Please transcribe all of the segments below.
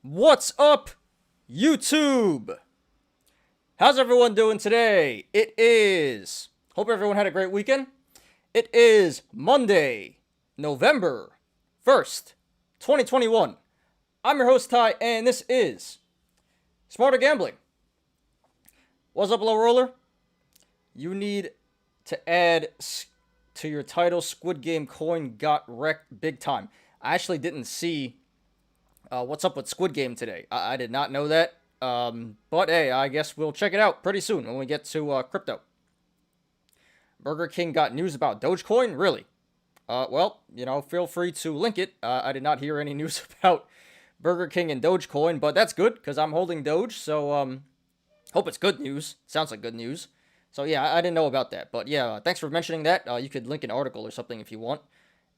What's up, YouTube? How's everyone doing today? Hope everyone had a great weekend. It is Monday, November 1st, 2021. I'm your host, Ty, and this is Smarter Gambling. What's up, Low Roller? You need to add to your title, Squid Game coin got wrecked big time. I actually didn't see what's up with Squid Game today. I did not know that. But hey, I guess we'll check it out pretty soon when we get to crypto. Burger King got news about Dogecoin? Really? Well, feel free to link it. I did not hear any news about Burger King and Dogecoin, but that's good because I'm holding Doge, so hope it's good news. Sounds like good news. So yeah, I didn't know about that. But yeah, thanks for mentioning that. You could link an article or something if you want,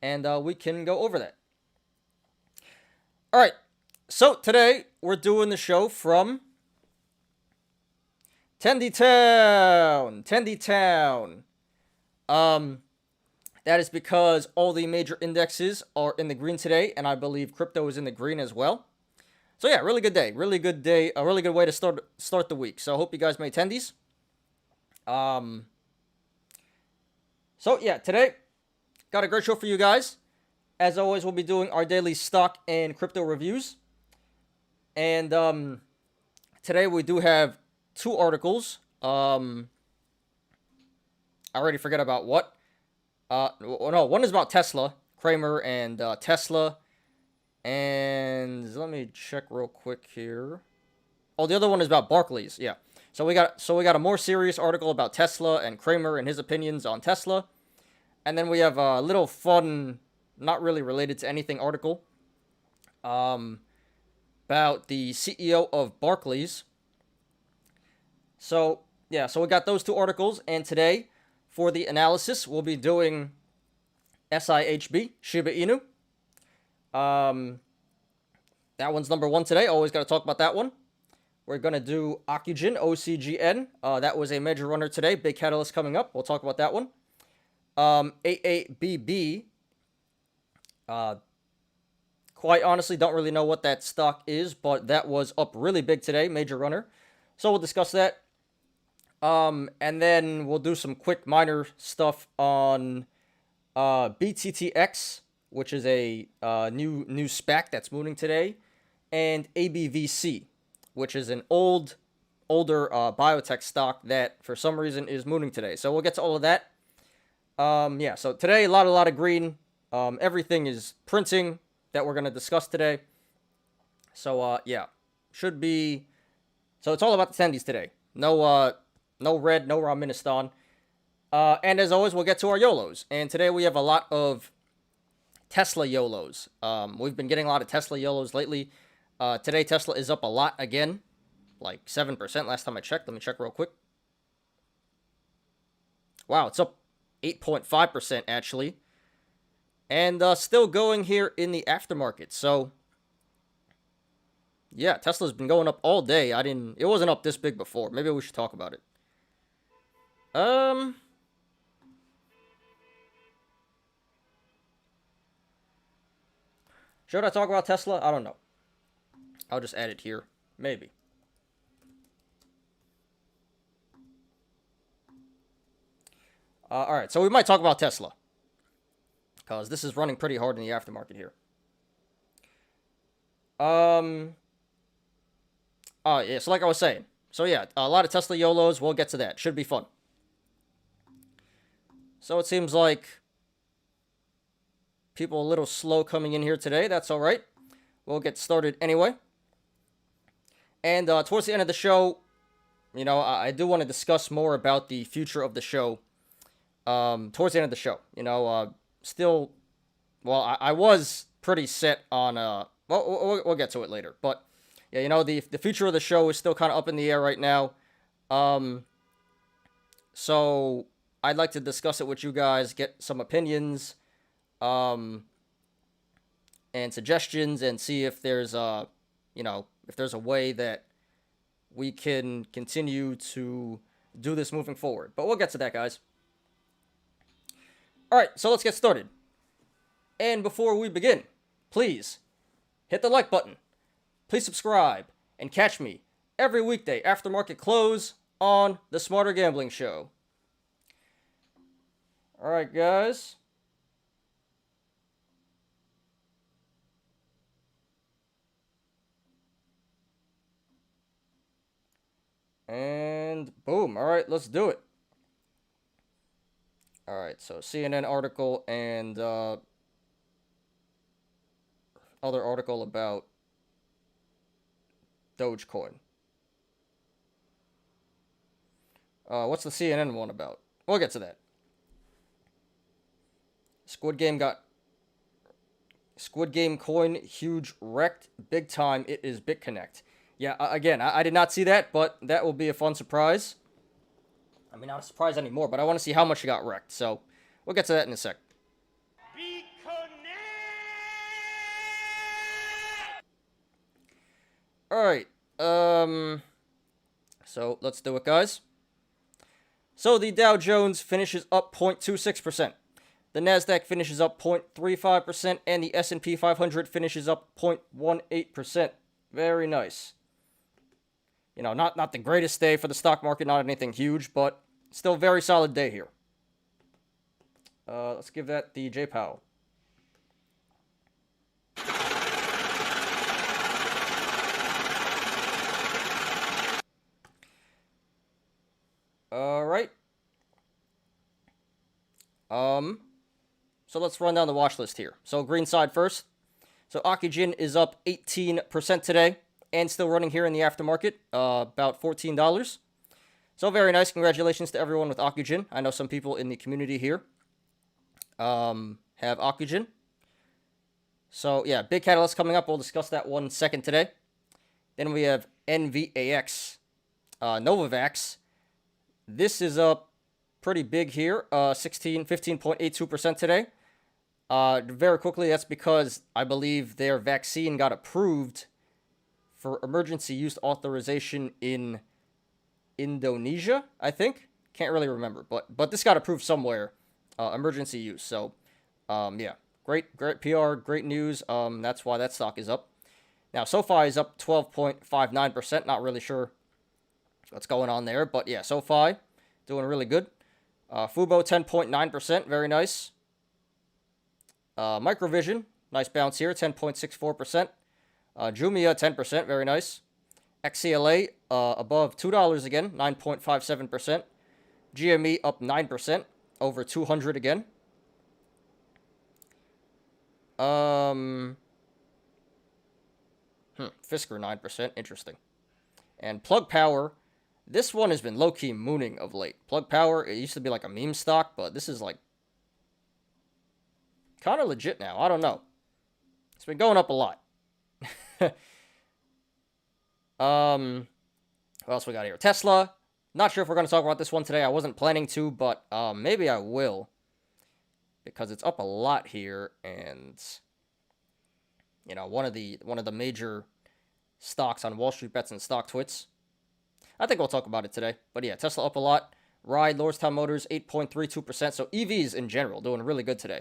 and we can go over that. All right, so today we're doing the show from Tendy Town. That is because all the major indexes are in the green today, and I believe crypto is in the green as well. So yeah, really good day, a really good way to start the week. So I hope you guys made tendies. So yeah, today got a great show for you guys. As always, we'll be doing our daily stock and crypto reviews. And today we do have two articles. I already forget about what. No, one is about Tesla, Kramer and Tesla. And let me check real quick here. Oh, the other one is about Barclays. Yeah. So we got a more serious article about Tesla and Kramer and his opinions on Tesla. And then we have a little fun, not really related to anything article. About the CEO of Barclays. So, yeah, so we got those two articles, and today, for the analysis, we'll be doing SHIB Shiba Inu. That one's number one today. Always got to talk about that one. We're going to do Ocugen, OCGN. That was a major runner today. Big catalyst coming up. We'll talk about that one. AABB. Quite honestly, don't really know what that stock is, but that was up really big today, major runner. So we'll discuss that. And then we'll do some quick minor stuff on BTTX, which is a new SPAC that's moving today, and ABVC, which is an older biotech stock that for some reason is moving today. So we'll get to all of that. Yeah, so today a lot of green. Everything is printing that we're going to discuss today. So, yeah, should be... So it's all about the tendies today. No red, no Raministan. And as always, we'll get to our Yolos. And today we have a lot of Tesla Yolos. We've been getting a lot of Tesla Yolos lately. Today, Tesla is up a lot again. Like 7% last time I checked. Let me check real quick. Wow, it's up 8.5% actually. And still going here in the aftermarket. So, yeah, Tesla's been going up all day. It wasn't up this big before. Maybe we should talk about it. Should I talk about Tesla? I don't know. I'll just add it here. Maybe. Alright, so we might talk about Tesla. Because this is running pretty hard in the aftermarket here. Yeah, so like I was saying. So yeah, a lot of Tesla YOLOs. We'll get to that. Should be fun. So it seems like people a little slow coming in here today. That's alright. We'll get started anyway. And towards the end of the show, I do want to discuss more about the future of the show. Towards the end of the show. Still, well, I was pretty set on, we'll get to it later, but, yeah, the future of the show is still kind of up in the air right now, so I'd like to discuss it with you guys, get some opinions, and suggestions, and see if there's if there's a way that we can continue to do this moving forward, but we'll get to that, guys. Alright, so let's get started. And before we begin, please hit the like button. please subscribe and catch me every weekday after market close on the Smarter Gambling Show. All right, guys. And boom. All right, let's do it. All right, so CNN article and other article about Dogecoin. What's the CNN one about? We'll get to that. Squid Game coin huge wrecked big time. It is BitConnect. Yeah, again, I did not see that, but that will be a fun surprise. I mean, not a surprise anymore, but I want to see how much it got wrecked. So we'll get to that in a sec. All right. So let's do it, guys. So the Dow Jones finishes up 0.26%. The Nasdaq finishes up 0.35%, and the S&P 500 finishes up 0.18%. Very nice. You know, not the greatest day for the stock market, not anything huge, but still very solid day here. Let's give that the J Powell. All right. So let's run down the watch list here. So green side first. So Ocugen is up 18% today and still running here in the aftermarket, about $14. So very nice. Congratulations to everyone with Ocugen. I know some people in the community here have Ocugen. So yeah, big catalyst coming up. We'll discuss that one second today. Then we have NVAX, Novavax. This is up pretty big here, 15.82% today. Very quickly, that's because I believe their vaccine got approved for emergency use authorization in Indonesia, I think. Can't really remember, but this got approved somewhere, emergency use. So, yeah, great PR, great news. That's why that stock is up. Now, SoFi is up 12.59%. Not really sure what's going on there, but yeah, SoFi doing really good. Fubo 10.9%, very nice. Microvision, nice bounce here, 10.64%. Jumia 10%, very nice. XCLA above $2 again, 9.57%. GME up 9%, over 200 again. Fisker 9%, interesting. And Plug Power, this one has been low-key mooning of late. Plug Power, it used to be like a meme stock, but this is like kind of legit now. I don't know. It's been going up a lot. What else we got here? Tesla. Not sure if we're going to talk about this one today. I wasn't planning to, but maybe I will. Because it's up a lot here, and you know, one of the major stocks on Wall Street Bets and Stock Twits. I think we'll talk about it today. But yeah, Tesla up a lot. Ride, Lordstown Motors, 8.32%. So EVs in general doing really good today.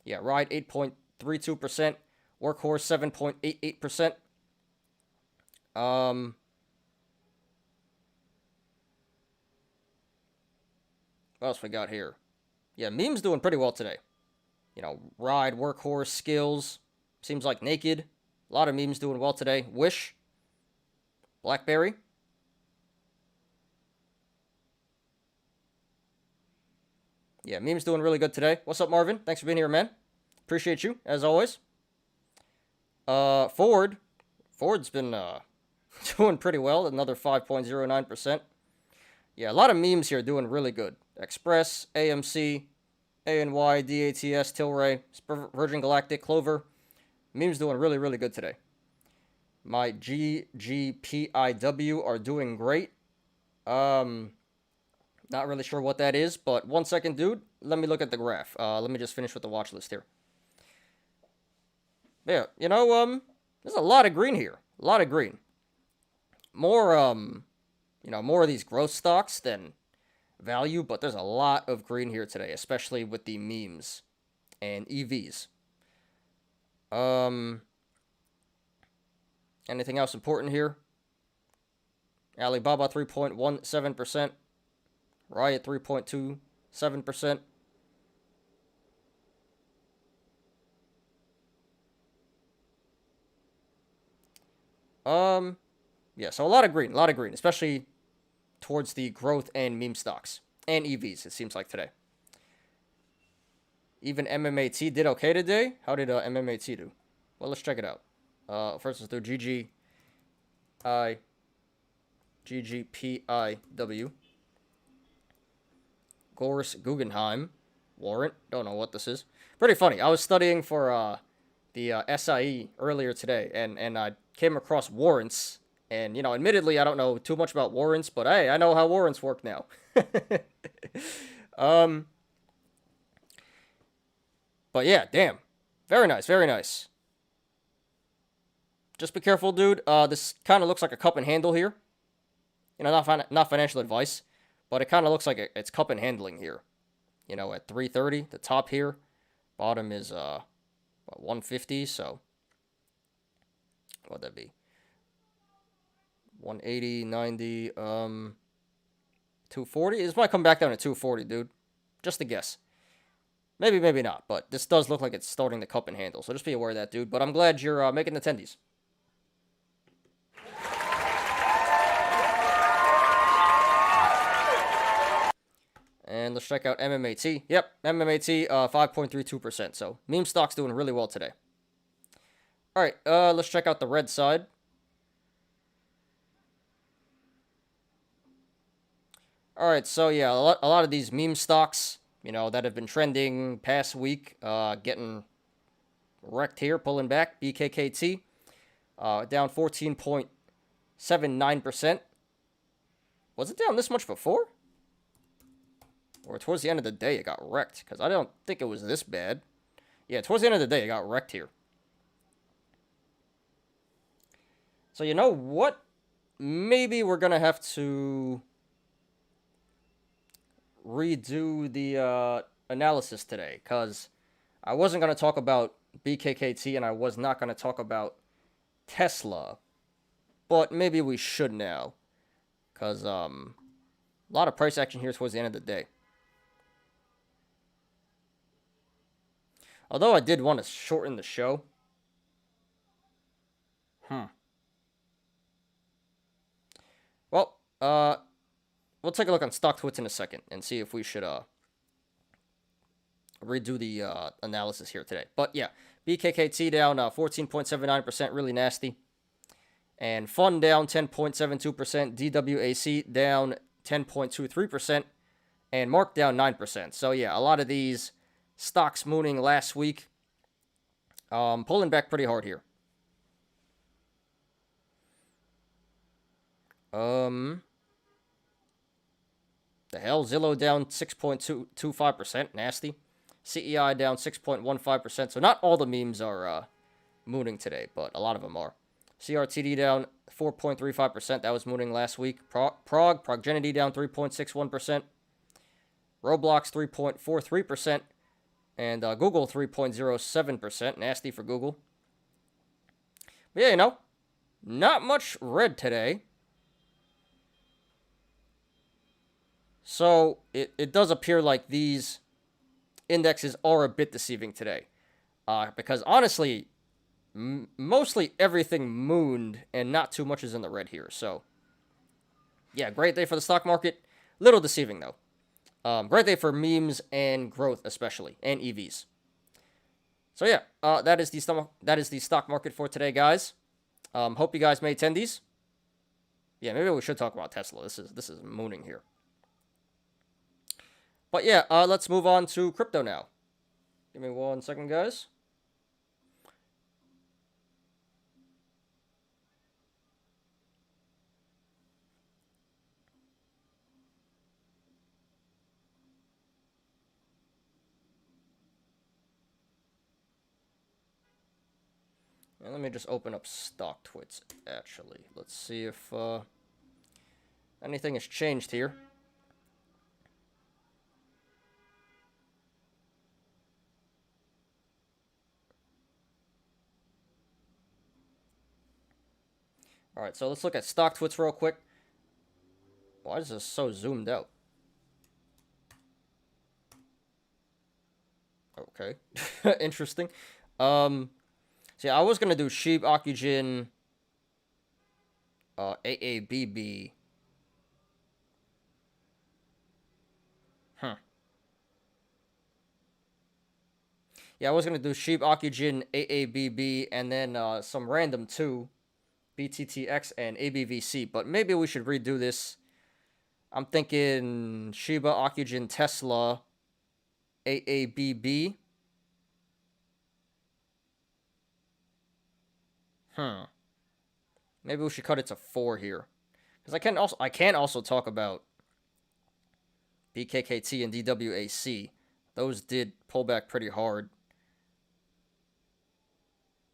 Yeah, Ride, 8.32%. Workhorse, 7.88%. What else we got here? Yeah, memes doing pretty well today. You know, Ride, Workhorse, Skills. Seems like Naked. A lot of memes doing well today. Wish. BlackBerry. Yeah, memes doing really good today. What's up, Marvin? Thanks for being here, man. Appreciate you, as always. Ford's been doing pretty well. Another 5.09%. Yeah, a lot of memes here doing really good. Express, AMC, ANY, DATS, Tilray, Virgin Galactic, Clover. Memes doing really, really good today. My GGPIW are doing great. Not really sure what that is, but 1 second, dude. Let me look at the graph. Let me just finish with the watch list here. Yeah, you know, there's a lot of green here. A lot of green. More, you know, more of these growth stocks than value, but there's a lot of green here today, especially with the memes and EVs. Anything else important here? Alibaba 3.17%. Riot 3.27%. Yeah, so a lot of green, especially towards the growth and meme stocks and EVs, it seems like today. Even MMAT did okay today. How did MMAT do? Well, let's check it out. First, let's do GGPIW. Goris Guggenheim. Warrant. Don't know what this is. Pretty funny. I was studying for the SIE earlier today, and I came across warrants. And, you know, admittedly, I don't know too much about warrants, but hey, I know how warrants work now. But yeah, damn. Very nice, very nice. Just be careful, dude. This kind of looks like a cup and handle here. You know, not financial advice, but it kind of looks like it's cup and handling here. You know, at 330, the top here, bottom is 150. So what'd that be? 180, 90, 240. This might come back down to 240, dude. Just a guess. Maybe, maybe not. But this does look like it's starting the cup and handle. So just be aware of that, dude. But I'm glad you're making the tendies. And let's check out MMAT. Yep, MMAT 5.32%. So meme stock's doing really well today. All right, let's check out the red side. All right, so yeah, a lot of these meme stocks, you know, that have been trending past week, getting wrecked here, pulling back. BKKT down 14.79%. Was it down this much before? Or towards the end of the day, it got wrecked? Because I don't think it was this bad. Yeah, towards the end of the day, it got wrecked here. So you know what? Maybe we're going to have to redo the analysis today. Because I wasn't going to talk about BKKT and I was not going to talk about Tesla. But maybe we should now. Because a lot of price action here towards the end of the day. Although I did want to shorten the show. Well, we'll take a look on StockTwits in a second and see if we should redo the analysis here today. But yeah, BKKT down 14.79%, really nasty. And Fund down 10.72%, DWAC down 10.23%, and Mark down 9%. So yeah, a lot of these stocks mooning last week, pulling back pretty hard here. The hell, Zillow down 6.25%, nasty. CEI down 6.15%. So not all the memes are mooning today, but a lot of them are. CRTD down 4.35%. That was mooning last week. Proggenity down 3.61%. Roblox 3.43%. And Google 3.07%. Nasty for Google. But yeah, you know, not much red today. So it does appear like these indexes are a bit deceiving today. Because honestly, mostly everything mooned and not too much is in the red here. So yeah, great day for the stock market. Little deceiving though. Great day for memes and growth especially, and EVs. So yeah, that is the stock market for today, guys. Hope you guys made tendies. Yeah, maybe we should talk about Tesla. This is mooning here. But yeah, let's move on to crypto now. Give me 1 second, guys. And let me just open up StockTwits, actually. Let's see if anything has changed here. All right, so let's look at stock twits real quick. Why is this so zoomed out? Okay, interesting. See, I was gonna do SHIB Ocugen, AABB. Yeah, I was gonna do SHIB Ocugen, AABB, and then some random too, BTTX and ABVC. But maybe we should redo this. I'm thinking Shiba Ocugen Tesla, AABB. Maybe we should cut it to 4 here, because I can also talk about BKKT and DWAC. Those did pull back pretty hard.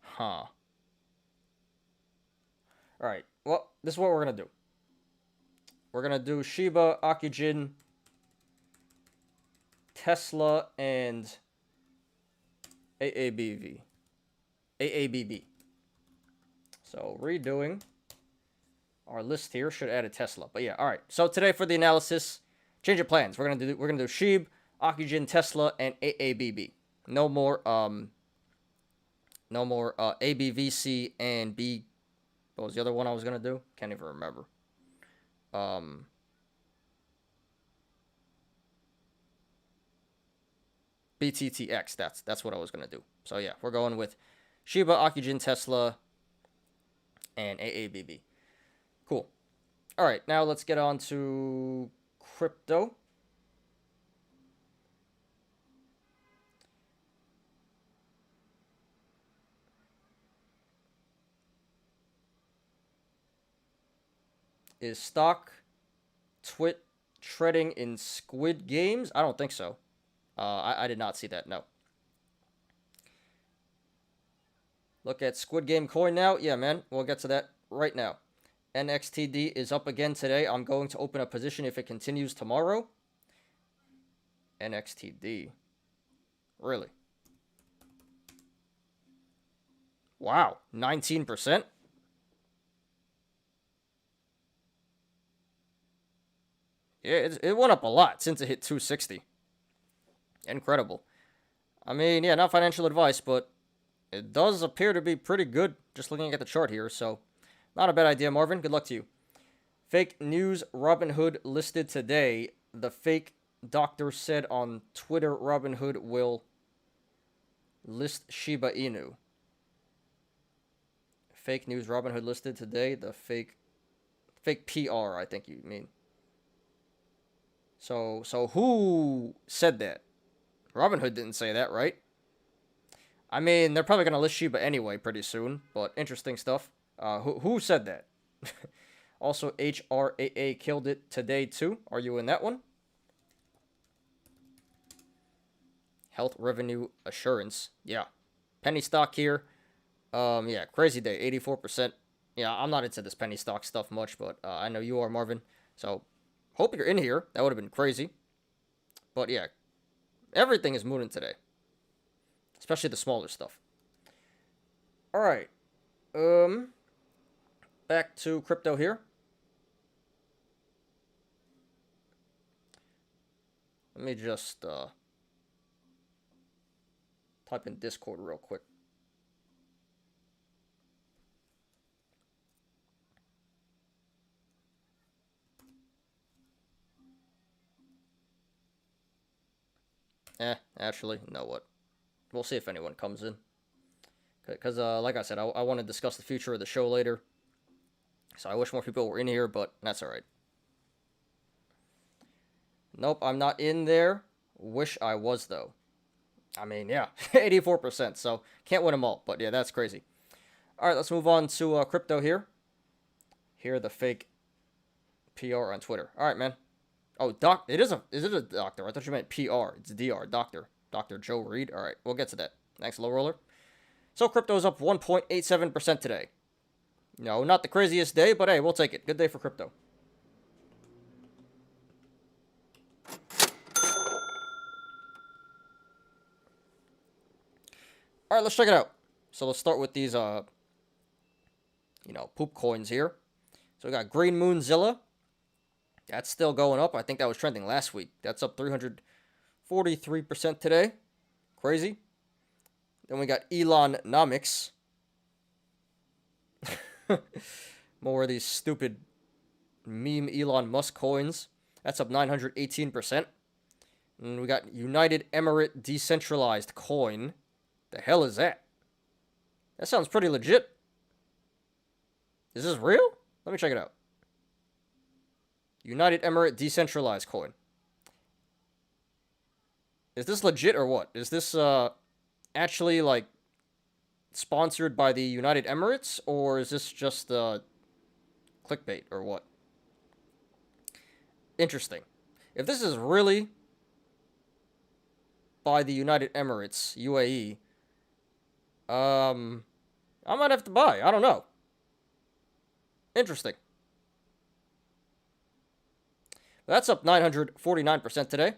Huh. Alright, well, this is what we're going to do. We're going to do Shiba, Ocugen, Tesla, and AABV. AABB. So, redoing our list here should add a Tesla. But yeah, alright. So today for the analysis, change of plans. We're gonna do SHIB, Ocugen, Tesla, and AABB. No more ABVC and B. What was the other one I was gonna do? Can't even remember. BTTX. That's what I was gonna do. So yeah, we're going with Shiba, Ocugen, Tesla, and AABB. Cool. All right, now let's get on to crypto. Is stock twit treading in Squid Games? I don't think so. I did not see that, no. Look at Squid Game coin now. Yeah, man, we'll get to that right now. NXTD is up again today. I'm going to open a position if it continues tomorrow. NXTD. Really? Wow, 19%? Yeah, it went up a lot since it hit 260. Incredible. I mean, yeah, not financial advice, but it does appear to be pretty good just looking at the chart here, so not a bad idea, Marvin. Good luck to you. Fake news, Robinhood listed today. The fake doctor said on Twitter Robinhood will list Shiba Inu. Fake news, Robinhood listed today. The fake PR, I think you mean. So who said that? Robinhood didn't say that, right? I mean, they're probably going to list Shiba anyway pretty soon, but interesting stuff. Who said that? Also, HRAA killed it today, too. Are you in that one? Health Revenue Assurance. Yeah. Penny stock here. Yeah, crazy day. 84%. Yeah, I'm not into this penny stock stuff much, but I know you are, Marvin. So, hope you're in here. That would have been crazy. But yeah, everything is moving today. Especially the smaller stuff. Alright. Back to crypto here. Let me just type in Discord real quick. Actually, you know what? We'll see if anyone comes in. Because, like I said, I want to discuss the future of the show later. So I wish more people were in here, but that's alright. Nope, I'm not in there. Wish I was, though. I mean, yeah, 84%, so can't win them all. But yeah, that's crazy. Alright, let's move on to crypto here. Here, the fake PR on Twitter. Alright, man. Oh, is it a doctor? I thought you meant PR. It's DR, doctor. Dr. Joe Reed. Alright, we'll get to that. Thanks, low roller. So crypto's up 1.87% today. No, not the craziest day, but hey, we'll take it. Good day for crypto. Alright, let's check it out. So let's start with these poop coins here. So we got Green Moonzilla. That's still going up. I think that was trending last week. That's up 343% today. Crazy. Then we got Elonomics. More of these stupid meme Elon Musk coins. That's up 918%. And we got United Emirate Decentralized Coin. The hell is that? That sounds pretty legit. Is this real? Let me check it out. United Emirate Decentralized Coin. Is this legit or what? Is this actually like sponsored by the United Emirates, or is this just clickbait or what? Interesting. If this is really by the United Emirates, UAE, I might have to buy. I don't know. Interesting. That's up 949% today.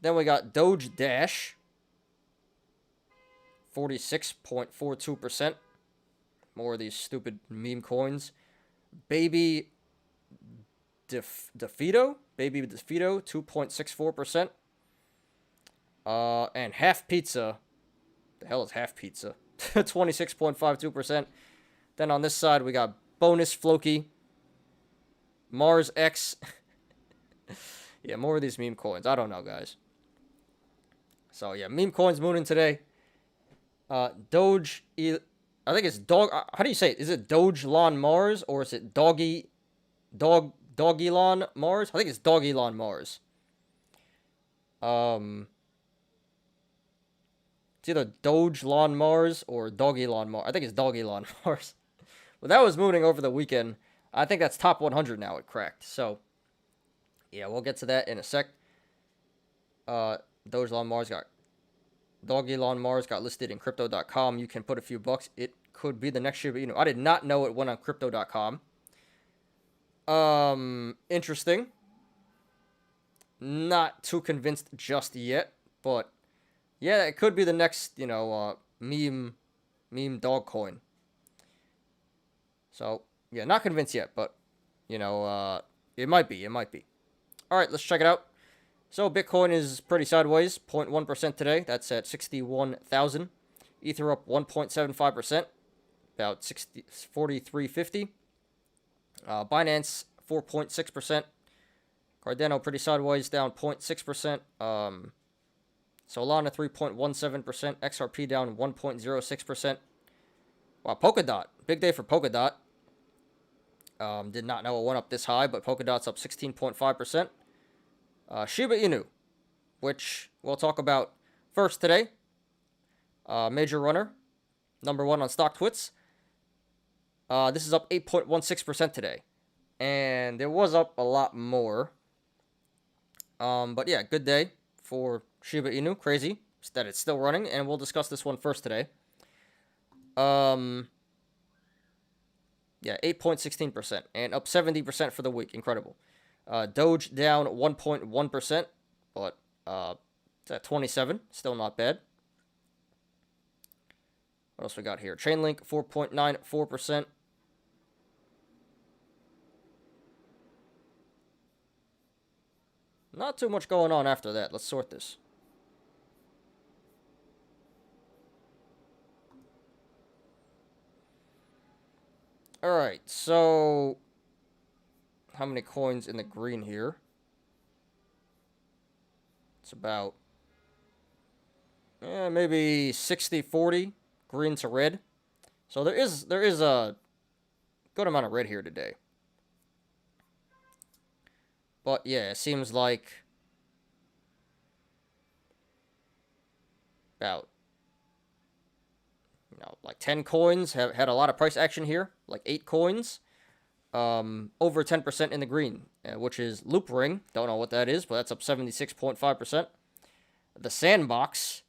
Then we got Doge Dash. 46.42%. More of these stupid meme coins. Baby DeFito. Baby DeFito, 2.64%. And Half Pizza. The hell is Half Pizza? 26.52%. Then on this side, we got Bonus Floki. Mars X. Yeah, more of these meme coins. I don't know, guys. So, yeah, meme coins mooning today. Doge. I think it's Dog. How do you say it? Is it Dogelon Mars or is it Doggelon Mars? I think it's Doggelon Mars. It's either Dogelon Mars or Doggelon Mars. I think it's Doggelon Mars. But that was mooning over the weekend. I think that's top 100 now. It cracked. So, yeah, we'll get to that in a sec. Dogelon Mars got listed in Crypto.com. You can put a few bucks. It could be the next Shiba Inu. I did not know it went on Crypto.com. Interesting. Not too convinced just yet, but yeah, it could be the next, meme dog coin. So, yeah, not convinced yet, but, it might be. All right, let's check it out. So, Bitcoin is pretty sideways, 0.1% today. That's at 61,000. Ether up 1.75%, about 43.50. Binance, 4.6%. Cardano, pretty sideways, down 0.6%. Solana, 3.17%. XRP down 1.06%. Wow, Polkadot. Big day for Polkadot. Did not know it went up this high, but Polkadot's up 16.5%. Shiba Inu, which we'll talk about first today. Major runner. Number one on StockTwits. This is up 8.16% today. And it was up a lot more. But yeah, good day for Shiba Inu. Crazy that it's still running. And we'll discuss this one first today. Yeah, 8.16% and up 70% for the week. Incredible. Doge down 1.1%, but it's at 27. Still not bad. What else we got here? Chainlink, 4.94%. Not too much going on after that. Let's sort this. Alright, so how many coins in the green here? It's about maybe 60-40 green to red. So there is a good amount of red here today. But yeah, it seems like about like 10 coins have had a lot of price action here, like 8 coins. Over 10% in the green, which is Loop Ring. Don't know what that is, but that's up 76.5%. The Sandbox.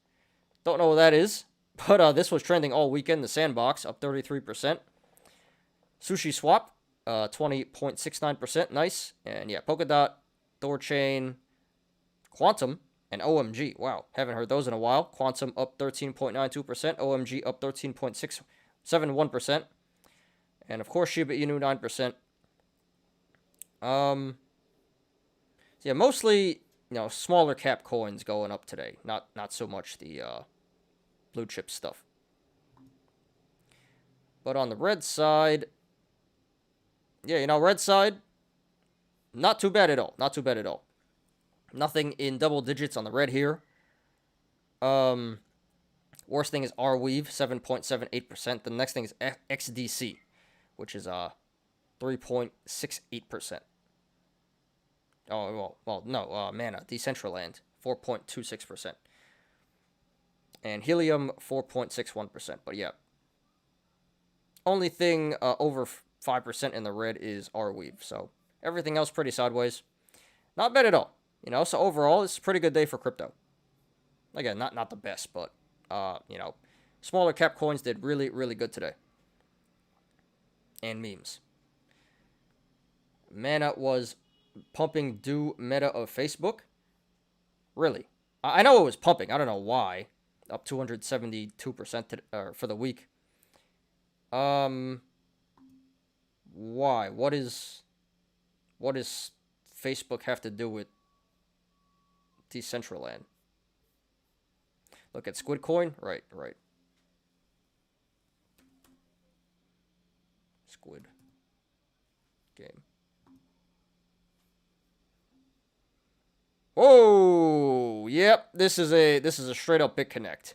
Don't know what that is, but this was trending all weekend. The Sandbox up 33%. Sushi Swap, 20.69%. Nice. And yeah, Polkadot, Thorchain, Quantum, and OMG. Wow, haven't heard those in a while. Quantum up 13.92%. OMG up 13.671%. And of course, Shiba Inu 9%. So yeah, mostly, smaller cap coins going up today. Not so much the blue chip stuff. But on the red side, yeah, red side, not too bad at all. Not too bad at all. Nothing in double digits on the red here. Worst thing is Arweave, 7.78%. The next thing is XDC, which is 3.68%. Oh, well, no, Mana, Decentraland, 4.26%. And Helium, 4.61%. But yeah. Only thing over 5% in the red is Arweave. So everything else pretty sideways. Not bad at all. So overall, it's a pretty good day for crypto. Again, not the best, but, smaller cap coins did really, really good today. And memes. Mana was pumping due meta of Facebook. Really? I know it was pumping. I don't know why. Up 272% for the week. Why? What does Facebook have to do with Decentraland? Look at Squid Coin. Right. Squid game. Oh, yep. This is a straight up BitConnect.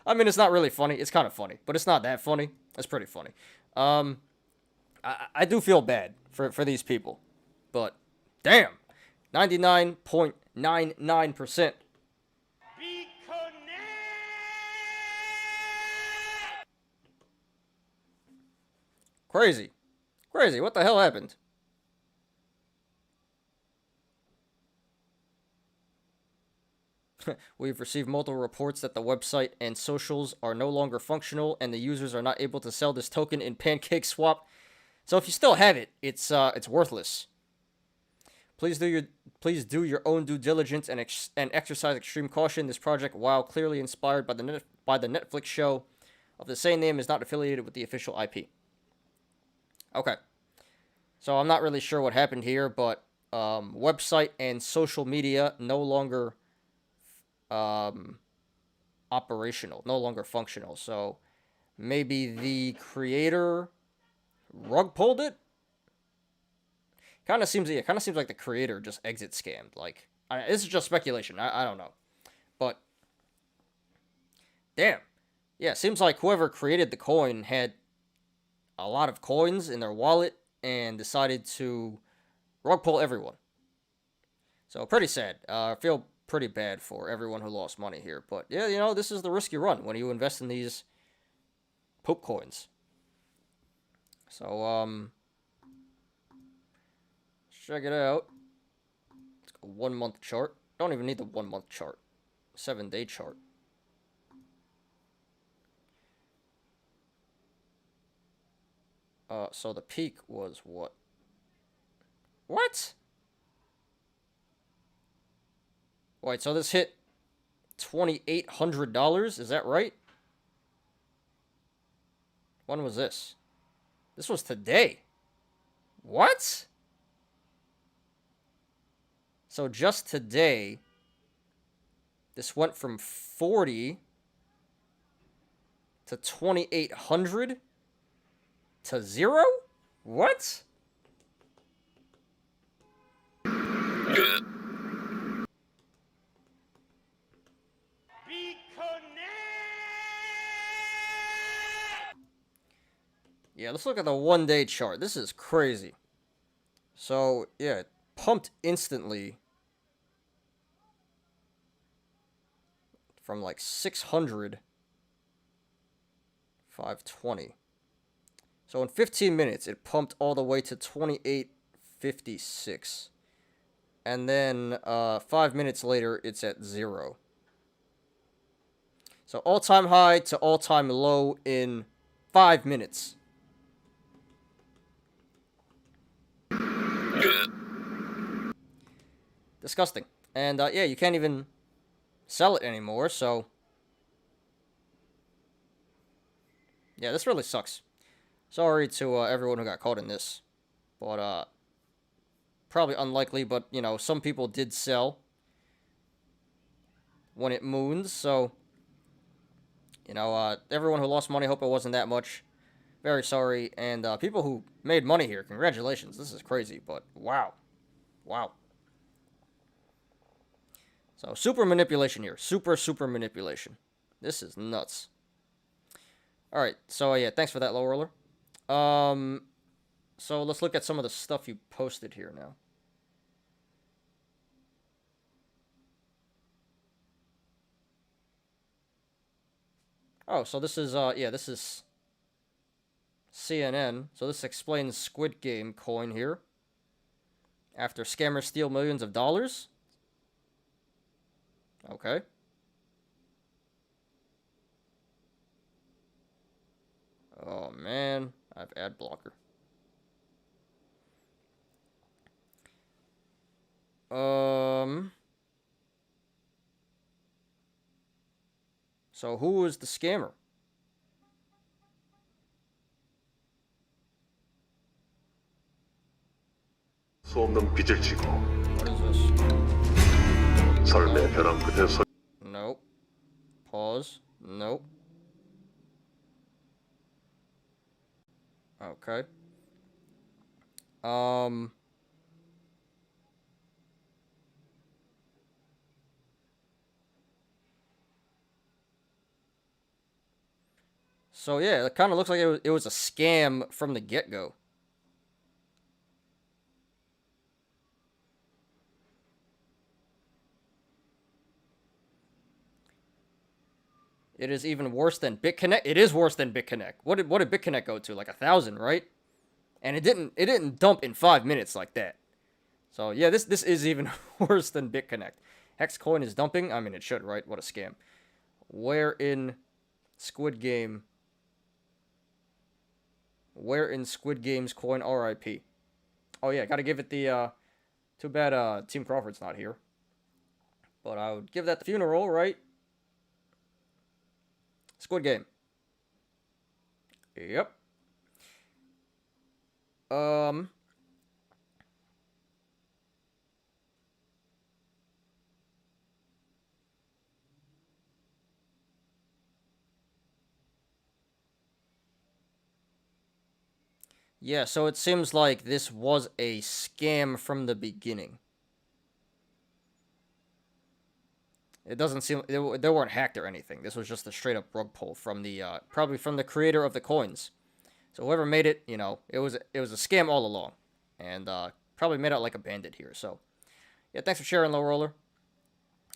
I mean, it's not really funny. It's kind of funny, but it's not that funny. It's pretty funny. I do feel bad for these people, but damn, 99.99%. Crazy. What the hell happened? We've received multiple reports that the website and socials are no longer functional, and the users are not able to sell this token in PancakeSwap. So if you still have it, it's worthless. Please do your own due diligence and exercise extreme caution. This project, while clearly inspired by the Netflix show of the same name, is not affiliated with the official IP. Okay, so I'm not really sure what happened here, but website and social media no longer operational, no longer functional. So maybe the creator rug pulled it. Kind of seems like the creator just exit scammed. Like, this is just speculation. I don't know, but damn, yeah, seems like whoever created the coin had a lot of coins in their wallet and decided to rug pull everyone. So pretty sad. I feel pretty bad for everyone who lost money here. But yeah, this is the risk you run when you invest in these poop coins. So let's check it out. Let's go 1 month chart. Don't even need the 1 month chart. 7-day chart. So the peak was what? What? Wait, so this hit $2,800? Is that right? When was this? This was today. What? So just today, this went from 40 to 2,800 to 0? What? Yeah, let's look at the 1-day chart. This is crazy. So, yeah, it pumped instantly from like 600, 520. So in 15 minutes, it pumped all the way to 2856. And then 5 minutes later, it's at 0. So all-time high to all-time low in 5 minutes. Disgusting. And yeah, you can't even sell it anymore, so yeah, this really sucks. Sorry to everyone who got caught in this. But, probably unlikely, but, you know, some people did sell when it moons, so, you know, everyone who lost money, hope it wasn't that much. Very sorry, and people who made money here, congratulations. This is crazy, but wow. Wow. So, super manipulation here. Super manipulation. This is nuts. Alright, so yeah, thanks for that, Low Roller. So let's look at some of the stuff you posted here now. Oh, so this is, yeah, this is CNN. So this explains Squid Game coin here. After scammers steal millions of dollars? Okay. Oh, man. I have ad blocker. So who is the scammer? 수 없는 빚을 지고 What is this? 삶의 벼랑 끝에 서 Nope. Pause. Nope. Okay. So yeah, it kind of looks like it was a scam from the get-go. It is even worse than BitConnect. It is worse than BitConnect. What did BitConnect go to? Like 1,000, right? And it didn't dump in 5 minutes like that. So yeah, this is even worse than BitConnect. Hexcoin is dumping. I mean, it should, right? What a scam. Where in Squid Game's coin RIP? Oh yeah, gotta give it the too bad Team Crawford's not here. But I would give that the funeral, right? Squid Game. Yep. Yeah, so it seems like this was a scam from the beginning. It doesn't seem they weren't hacked or anything. This was just a straight up rug pull from the probably from the creator of the coins. So whoever made it, you know, it was a scam all along, and probably made out like a bandit here. So yeah, thanks for sharing, Low Roller.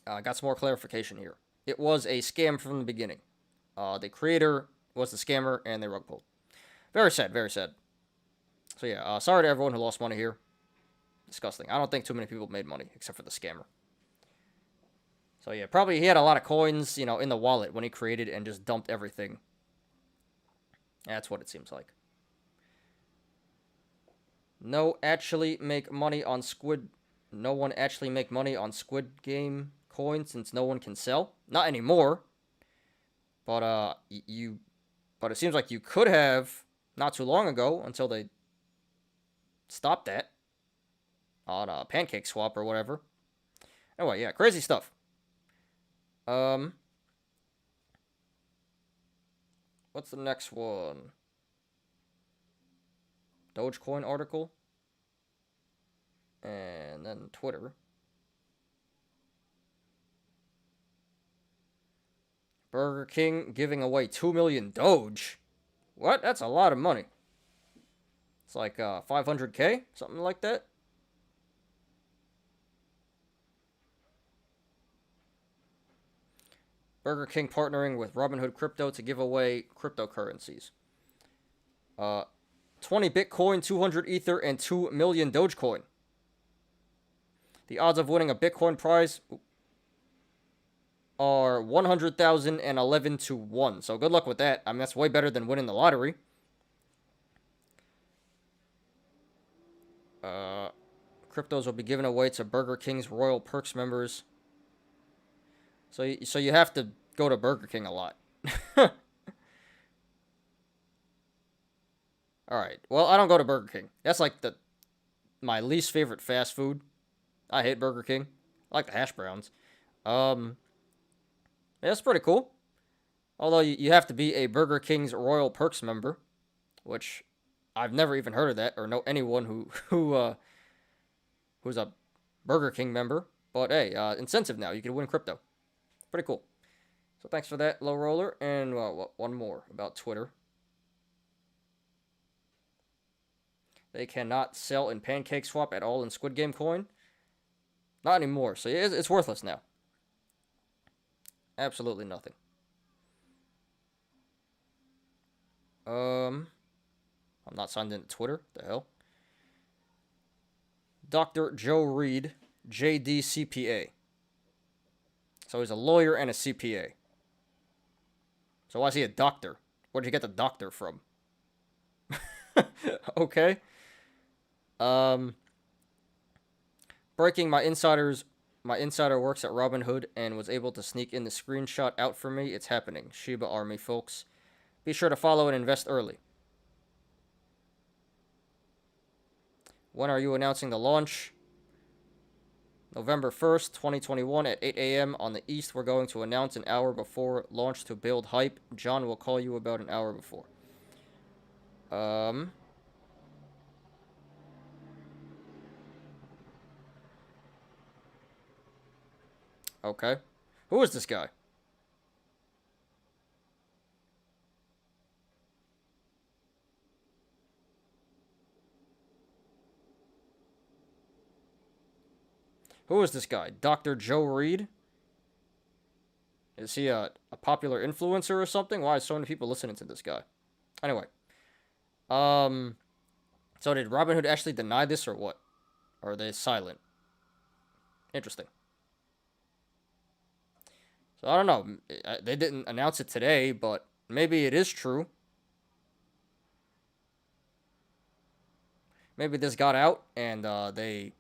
Got some more clarification here. It was a scam from the beginning. The creator was the scammer, and they rug pulled. Very sad, very sad. So yeah, sorry to everyone who lost money here. Disgusting. I don't think too many people made money, except for the scammer. So yeah, probably he had a lot of coins, you know, in the wallet when he created and just dumped everything. That's what it seems like. No one actually make money on Squid Game coin since no one can sell. Not anymore. But but it seems like you could have not too long ago until they stopped that on a Pancake Swap or whatever. Anyway, yeah, crazy stuff. What's the next one? Dogecoin article. And then Twitter. Burger King giving away 2 million Doge. What? That's a lot of money. It's like 500K? Something like that? Burger King partnering with Robinhood Crypto to give away cryptocurrencies. 20 Bitcoin, 200 Ether, and 2 million Dogecoin. The odds of winning a Bitcoin prize are 100,000 and 11 to 1. So good luck with that. I mean, that's way better than winning the lottery. Cryptos will be given away to Burger King's Royal Perks members. So you have to go to Burger King a lot. All right. Well, I don't go to Burger King. That's like my least favorite fast food. I hate Burger King. I like the hash browns. Yeah, that's pretty cool. Although you have to be a Burger King's Royal Perks member, which I've never even heard of that or know anyone who's a Burger King member. But hey, incentive now. You can win crypto. Pretty cool. So thanks for that, Low Roller. And one more about Twitter. They cannot sell in PancakeSwap at all in Squid Game coin. Not anymore. So it's worthless now. Absolutely nothing. I'm not signed into Twitter. The hell? Dr. Joe Reed, JD CPA. So he's a lawyer and a CPA. So why is he a doctor? Where'd you get the doctor from? Okay. Breaking my insider works at Robinhood and was able to sneak in the screenshot out for me. It's happening. Shiba Army, folks. Be sure to follow and invest early. When are you announcing the launch? November 1st, 2021 at 8 a.m. on the East. We're going to announce an hour before launch to build hype. John will call you about an hour before. Okay. Who is this guy? Who is this guy? Dr. Joe Reed? Is he a popular influencer or something? Why is so many people listening to this guy? Anyway. So did Robinhood actually deny this or what? Or are they silent? Interesting. So I don't know. They didn't announce it today, but maybe it is true. Maybe this got out and they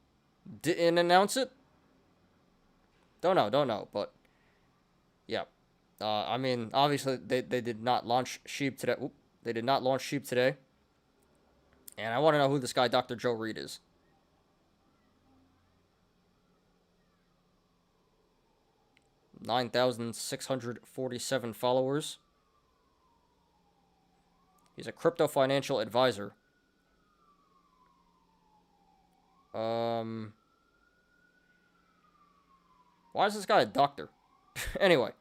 didn't announce it. Don't know, but yeah. I mean, obviously they did not launch SHIB today. Oop, they did not launch SHIB today. And I want to know who this guy Dr. Joe Reed is. $9,647 followers. He's a crypto financial advisor. Why is this guy a doctor? Anyway.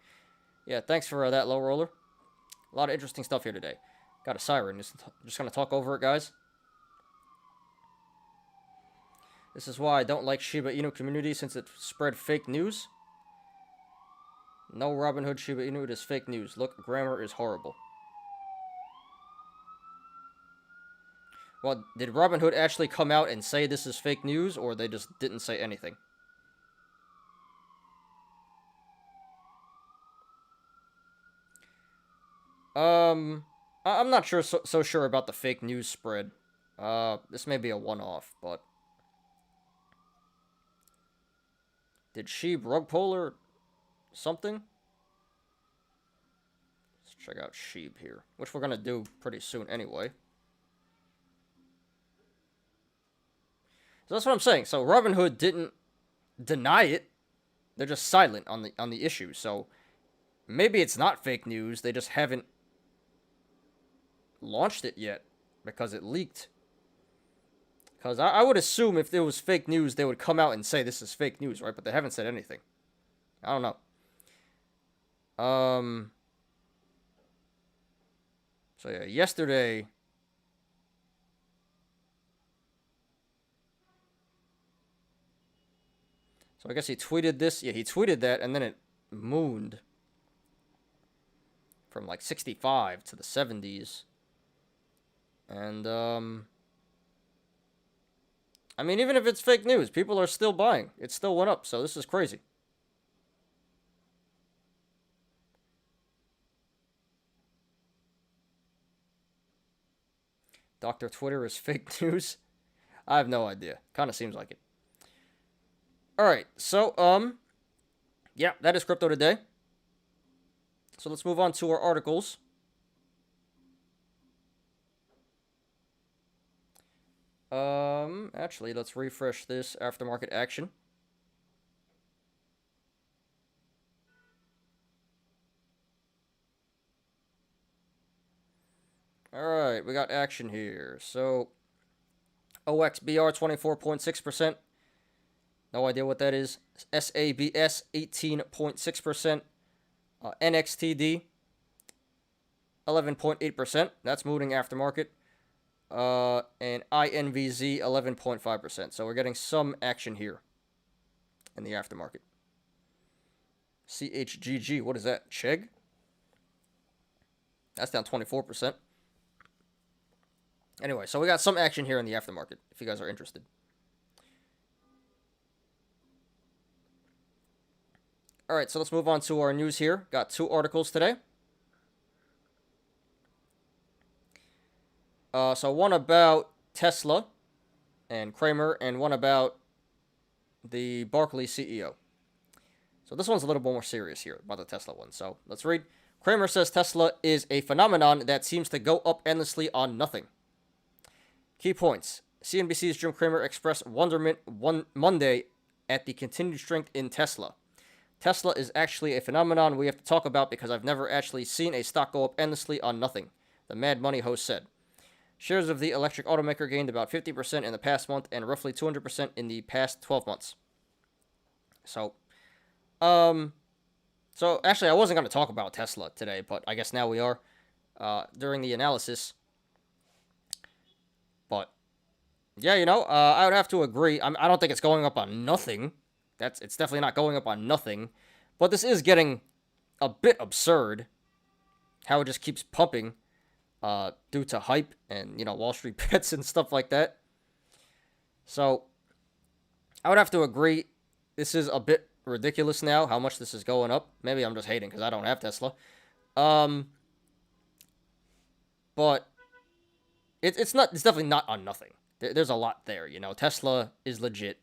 Yeah, thanks for that, Low Roller. A lot of interesting stuff here today. Got a siren. Just gonna talk over it, guys. This is why I don't like Shiba Inu community, since it spread fake news. No Robinhood Shiba Inu, it is fake news. Look, grammar is horrible. Well, did Robinhood actually come out and say this is fake news, or they just didn't say anything? I'm not so sure about the fake news spread. This may be a one-off, but did SHIB rug pull or something? Let's check out SHIB here, which we're gonna do pretty soon anyway. So that's what I'm saying. So Robinhood didn't deny it; they're just silent on the issue. So maybe it's not fake news; they just haven't launched it yet because it leaked. Because I would assume if it was fake news, they would come out and say this is fake news, right? But they haven't said anything. I don't know. So yeah, yesterday. So I guess he tweeted this. Yeah, he tweeted that, and then it mooned from like 65 to the 70s. And, I mean, even if it's fake news, people are still buying. It still went up, so this is crazy. Dr. Twitter is fake news? I have no idea. Kind of seems like it. Alright, so, yeah, that is crypto today. So let's move on to our articles. Actually, let's refresh this aftermarket action. Alright, we got action here. So, OXBR 24.6%. No idea what that is. SABS 18.6%. NXTD 11.8%. That's moving aftermarket. And INVZ 11.5%. So we're getting some action here in the aftermarket. CHGG, what is that? Chegg? That's down 24%. Anyway, so we got some action here in the aftermarket, if you guys are interested. Alright, so let's move on to our news here. Got 2 articles today. So one about Tesla and Kramer, and one about the Barclays CEO. So this one's a little bit more serious here about the Tesla one. So let's read. Kramer says Tesla is a phenomenon that seems to go up endlessly on nothing. Key points. CNBC's Jim Cramer expressed wonderment Monday at the continued strength in Tesla. Tesla is actually a phenomenon we have to talk about because I've never actually seen a stock go up endlessly on nothing, the Mad Money host said. Shares of the electric automaker gained about 50% in the past month and roughly 200% in the past 12 months. So actually I wasn't going to talk about Tesla today, but I guess now we are during the analysis. But yeah, I would have to agree. I don't think it's going up on nothing. It's definitely not going up on nothing. But this is getting a bit absurd. How it just keeps pumping due to hype and, Wall Street bets and stuff like that. So I would have to agree. This is a bit ridiculous now, how much this is going up. Maybe I'm just hating because I don't have Tesla. But it's definitely not on nothing. There's a lot there, Tesla is legit,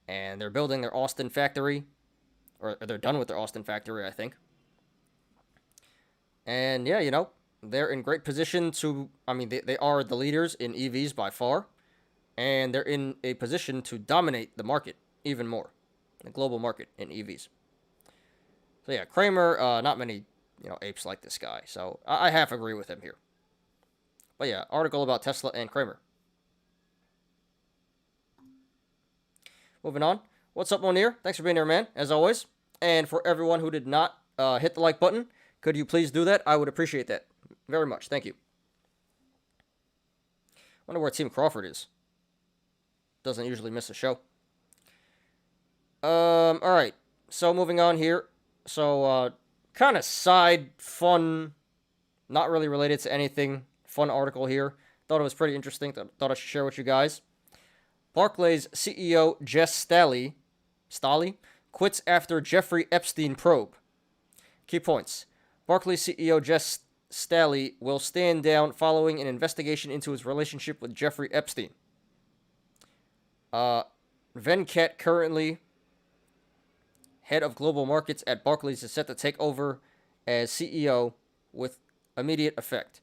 and they're building their Austin factory, or they're done with their Austin factory, I think. And yeah, they're in great position to, they are the leaders in EVs by far, and they're in a position to dominate the market even more, the global market in EVs. So yeah, Kramer, not many, apes like this guy, so I half agree with him here. But yeah, article about Tesla and Kramer. Moving on. What's up, Monir? Thanks for being here, man, as always. And for everyone who did not hit the like button, could you please do that? I would appreciate that very much. Thank you. Wonder where Team Crawford is. Doesn't usually miss a show. Alright. So, moving on here. So, kind of side, fun, not really related to anything. Fun article here. Thought it was pretty interesting. Thought I should share with you guys. Barclays CEO Jess Staley quits after Jeffrey Epstein probe. Key points. Barclays CEO Jess Staley will stand down following an investigation into his relationship with Jeffrey Epstein. Venkat, currently head of global markets at Barclays, is set to take over as CEO with immediate effect.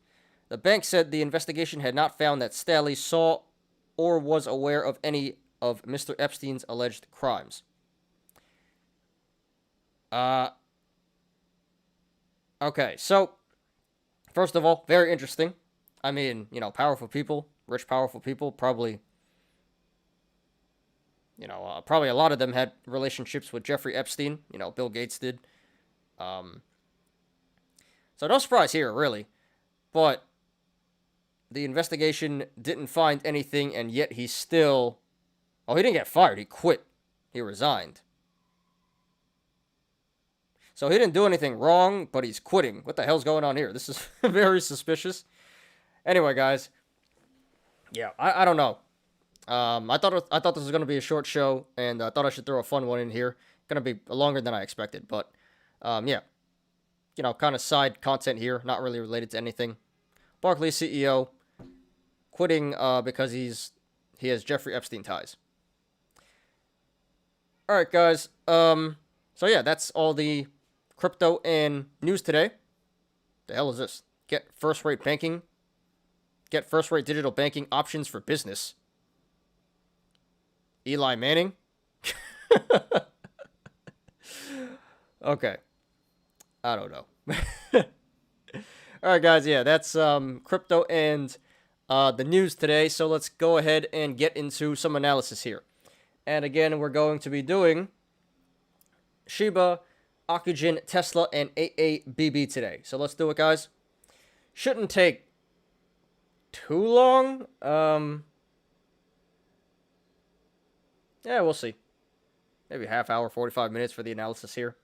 The bank said the investigation had not found that Staley saw or was aware of any of Mr. Epstein's alleged crimes. Okay, so, first of all, very interesting. Powerful people, rich, powerful people, probably, probably a lot of them had relationships with Jeffrey Epstein. Bill Gates did. So no surprise here, really. But the investigation didn't find anything, and yet he still... Oh, he didn't get fired. He quit. He resigned. So he didn't do anything wrong, but he's quitting. What the hell's going on here? This is very suspicious. Anyway, guys. Yeah, I don't know. I thought this was going to be a short show, and I thought I should throw a fun one in here. Going to be longer than I expected, but yeah. Kind of side content here, not really related to anything. Barclays CEO quitting because he has Jeffrey Epstein ties. All right, guys. So yeah, that's all the crypto and news today. The hell is this? Get first-rate digital banking options for business. Eli Manning? Okay. I don't know. All right, guys. Yeah, that's crypto and the news today. So let's go ahead and get into some analysis here. And again, we're going to be doing Shiba, Ocugen, Tesla, and AABB today. So let's do it, guys. Shouldn't take too long. Yeah, we'll see. Maybe half hour, 45 minutes for the analysis here.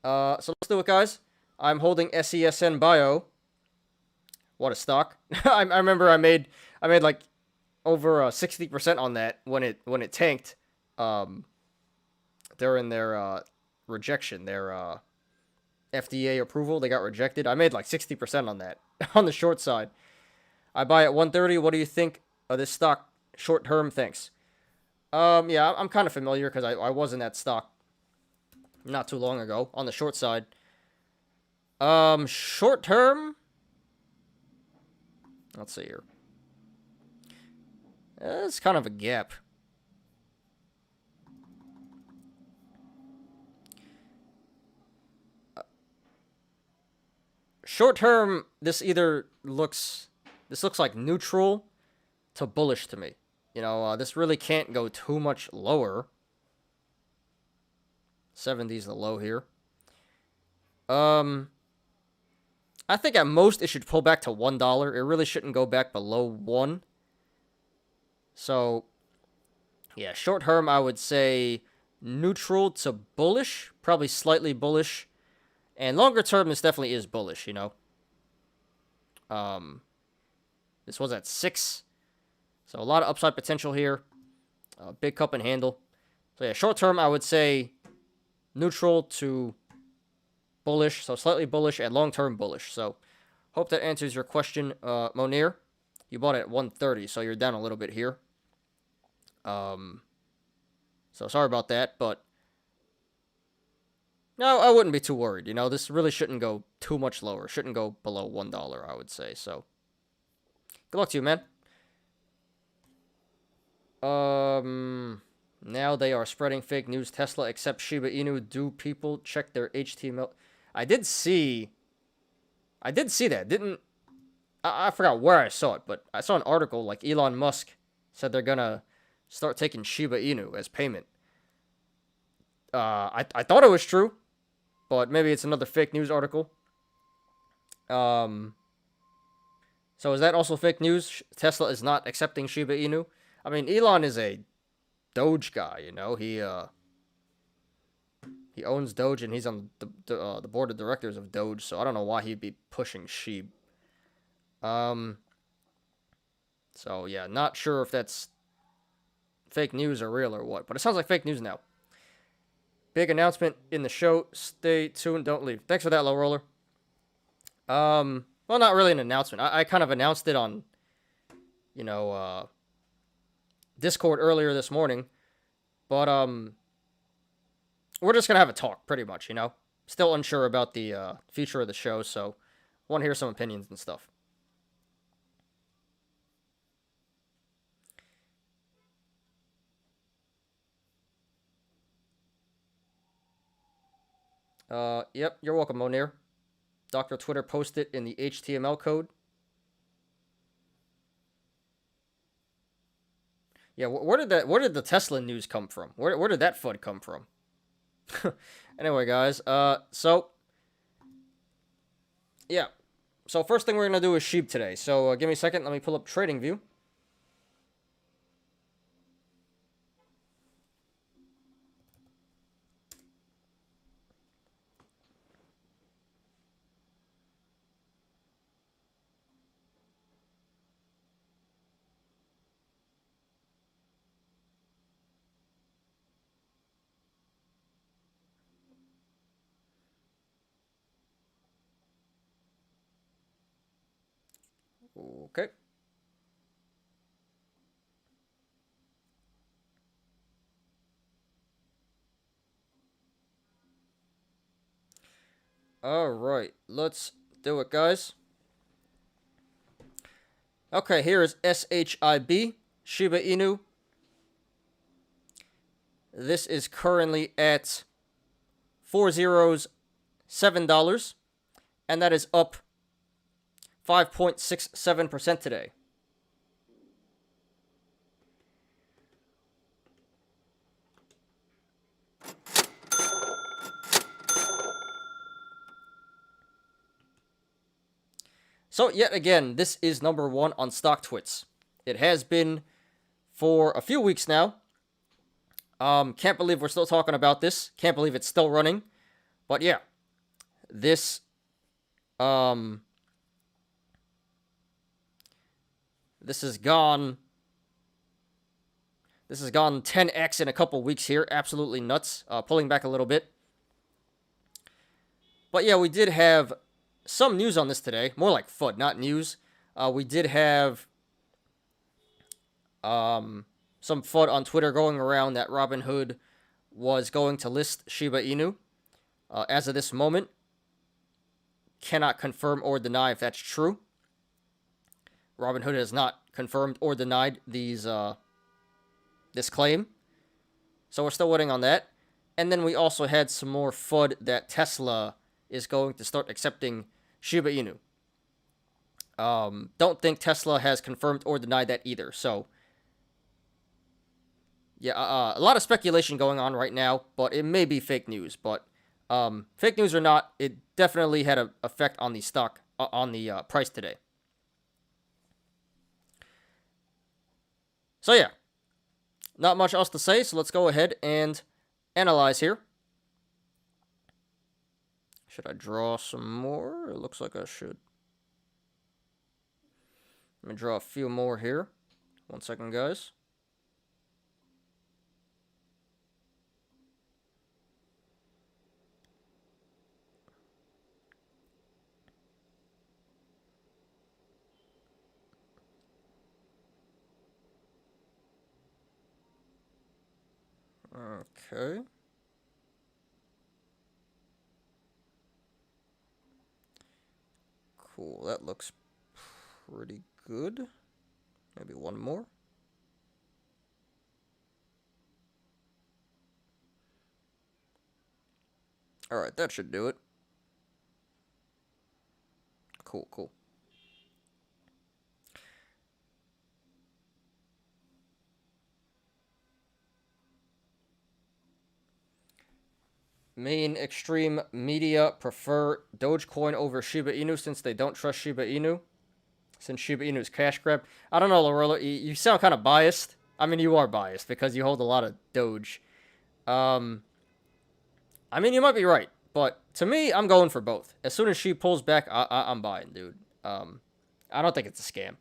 So let's do it, guys. I'm holding SESN Bio. What a stock! I remember I made like over 60% on that when it tanked. During their rejection, their FDA approval, they got rejected. I made like 60% on that on the short side. I buy at 130. What do you think of this stock short term? Thanks. Yeah, I'm kind of familiar because I was in that stock not too long ago on the short side. Short term. Let's see here. It's kind of a gap. Short term, this looks like neutral to bullish to me. You know, this really can't go too much lower. 70 is the low here. I think at most it should pull back to $1. It really shouldn't go back below 1. So, yeah, short term I would say neutral to bullish, probably slightly bullish. And longer term, this definitely is bullish, you know. This was at 6. So a lot of upside potential here. Big cup and handle. So yeah, short term, I would say neutral to bullish. So slightly bullish and long term bullish. So hope that answers your question, Monir. You bought it at 130, so you're down a little bit here. So sorry about that, but no, I wouldn't be too worried. You know, this really shouldn't go too much lower. Shouldn't go below $1, I would say. So, good luck to you, man. Now they are spreading fake news. Tesla accepts Shiba Inu. Do people check their HTML? I did see that. I forgot where I saw it, but I saw an article like Elon Musk said they're gonna start taking Shiba Inu as payment. I thought it was true, but maybe it's another fake news article. So is that also fake news? Tesla is not accepting Shiba Inu? I mean, Elon is a Doge guy, you know. He owns Doge and he's on the board of directors of Doge, so I don't know why he'd be pushing SHIB. So yeah, not sure if that's fake news or real or what, but it sounds like fake news now. Big announcement in the show. Stay tuned. Don't leave. Thanks for that, Low Roller. Well, not really an announcement. I kind of announced it on, Discord earlier this morning. But, we're just going to have a talk, pretty much, you know? Still unsure about the future of the show, so want to hear some opinions and stuff. Yep, you're welcome, Monir. Dr. Twitter posted in the HTML code. Yeah, where did the Tesla news come from? Where did that FUD come from? Anyway, guys, so yeah. So first thing we're going to do is SHIB today. So give me a second, let me pull up TradingView. Okay. All right, let's do it, guys. Okay, here is SHIB Shiba Inu. This is currently at $4.07, and that is up 5.67% today. So, yet again, this is number one on StockTwits. It has been for a few weeks now. Can't believe we're still talking about this. Can't believe it's still running. But yeah, this has gone 10x in a couple weeks here. Absolutely nuts. Pulling back a little bit. But yeah, we did have some news on this today. More like FUD, not news. We did have some FUD on Twitter going around that Robinhood was going to list Shiba Inu. As of this moment, cannot confirm or deny if that's true. Robinhood has not confirmed or denied this claim. So we're still waiting on that. And then we also had some more FUD that Tesla is going to start accepting Shiba Inu. Don't think Tesla has confirmed or denied that either. So, yeah, a lot of speculation going on right now, but it may be fake news. But fake news or not, it definitely had an effect on the stock, on the price today. So yeah, not much else to say. So let's go ahead and analyze here. Should I draw some more? It looks like I should. Let me draw a few more here. 1 second, guys. Okay. Cool, that looks pretty good. Maybe one more. Alright, that should do it. Cool, cool. Main extreme media prefer Dogecoin over Shiba Inu since they don't trust Shiba Inu. Since Shiba Inu is cash grab. I don't know, Lorella. You sound kind of biased. I mean, you are biased because you hold a lot of Doge. I mean, you might be right. But to me, I'm going for both. As soon as she pulls back, I'm buying, dude. I don't think it's a scam.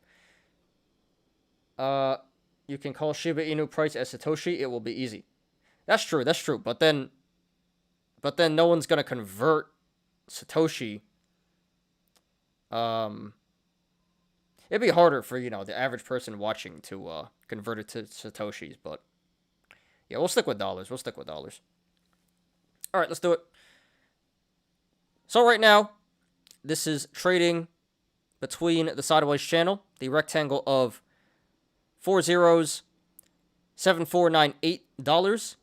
You can call Shiba Inu price as Satoshi. It will be easy. That's true. That's true. But then no one's gonna convert Satoshi. It'd be harder for, the average person watching to convert it to Satoshis, but yeah, we'll stick with dollars. All right, let's do it. So right now, this is trading between the sideways channel, the rectangle of $4.7498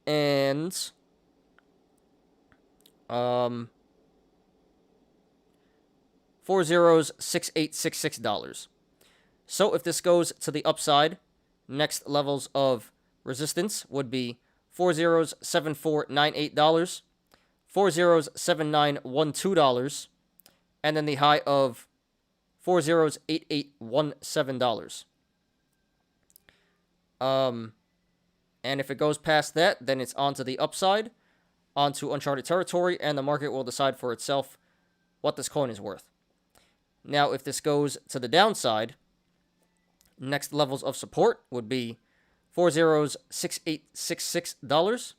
and $4.6866. So if this goes to the upside, next levels of resistance would be $4.7498, $4.7912, and then the high of $4.8817. And if it goes past that, then it's onto the upside, onto uncharted territory, and the market will decide for itself what this coin is worth. Now, if this goes to the downside, next levels of support would be $4.6866,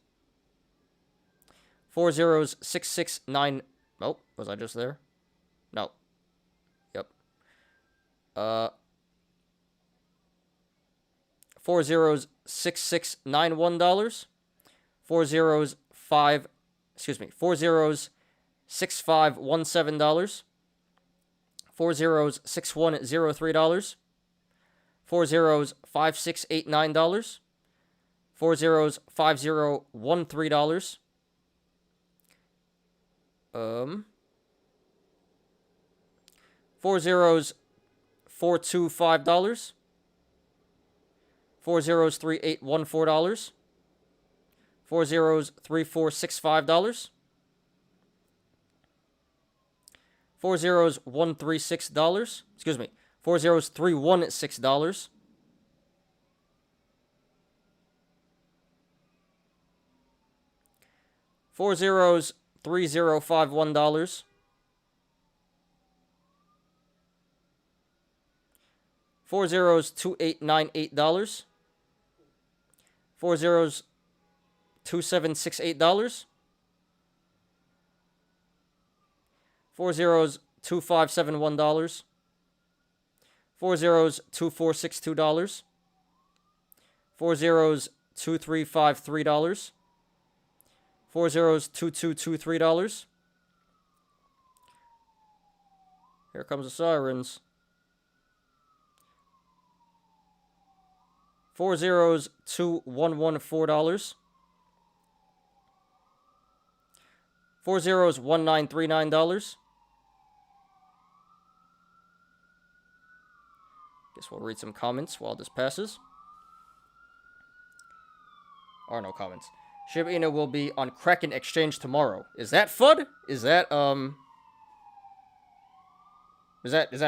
$4.669. Oh, was I just there? No. Yep. $4.6691, $4.6517, $4.6103, $4.5689, 4 zeros, $5013. 4 zeros, $425. 4 zeros, $3814. 4 zeros, $3465. 4 zeros, $136. Excuse me. 4 zeros, $316. 4 zeros, $3051. 4 zeros, $2898. 4 zeros, $2768. 4 zeros, $2571. 4 zeros, $2462. 4 zeros, $2353. 4 zeros, $2223. Here comes the sirens. 4 zeros, $2114. 4 zeros, $1939. Guess we'll read some comments while this passes. Or no comments. Shiba Inu will be on Kraken Exchange tomorrow. Is that FUD? Is that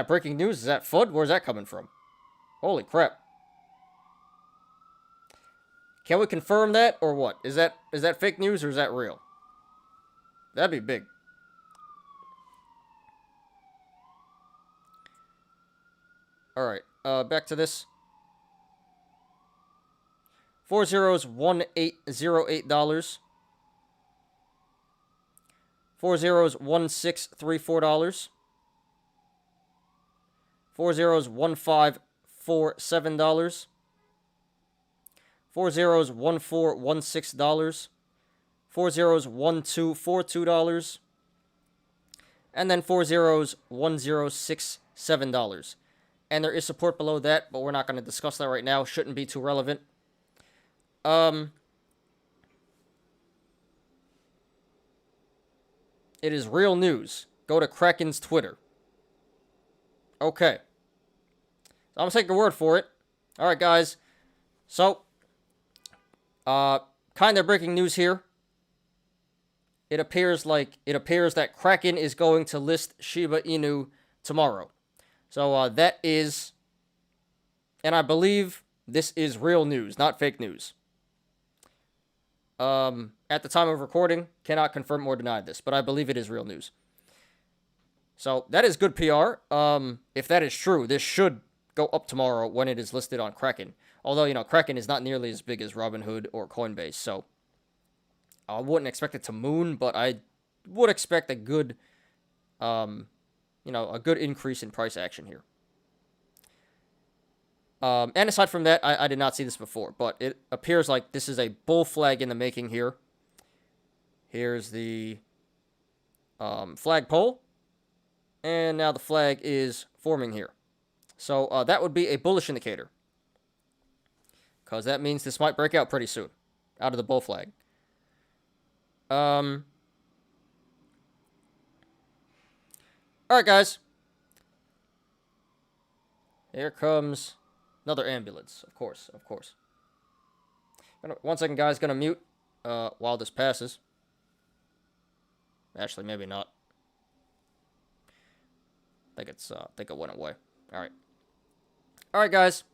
breaking news? Is that FUD? Where's that coming from? Holy crap. Can we confirm that or what? Is that fake news or is that real? That'd be big. Alright, back to this. 4 zeros, $1808. 4 zeros, $1634. 4 zeros, $1547. 4 zeros, $1416. 4 zeros, $1242. And then 4 zeros, $1067. And there is support below that, but we're not going to discuss that right now. Shouldn't be too relevant. It is real news. Go to Kraken's Twitter. Okay. I'm going to take your word for it. Alright, guys. So, kind of breaking news here. It appears that Kraken is going to list Shiba Inu tomorrow. So, that is, and I believe this is real news, not fake news. At the time of recording, cannot confirm or deny this, but I believe it is real news. So, that is good PR. If that is true, this should go up tomorrow when it is listed on Kraken. Although, Kraken is not nearly as big as Robinhood or Coinbase, so I wouldn't expect it to moon, but I would expect a good, a good increase in price action here. And aside from that, I did not see this before, but it appears like this is a bull flag in the making here. Here's the flagpole, and now the flag is forming here. So that would be a bullish indicator, because that means this might break out pretty soon, out of the bull flag. Alright, guys. Here comes another ambulance, of course. One second, guys. Gonna mute while this passes. Actually, maybe not. I think it went away. Alright. Alright, guys.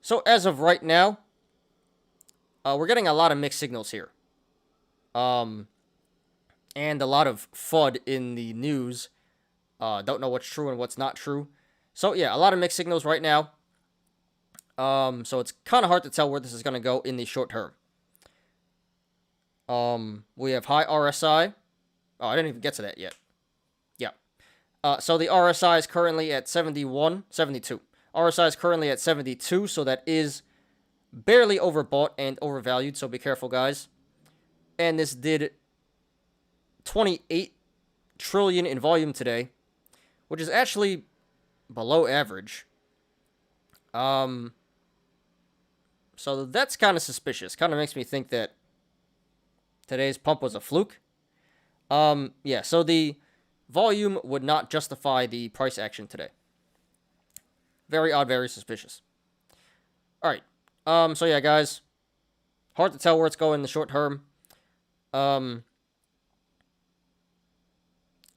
So, as of right now, we're getting a lot of mixed signals here. And a lot of FUD in the news. Don't know what's true and what's not true. So, yeah, a lot of mixed signals right now. So it's kind of hard to tell where this is going to go in the short term. We have high RSI. Oh, I didn't even get to that yet. Yeah. So the RSI is currently at 72. RSI is currently at 72, so that is barely overbought and overvalued, so be careful, guys. And this did 28 trillion in volume today, which is actually below average. So that's kind of suspicious. Kind of makes me think that today's pump was a fluke. Yeah, so the volume would not justify the price action today. Very odd, very suspicious. All right. So yeah, guys, hard to tell where it's going in the short term.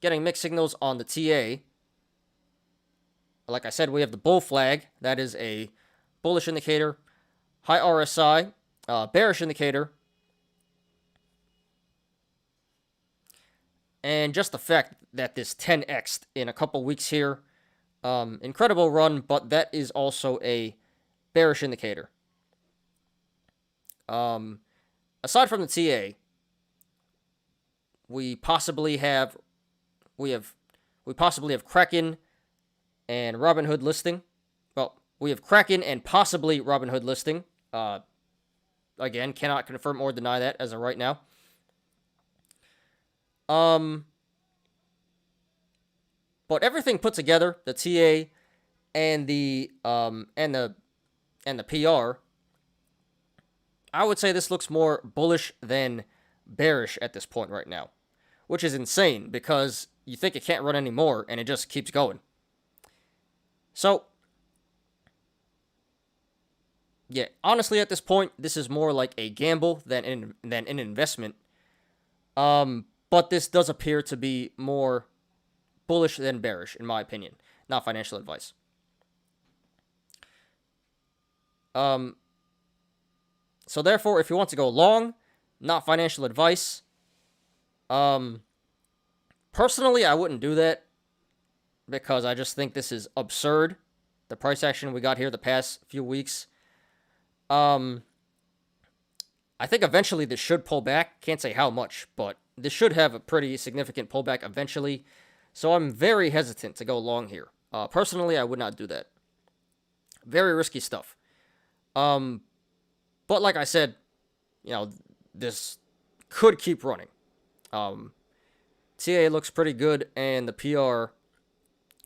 Getting mixed signals on the TA. Like I said, we have the bull flag. That is a bullish indicator. High RSI, bearish indicator. And just the fact that this 10x in a couple weeks here, incredible run, but that is also a bearish indicator. Aside from the TA, we possibly have Kraken and Robinhood listing. Well, we have Kraken and possibly Robinhood listing. Again, cannot confirm or deny that as of right now. But everything put together, the TA and the PR, I would say this looks more bullish than bearish at this point right now, which is insane because you think it can't run anymore and it just keeps going. So, yeah, honestly, at this point, this is more like a gamble than an investment. But this does appear to be more bullish than bearish, in my opinion. Not financial advice. So therefore, if you want to go long, not financial advice. Personally, I wouldn't do that because I just think this is absurd. The price action we got here the past few weeks. I think eventually this should pull back. Can't say how much, but this should have a pretty significant pullback eventually. So I'm very hesitant to go long here. Personally, I would not do that. Very risky stuff. But like I said, this could keep running. TA looks pretty good, and the PR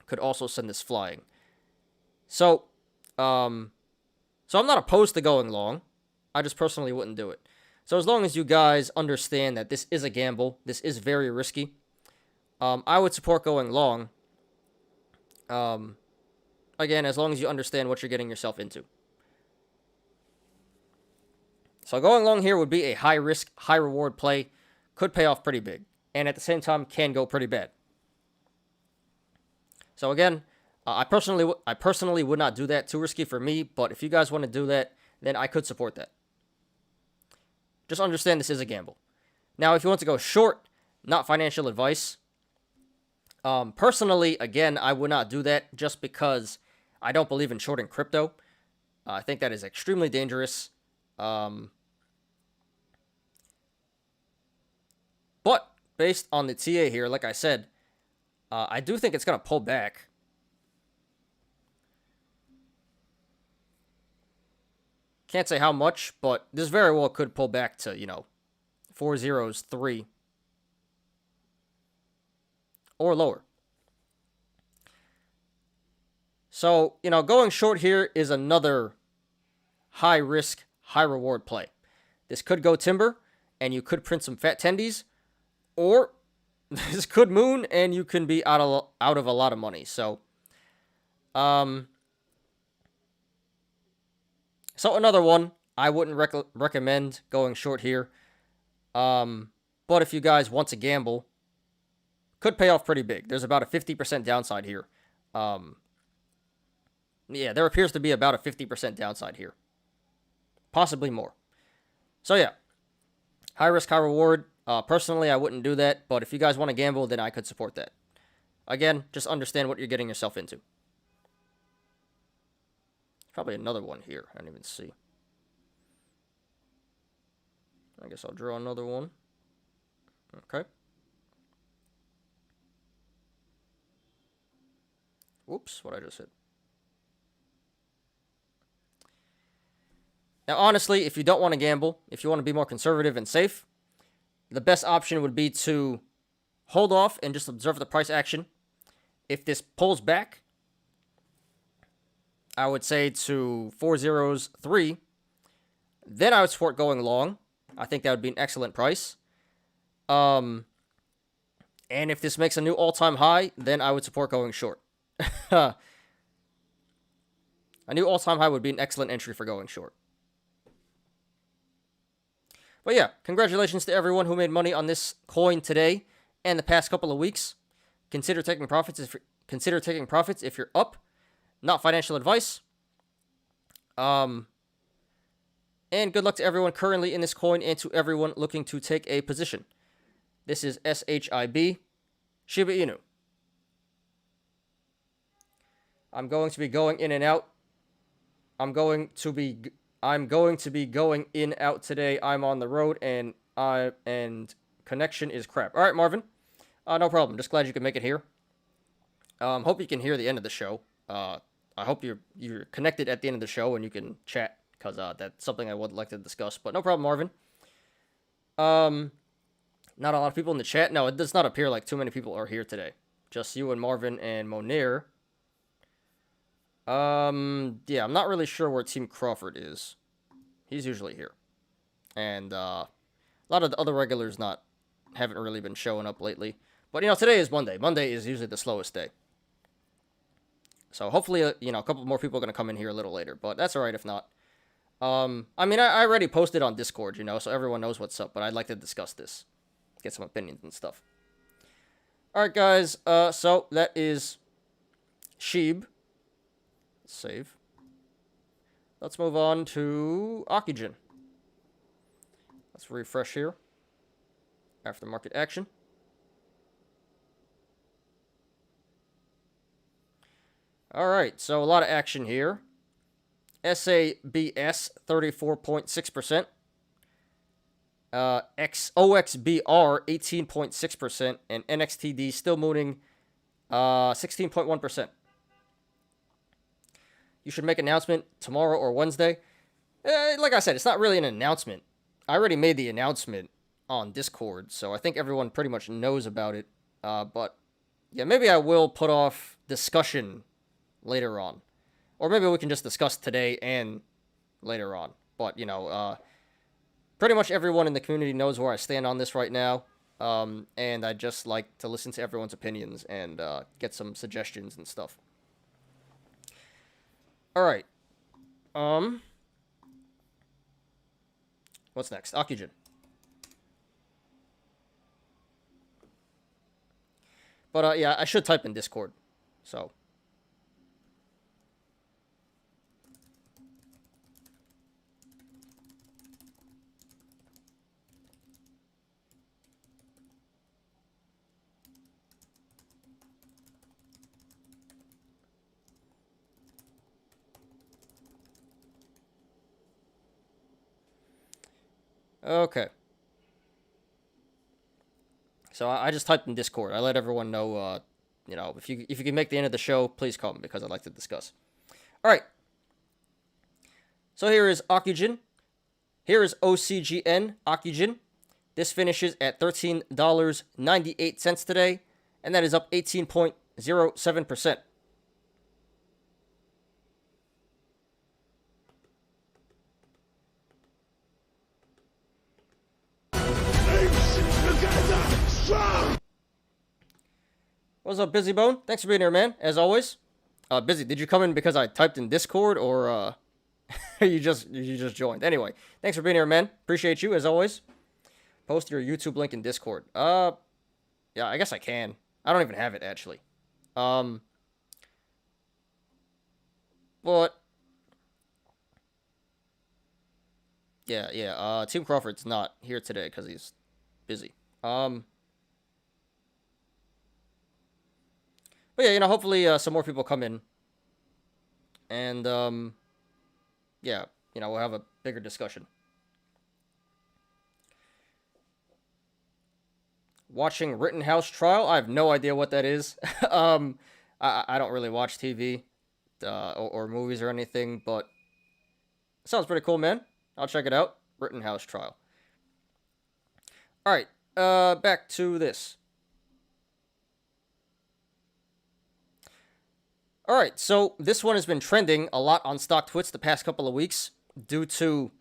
could also send this flying. So I'm not opposed to going long. I just personally wouldn't do it. So as long as you guys understand that this is a gamble, this is very risky, I would support going long. Again, as long as you understand what you're getting yourself into. So going long here would be a high risk, high reward play. Could pay off pretty big. And at the same time, can go pretty bad. So again, I personally would not do that. Too risky for me. But if you guys want to do that, then I could support that. Just understand this is a gamble. Now, if you want to go short, not financial advice. Personally, again, I would not do that just because I don't believe in shorting crypto. I think that is extremely dangerous. But based on the TA here, like I said, I do think it's going to pull back. Can't say how much, but this very well could pull back to, 4 zeros, 3. Or lower. So, going short here is another high risk, high reward play. This could go timber, and you could print some fat tendies, or this could moon, and you can be out of a lot of money. So, another one, I wouldn't recommend going short here. But if you guys want to gamble, could pay off pretty big. There's about a 50% downside here. Yeah, there appears to be about a 50% downside here. Possibly more. So yeah, high risk, high reward. Personally, I wouldn't do that, but if you guys want to gamble, then I could support that. Again, just understand what you're getting yourself into. Probably another one here. I didn't even see. I guess I'll draw another one. Okay. Whoops, what I just hit. Now, honestly, if you don't want to gamble, if you want to be more conservative and safe, the best option would be to hold off and just observe the price action. If this pulls back, I would say to 4 zeros, 3, then I would support going long. I think that would be an excellent price. And if this makes a new all-time high, then I would support going short. A new all-time high would be an excellent entry for going short. But yeah, congratulations to everyone who made money on this coin today and the past couple of weeks. Consider taking profits if you're up. Not financial advice. And good luck to everyone currently in this coin and to everyone looking to take a position. This is SHIB Shiba Inu. I'm going to be going in and out. I'm going to be going in out today. I'm on the road and connection is crap. All right, Marvin. No problem. Just glad you could make it here. Hope you can hear the end of the show. I hope you're connected at the end of the show and you can chat, because that's something I would like to discuss. But no problem, Marvin. Not a lot of people in the chat. No, it does not appear like too many people are here today. Just you and Marvin and Monir. Yeah, I'm not really sure where Team Crawford is. He's usually here. And a lot of the other regulars haven't really been showing up lately. But, today is Monday. Monday is usually the slowest day. So hopefully, a couple more people are going to come in here a little later. But that's all right if not. I mean, I already posted on Discord, so everyone knows what's up. But I'd like to discuss this. Get some opinions and stuff. All right, guys. So that is SHIB. Save. Let's move on to Ocugen. Let's refresh here. Aftermarket action. All right, so a lot of action here. SABS 34.6%. OXBR 18.6%, and NXTD still mooning 16.1%. You should make an announcement tomorrow or Wednesday. Like I said, it's not really an announcement. I already made the announcement on Discord, so I think everyone pretty much knows about it. But yeah, maybe I will put off discussion later on. Or maybe we can just discuss today and later on. But, pretty much everyone in the community knows where I stand on this right now. And I just like to listen to everyone's opinions and get some suggestions and stuff. All right. What's next? Ocugen. But yeah, I should type in Discord. So. Okay. So I just typed in Discord. I let everyone know, if you can make the end of the show, please come, because I'd like to discuss. All right. So here is Ocugen. Here is OCGN Ocugen. This finishes at $13.98 today, and that is up 18.07%. What's up, Busy Bone? Thanks for being here, man, as always. Busy, did you come in because I typed in Discord, or you just joined? Anyway, thanks for being here, man. Appreciate you, as always. Post your YouTube link in Discord. Yeah, I guess I can. I don't even have it, actually. But yeah, Team Crawford's not here today because he's busy. But yeah, hopefully some more people come in. And, yeah, we'll have a bigger discussion. Watching Rittenhouse Trial? I have no idea what that is. I don't really watch TV or movies or anything, but it sounds pretty cool, man. I'll check it out. Rittenhouse Trial. All right, back to this. All right, so this one has been trending a lot on Stock Twits the past couple of weeks due to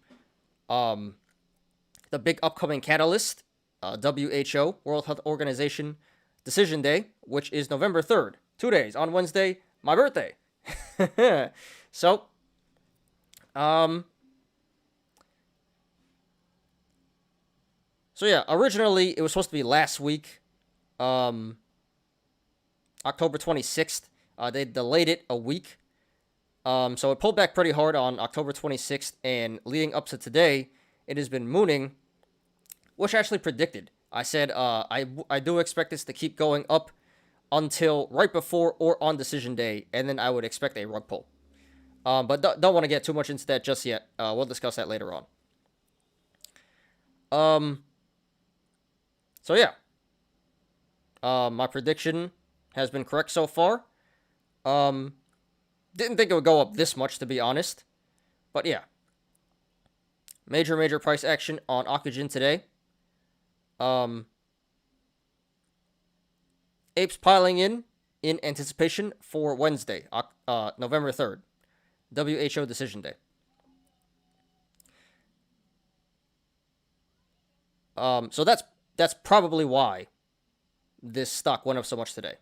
the big upcoming catalyst, WHO, World Health Organization Decision Day, which is November 3rd. 2 days. On Wednesday, my birthday. So, yeah, originally it was supposed to be last week, October 26th. They delayed it a week. So it pulled back pretty hard on October 26th, and leading up to today, it has been mooning, which I actually predicted. I said I do expect this to keep going up until right before or on decision day, and then I would expect a rug pull. But don't want to get too much into that just yet. We'll discuss that later on. So yeah. My prediction has been correct so far. Didn't think it would go up this much, to be honest. But yeah. Major price action on Ocugen today. Apes piling in anticipation for Wednesday, November 3rd. WHO decision day. So that's probably why this stock went up so much today.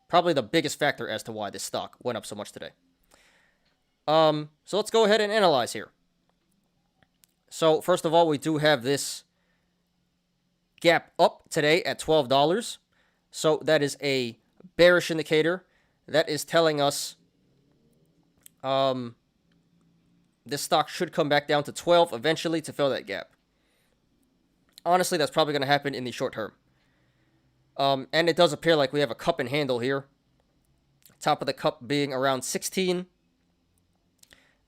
Probably the biggest factor as to why this stock went up so much today. So let's go ahead and analyze here. So first of all, we do have this gap up today at $12. So that is a bearish indicator. That is telling us this stock should come back down to 12 eventually to fill that gap. Honestly, that's probably going to happen in the short term. And it does appear like we have a cup and handle here. Top of the cup being around 16.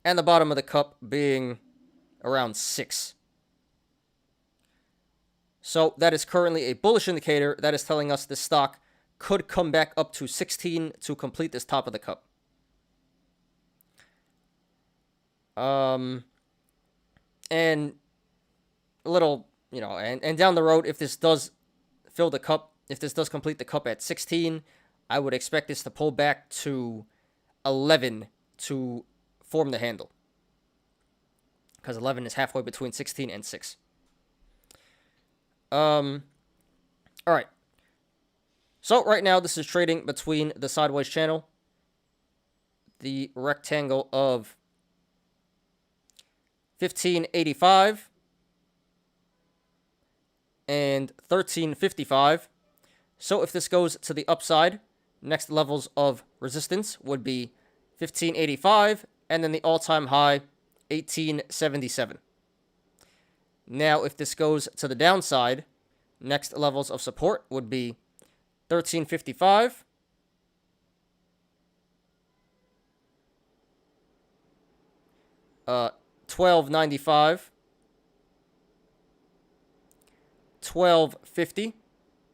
And the bottom of the cup being around 6. So that is currently a bullish indicator. That is telling us this stock could come back up to 16 to complete this top of the cup. And a little, and down the road, if this does fill the cup, if this does complete the cup at 16, I would expect this to pull back to 11 to form the handle. Because 11 is halfway between 16 and 6. All right. So right now, this is trading between the sideways channel, the rectangle of 1585 and 1355. So if this goes to the upside, next levels of resistance would be 1585 and then the all-time high 1877. Now if this goes to the downside, next levels of support would be 1355 1295 1250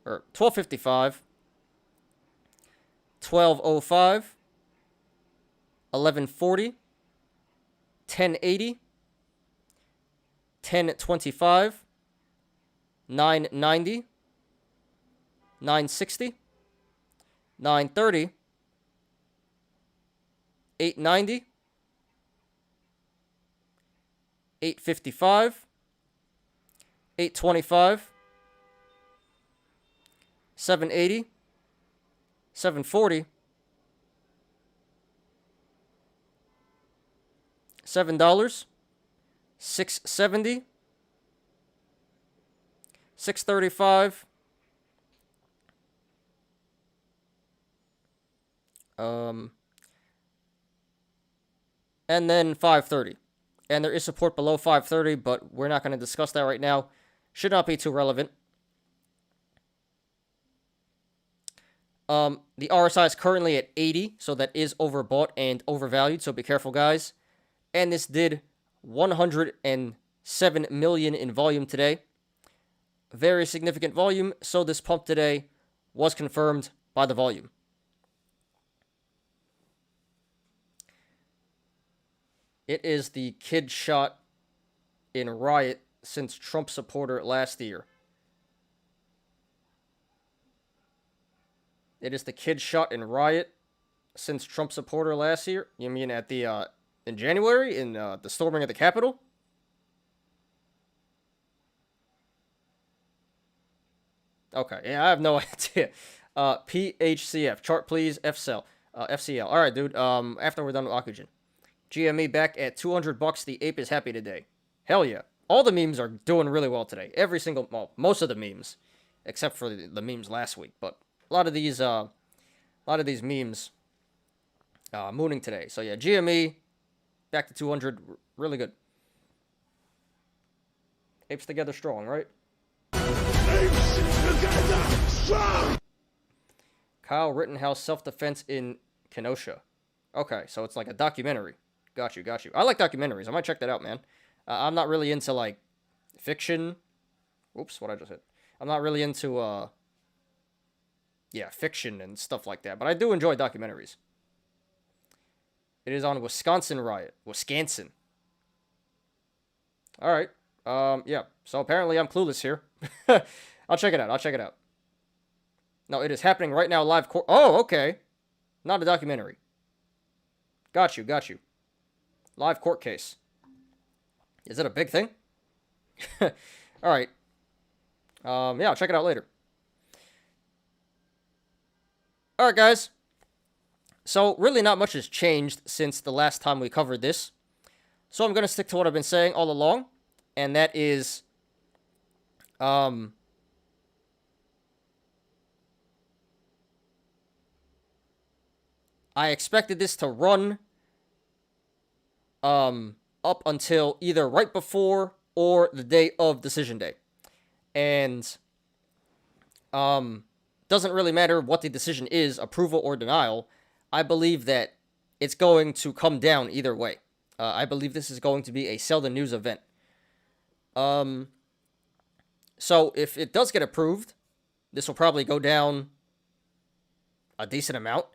or 1255 1205 1140 1080 1025 990 960 930 890 855 825 780 740 $7 670 635 and then 530. And there is support below 530, but we're not going to discuss that right now. Should not be too relevant. The RSI is currently at 80, so that is overbought and overvalued, so be careful, guys. And this did 107 million in volume today. Very significant volume, so this pump today was confirmed by the volume. It is the kid shot in riot since Trump supporter last year. It is the kid shot in riot since Trump supporter last year? You mean at the in January in the storming of the Capitol? Okay, yeah, I have no idea. PHCF, chart please, FCL. All right, dude. After we're done with Ocugen. GME back at $200. The ape is happy today. Hell yeah. All the memes are doing really well today. Every single, well, most of the memes, except for the memes last week. But a lot of these memes, mooning today. So yeah, GME back to 200, really good. Apes together strong, right? Kyle Rittenhouse self-defense in Kenosha. Okay, so it's like a documentary. Got you. I like documentaries. I might check that out, man. I'm not really into, like, fiction. Oops, what I just hit. I'm not really into, fiction and stuff like that. But I do enjoy documentaries. It is on Wisconsin riot. Wisconsin. All right. Yeah. So apparently I'm clueless here. I'll check it out. No, it is happening right now live court. Oh, okay. Not a documentary. Got you. Live court case. Is it a big thing? All right. Yeah, I'll check it out later. All right, guys. So really not much has changed since the last time we covered this. So I'm going to stick to what I've been saying all along. And that is, I expected this to run, up until either right before or the day of decision day. And, doesn't really matter what the decision is, approval or denial. I believe that it's going to come down either way. I believe this is going to be a sell the news event. So if it does get approved, this will probably go down a decent amount.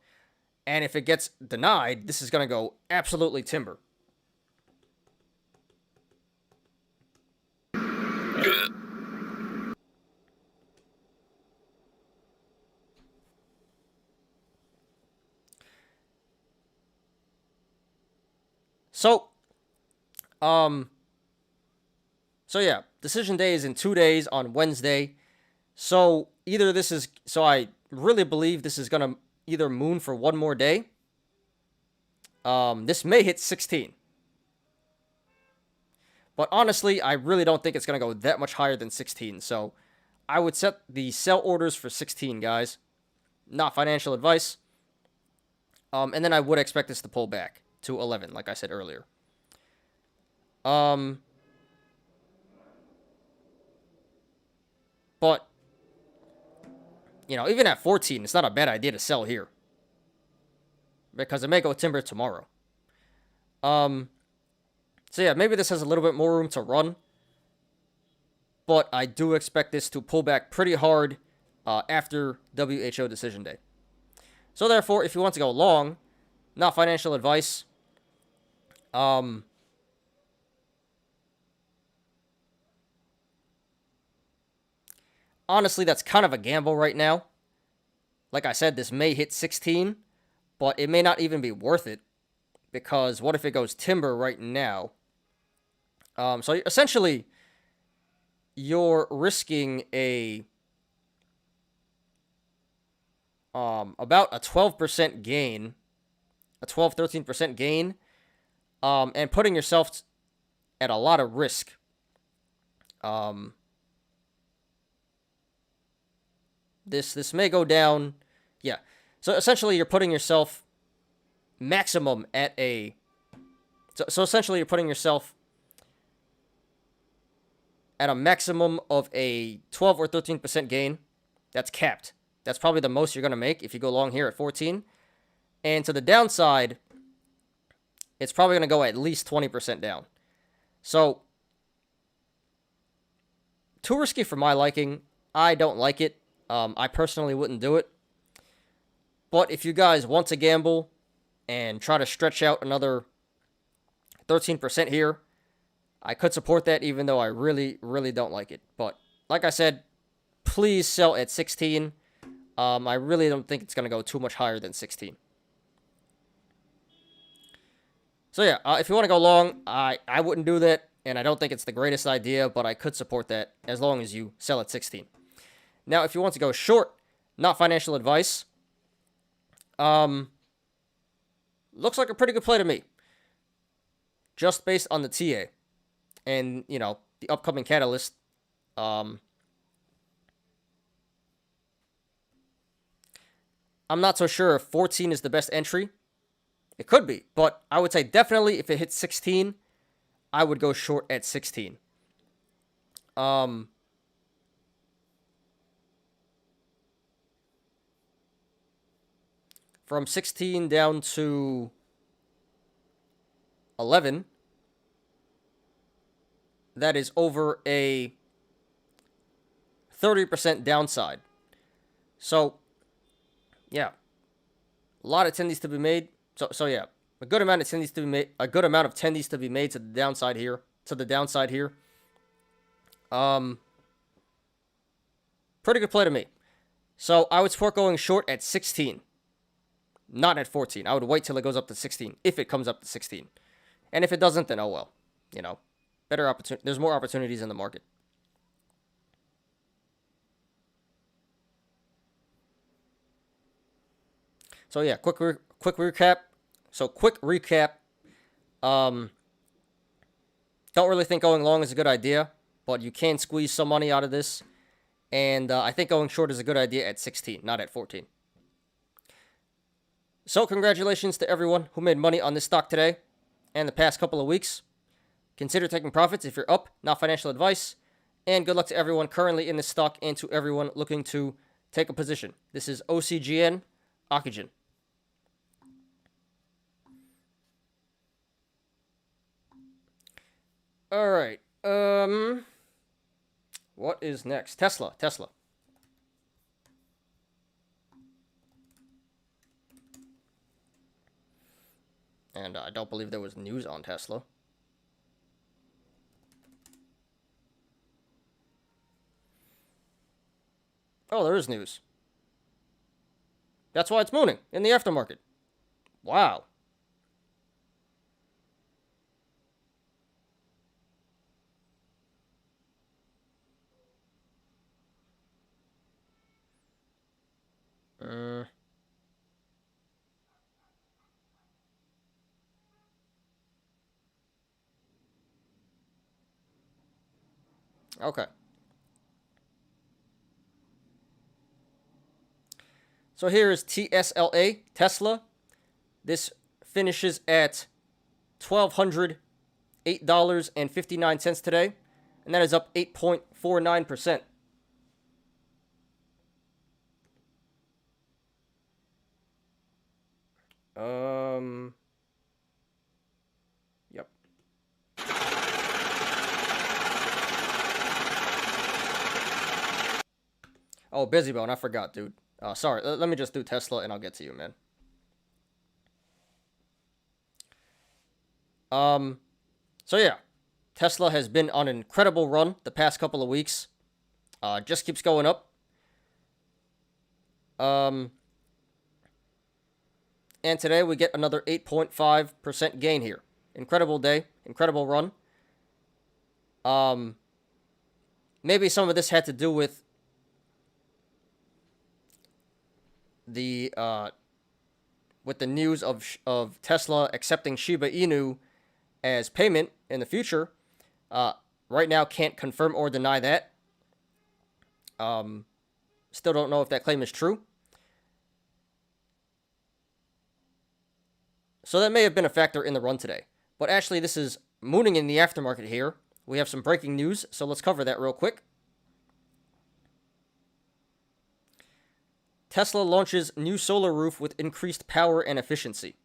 And if it gets denied, this is going to go absolutely timber. So yeah, decision day is in 2 days on Wednesday. So I really believe this is going to either moon for one more day. This may hit 16. But honestly, I really don't think it's going to go that much higher than 16. So I would set the sell orders for 16, guys. Not financial advice. And then I would expect this to pull back to 11, like I said earlier. But, even at 14, it's not a bad idea to sell here. Because it may go timber tomorrow. So yeah, maybe this has a little bit more room to run. But I do expect this to pull back pretty hard after WHO decision day. So therefore, if you want to go long, not financial advice, honestly, that's kind of a gamble right now. Like I said, this may hit 16, but it may not even be worth it. Because what if it goes timber right now? So essentially, you're risking about a 12% gain, a 13% gain, and putting yourself at a lot of risk. This may go down, yeah. So essentially, you're putting yourself maximum at a. So essentially, you're putting yourself at a maximum of a 12 or 13% gain. That's capped. That's probably the most you're going to make if you go long here at 14. And to the downside, it's probably going to go at least 20% down. So, too risky for my liking. I don't like it. I personally wouldn't do it. But if you guys want to gamble and try to stretch out another 13% here, I could support that, even though I really, really don't like it. But like I said, please sell at 16. I really don't think it's going to go too much higher than 16. So yeah, if you want to go long, I wouldn't do that, and I don't think it's the greatest idea, but I could support that as long as you sell at 16. Now, if you want to go short, not financial advice, looks like a pretty good play to me. Just based on the TA and, you know, the upcoming catalyst. I'm not so sure if 14 is the best entry. It could be, but I would say definitely if it hits 16, I would go short at 16. From 16 down to 11, that is over a 30% downside. So, yeah, a lot of tendies to be made. So yeah, a good amount of tendies to be made. A good amount of tendies to be made to the downside here. Pretty good play to me. So I would support going short at 16, not at 14. I would wait till it goes up to 16 if it comes up to 16, and if it doesn't, then oh well. You know, better opportunity. There's more opportunities in the market. So yeah, quick recap. Don't really think going long is a good idea, but you can squeeze some money out of this. And I think going short is a good idea at 16, not at 14. So congratulations to everyone who made money on this stock today and the past couple of weeks. Consider taking profits if you're up, not financial advice. And good luck to everyone currently in this stock and to everyone looking to take a position. This is OCGN Ocugen. All right. What is next? Tesla. And I don't believe there was news on Tesla. Oh, there is news. That's why it's mooning in the aftermarket. Wow. Okay. So here is TSLA Tesla. This finishes at $1,208.59 today, and that is up 8.49%. Yep. Oh, Busy Bone, I forgot, dude. Sorry, let me just do Tesla and I'll get to you, man. So yeah, Tesla has been on an incredible run the past couple of weeks. Just keeps going up. And today we get another 8.5% gain here. Incredible day, incredible run. Maybe some of this had to do with the news of Tesla accepting Shiba Inu as payment in the future. Right now, can't confirm or deny that. Still don't know if that claim is true. So that may have been a factor in the run today. But actually, this is mooning in the aftermarket here. We have some breaking news, so let's cover that real quick. Tesla launches new solar roof with increased power and efficiency.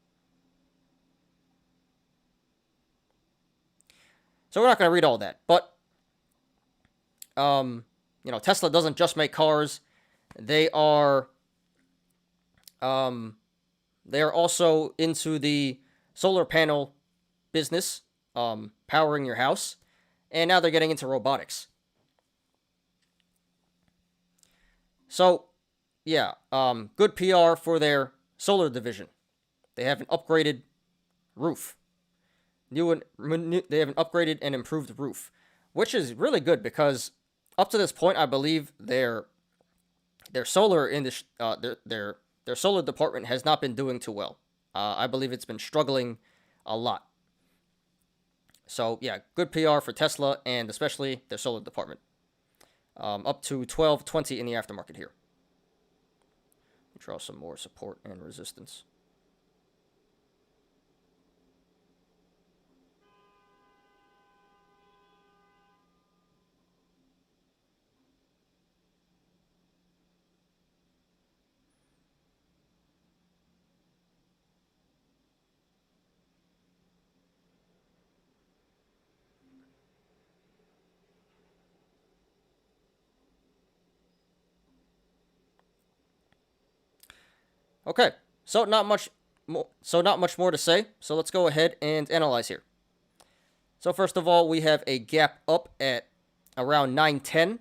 So we're not going to read all that, but Tesla doesn't just make cars. They are also into the solar panel business, powering your house, and now they're getting into robotics. So, yeah, good PR for their solar division. They have an upgraded roof. They have an upgraded and improved roof, which is really good because up to this point, I believe their their solar their solar department has not been doing too well. I believe it's been struggling a lot. So yeah, good PR for Tesla and especially their solar department. Up to 12.20 in the aftermarket here. Draw some more support and resistance. Okay, so not much more to say. So let's go ahead and analyze here. So first of all, we have a gap up at around 910.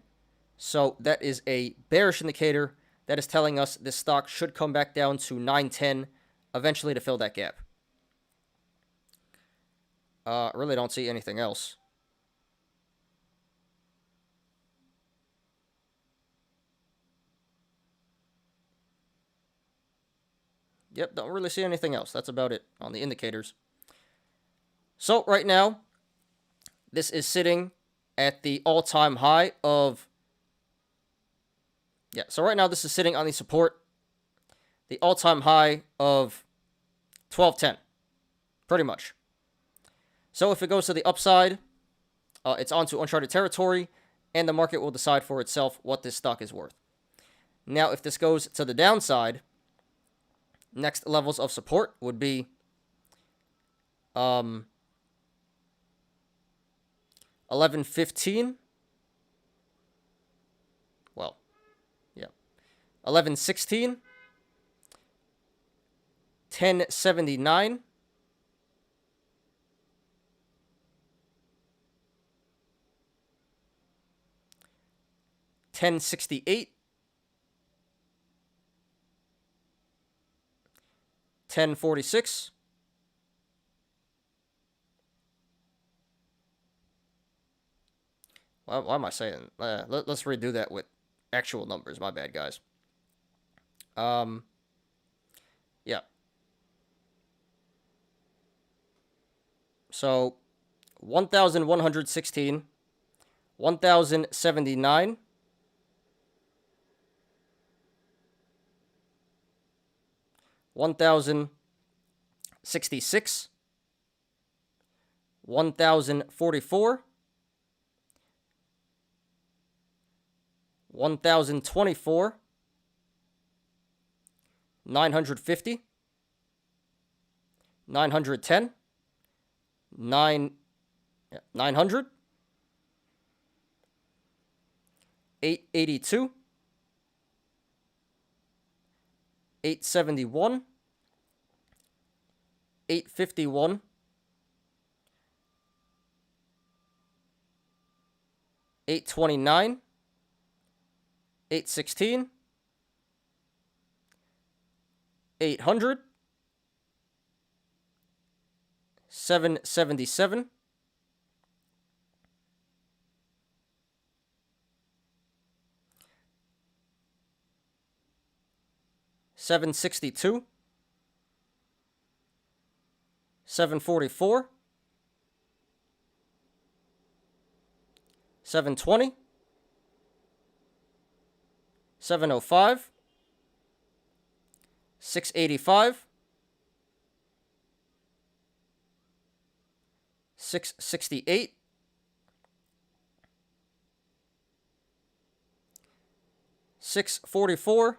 So that is a bearish indicator that is telling us this stock should come back down to 910 eventually to fill that gap. Really don't see anything else. Yep, don't really see anything else. That's about it on the indicators. So right now, this is sitting at the all-time high of... Yeah, so right now this is sitting on the support, the all-time high of 1210, pretty much. So if it goes to the upside, it's onto uncharted territory, and the market will decide for itself what this stock is worth. Now, if this goes to the downside, next levels of support would be 1115. Well, yeah. 1116. 1079. 1068. 1046. Why am I saying? Let's redo that with actual numbers. My bad, guys. Yeah. So, 1116, 1079, 1066, 1044, 1024, 950, 910, 900, 882, 871, 851, 829, 816, 800, 777, 762, 744, 720, 705, 685, 668, 644,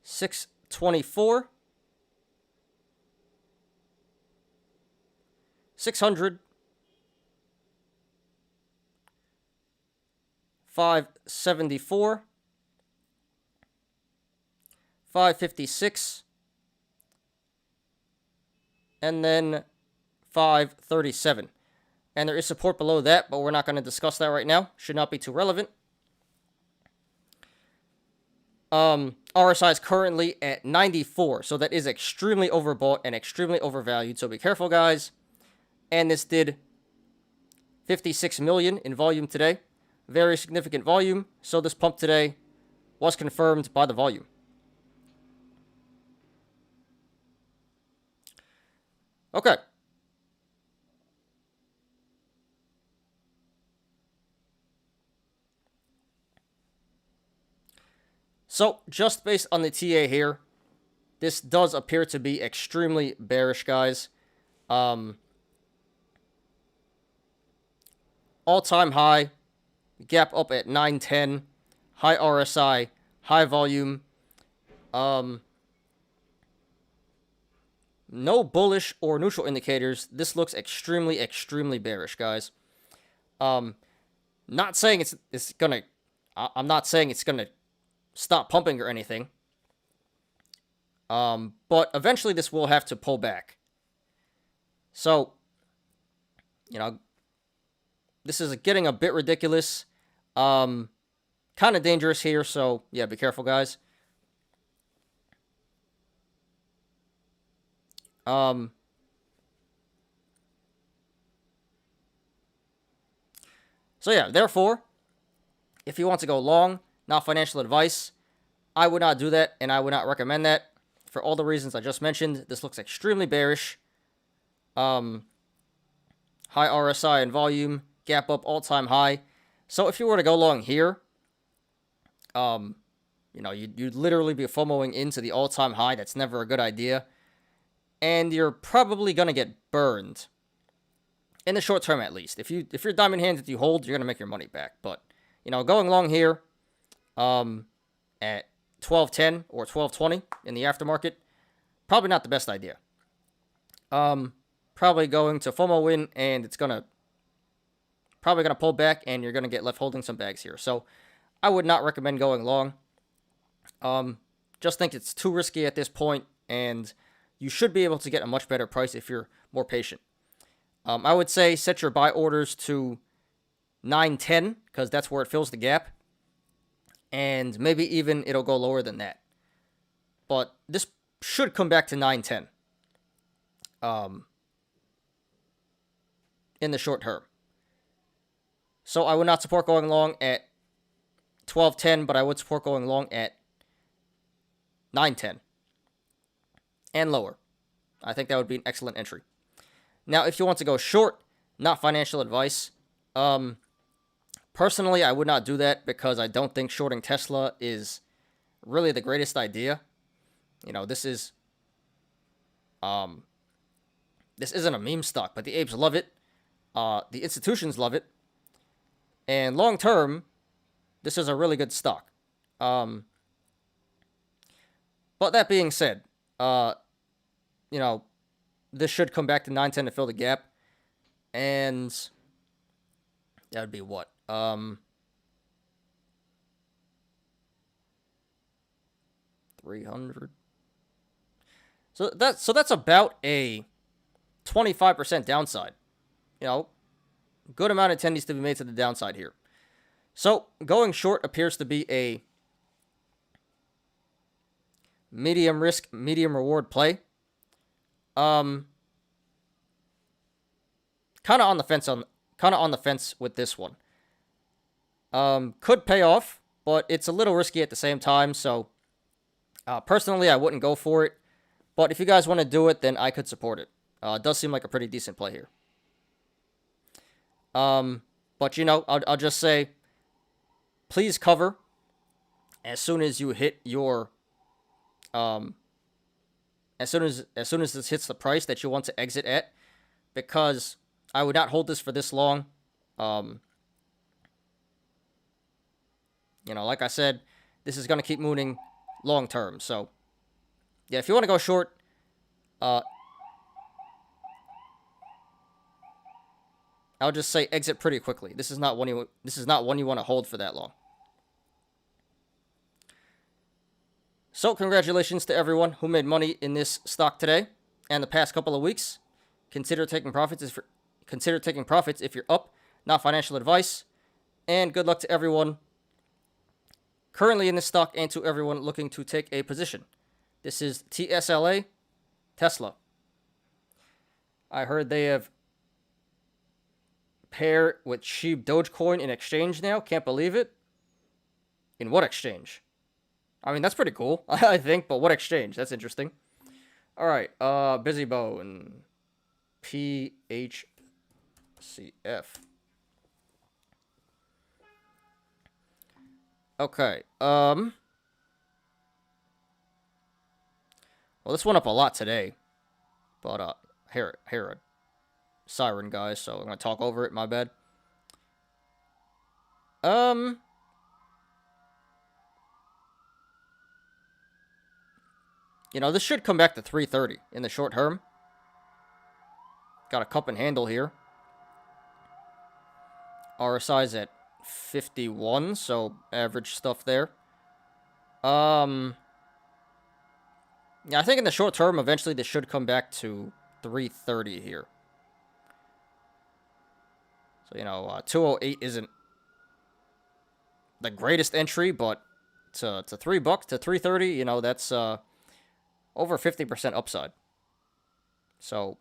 624, 600, 574, 556, and then 537. And there is support below that, but we're not going to discuss that right now. Should not be too relevant. RSI is currently at 94, so that is extremely overbought and extremely overvalued, so be careful, guys. And this did 56 million in volume today. Very significant volume, so this pump today was confirmed by the volume. Okay. So, just based on the TA here, this does appear to be extremely bearish, guys. All-time high, gap up at 910, high RSI, high volume. No bullish or neutral indicators. This looks extremely, extremely bearish, guys. Not saying it's gonna. I'm not saying it's gonna stop pumping or anything. But eventually this will have to pull back. So, you know, this is getting a bit ridiculous. Kind of dangerous here. So yeah, be careful, guys. So yeah, therefore, if you want to go long, not financial advice, I would not do that, and I would not recommend that for all the reasons I just mentioned. This looks extremely bearish. High RSI and volume, gap up all-time high. So if you were to go long here, you know, you'd literally be FOMOing into the all-time high. That's never a good idea. And you're probably going to get burned. In the short term, at least. If you're diamond hands that you hold, you're going to make your money back. But, you know, going long here at 12.10 or 12.20 in the aftermarket, probably not the best idea. Probably going to FOMO in, and it's probably going to pull back, and you're going to get left holding some bags here. So I would not recommend going long. Just think it's too risky at this point, and you should be able to get a much better price if you're more patient. I would say set your buy orders to 9.10 because that's where it fills the gap. And maybe even it'll go lower than that. But this should come back to 9.10 in the short term. So I would not support going long at 12.10, but I would support going long at 9.10 and lower. I think that would be an excellent entry. Now, if you want to go short, not financial advice, personally, I would not do that because I don't think shorting Tesla is really the greatest idea. You know, this isn't a meme stock, but the apes love it. The institutions love it. And long term, this is a really good stock. But that being said, you know, this should come back to 9.10 to fill the gap. And that would be what? 300. So that's about a 25% downside. You know, good amount of tendies to be made to the downside here. So going short appears to be a medium risk, medium reward play. Kind of on the fence with this one. Could pay off, but it's a little risky at the same time. So, personally, I wouldn't go for it. But if you guys want to do it, then I could support it. It does seem like a pretty decent play here. But you know, I'll just say, please cover as soon as you hit your as soon as this hits the price that you want to exit at, because I would not hold this for this long. You know, like I said, this is going to keep moving long term. So, yeah, if you want to go short, I'll just say exit pretty quickly. This is not one you want to hold for that long. So, congratulations to everyone who made money in this stock today and the past couple of weeks. Consider taking profits if you're up, not financial advice. And good luck to everyone currently in this stock and to everyone looking to take a position. This is TSLA Tesla. I heard they have paired with SHIB Dogecoin in exchange now. Can't believe it. In what exchange? I mean, that's pretty cool, I think, but what exchange? That's interesting. All right, Busy Bone. PHCF. Okay, well, this went up a lot today, but, here a siren, guys, so I'm gonna talk over it, my bad. You know, this should come back to 330 in the short term. Got a cup and handle here. RSI's at 51, so average stuff there. Yeah, I think in the short term, eventually this should come back to 330 here. So, you know, 208 isn't the greatest entry, but to $3 to 330, you know, that's over 50% upside. So,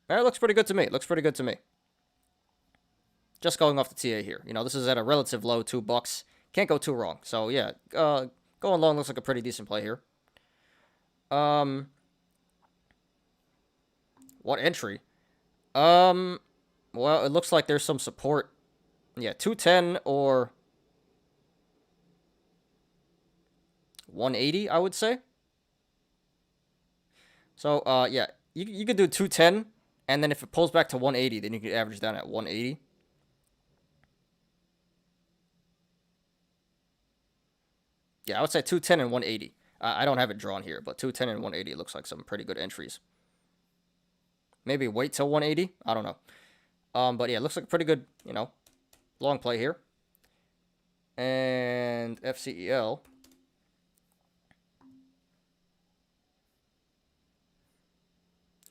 that looks pretty good to me. It looks pretty good to me. Just going off the TA here. You know, this is at a relative low, $2. Can't go too wrong. So, yeah, going long looks like a pretty decent play here. What entry? Well, it looks like there's some support. Yeah, 210 or 180, I would say. So, yeah, you could do 210, and then if it pulls back to 180, then you could average down at 180. Yeah, I would say 210 and 180. I don't have it drawn here, but 210 and 180 looks like some pretty good entries. Maybe wait till 180. I don't know. But yeah, it looks like a pretty good, you know, long play here. And FCEL.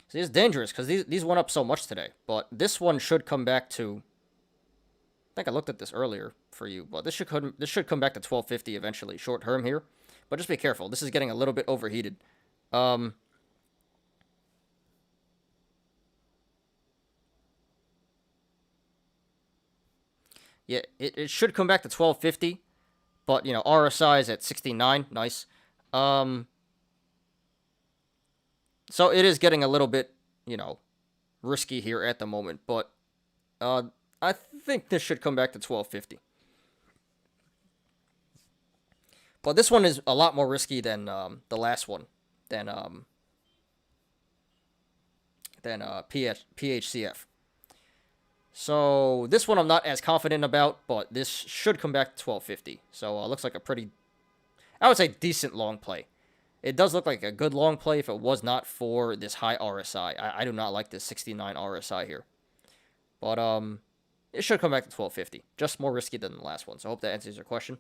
See, it's dangerous because these went up so much today. But this one should come back to... I think I looked at this earlier for you, but this should come back to 1250 eventually, short term here. But just be careful. This is getting a little bit overheated. Yeah, it should come back to 1250, but, you know, RSI is at 69. Nice. So it is getting a little bit, you know, risky here at the moment, but I think this should come back to 1250. But this one is a lot more risky than the last one, than PHCF. So this one I'm not as confident about, but this should come back to 1250. So looks like a pretty, I would say, decent long play. It does look like a good long play if it was not for this high RSI. I do not like this 69 RSI here. But it should come back to 1250. Just more risky than the last one. So I hope that answers your question.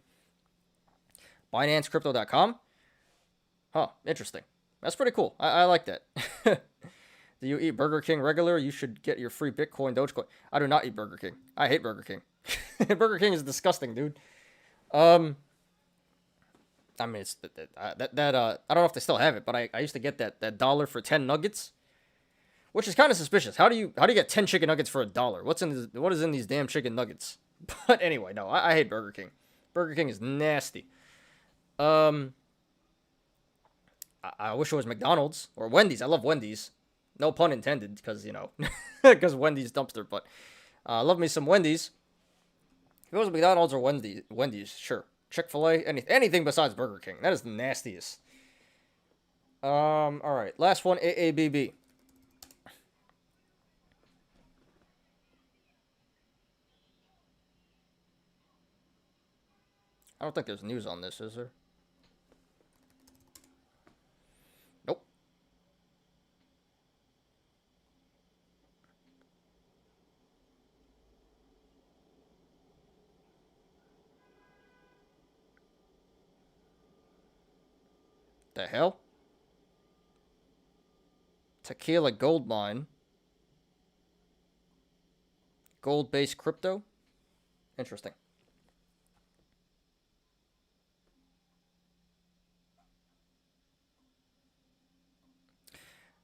BinanceCrypto.com. Huh, interesting. That's pretty cool. I like that. Do you eat Burger King regular? You should get your free Bitcoin, Dogecoin. I do not eat Burger King. I hate Burger King. Burger King is disgusting, dude. I mean, it's I don't know if they still have it, but I used to get that dollar for 10 nuggets, which is kind of suspicious. How do you get 10 chicken nuggets for $1? What is in these damn chicken nuggets? But anyway, no, I hate Burger King. Burger King is nasty. I wish it was McDonald's or Wendy's. I love Wendy's. No pun intended, because, you know, because Wendy's dumpster, but I love me some Wendy's. If it was McDonald's or Wendy's, sure. Chick-fil-A, anything besides Burger King. That is the nastiest. All right, last one, AABB. I don't think there's news on this, is there? Nope. The hell? Tequila gold mine. Gold-based crypto? Interesting.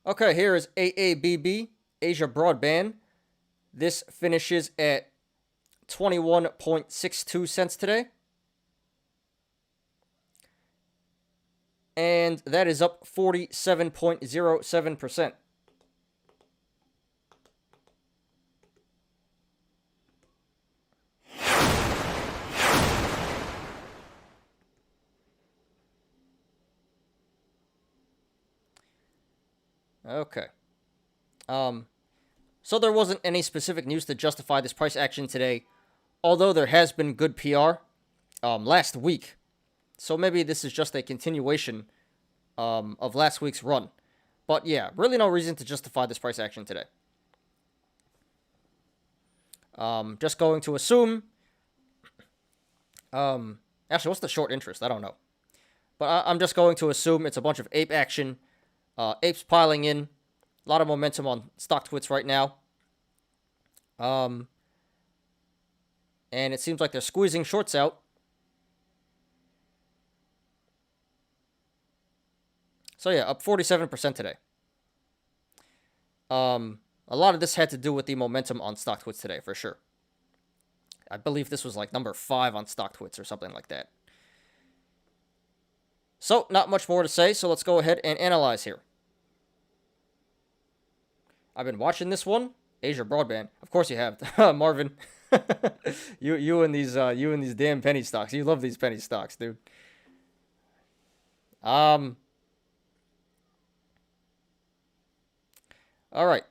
Okay, here is AABB, Asia Broadband. This finishes at 21.62 cents today. and that is up 47.07%. Okay. So there wasn't any specific news to justify this price action today, although there has been good PR last week. So maybe this is just a continuation of last week's run. But yeah, really no reason to justify this price action today. Just going to assume... actually, what's the short interest? I don't know. But I'm just going to assume it's a bunch of ape action. Apes piling in. A lot of momentum on stock twits right now. And it seems like they're squeezing shorts out. So yeah, up 47% today. A lot of this had to do with the momentum on stock twits today, for sure. I believe this was like number 5 on stock twits or something like that. So, not much more to say, so let's go ahead and analyze here. I've been watching this one, Asia Broadband. Of course you have, Marvin. you and these damn penny stocks. You love these penny stocks, dude. All right.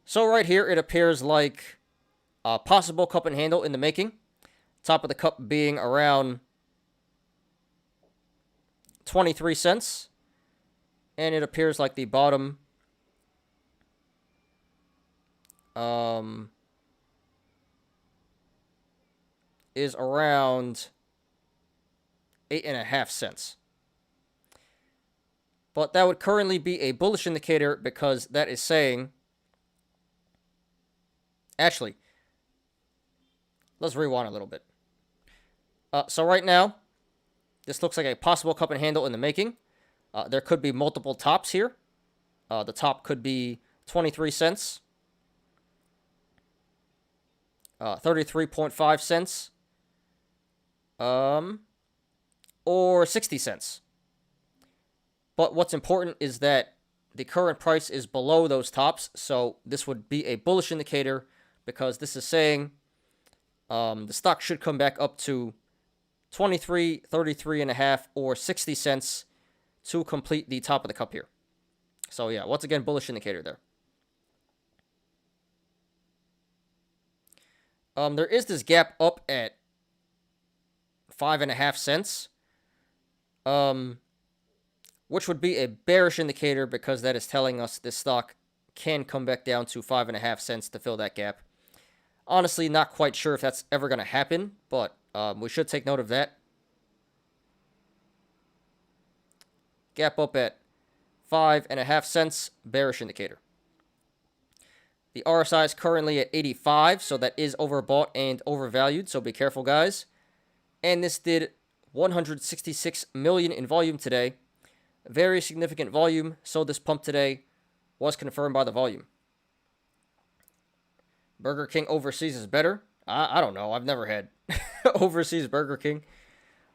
So right here, it appears like a possible cup and handle in the making. Top of the cup being around 23 cents. And it appears like the bottom is around 8.5 cents. But that would currently be a bullish indicator because that is saying... Actually, let's rewind a little bit. So right now, this looks like a possible cup and handle in the making. There could be multiple tops here. The top could be 23 cents. 33.5 cents. Or 60 cents. But what's important is that the current price is below those tops. So this would be a bullish indicator because this is saying the stock should come back up to 23, 33.5, or 60 cents to complete the top of the cup here. So yeah, once again, bullish indicator there. There is this gap up at 5.5 cents, which would be a bearish indicator because that is telling us this stock can come back down to 5.5 cents to fill that gap. Honestly, not quite sure if that's ever going to happen, but we should take note of that. Gap up at 5.5 cents, bearish indicator. The RSI is currently at 85, so that is overbought and overvalued, so be careful, guys. And this did 166 million in volume today. Very significant volume, so this pump today was confirmed by the volume. Burger King overseas is better. I don't know. I've never had overseas Burger King.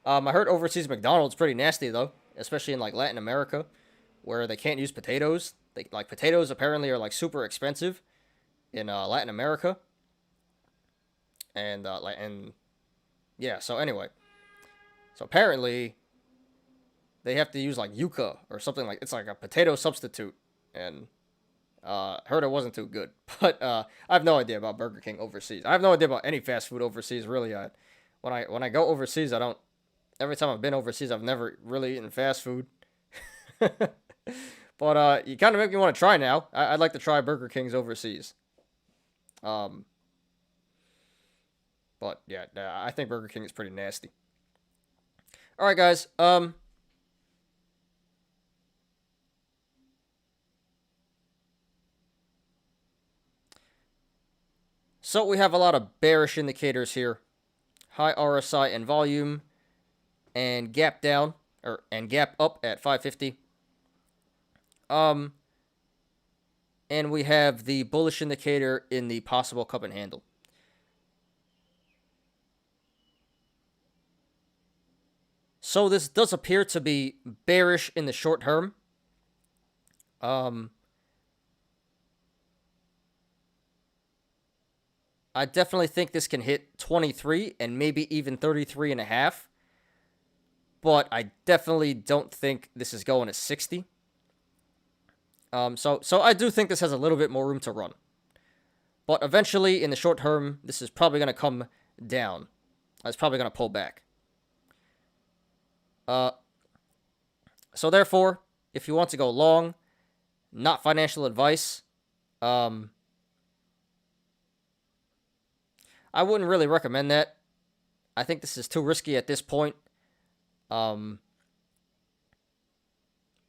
I heard overseas McDonald's pretty nasty, though, especially in like Latin America, where they can't use potatoes. Potatoes apparently are like super expensive in Latin America. And yeah, so anyway. So apparently they have to use like yuca or something like, it's like a potato substitute, and heard it wasn't too good. But I have no idea about Burger King overseas. I have no idea about any fast food overseas, really. When I go overseas, I don't. Every time I've been overseas, I've never really eaten fast food. But you kind of make me want to try now. I'd like to try Burger King's overseas. But yeah, I think Burger King is pretty nasty. All right, guys. So we have a lot of bearish indicators here. High RSI and volume, and gap down, and gap up at 550. And we have the bullish indicator in the possible cup and handle. So this does appear to be bearish in the short term. I definitely think this can hit 23 and maybe even 33 and a half. But I definitely don't think this is going to 60. So I do think this has a little bit more room to run. But eventually, in the short term, this is probably going to come down. It's probably going to pull back. So therefore, if you want to go long, not financial advice, I wouldn't really recommend that. I think this is too risky at this point. Probably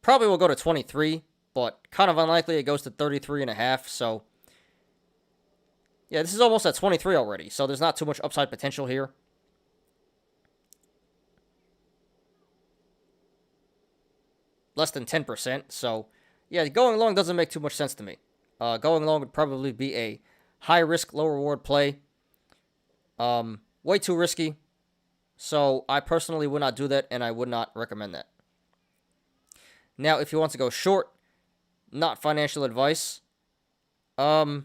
will go to 23, but kind of unlikely it goes to 33 and a half. So yeah, this is almost at 23 already. So there's not too much upside potential here. Less than 10%. So yeah, going long doesn't make too much sense to me. Going long would probably be a high risk, low reward play. Way too risky. So I personally would not do that, and I would not recommend that. Now, if you want to go short, not financial advice, looks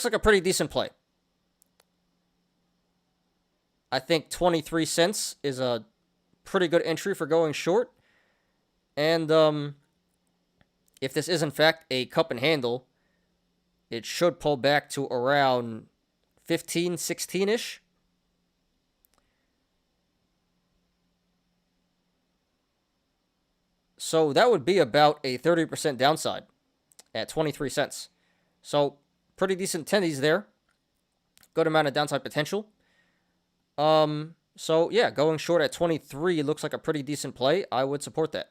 like a pretty decent play. I think 23 cents is a pretty good entry for going short. And if this is in fact a cup and handle, it should pull back to around 15, 16-ish. So that would be about a 30% downside at 23 cents. So pretty decent tendies there. Good amount of downside potential. So yeah, going short at 23 looks like a pretty decent play. I would support that.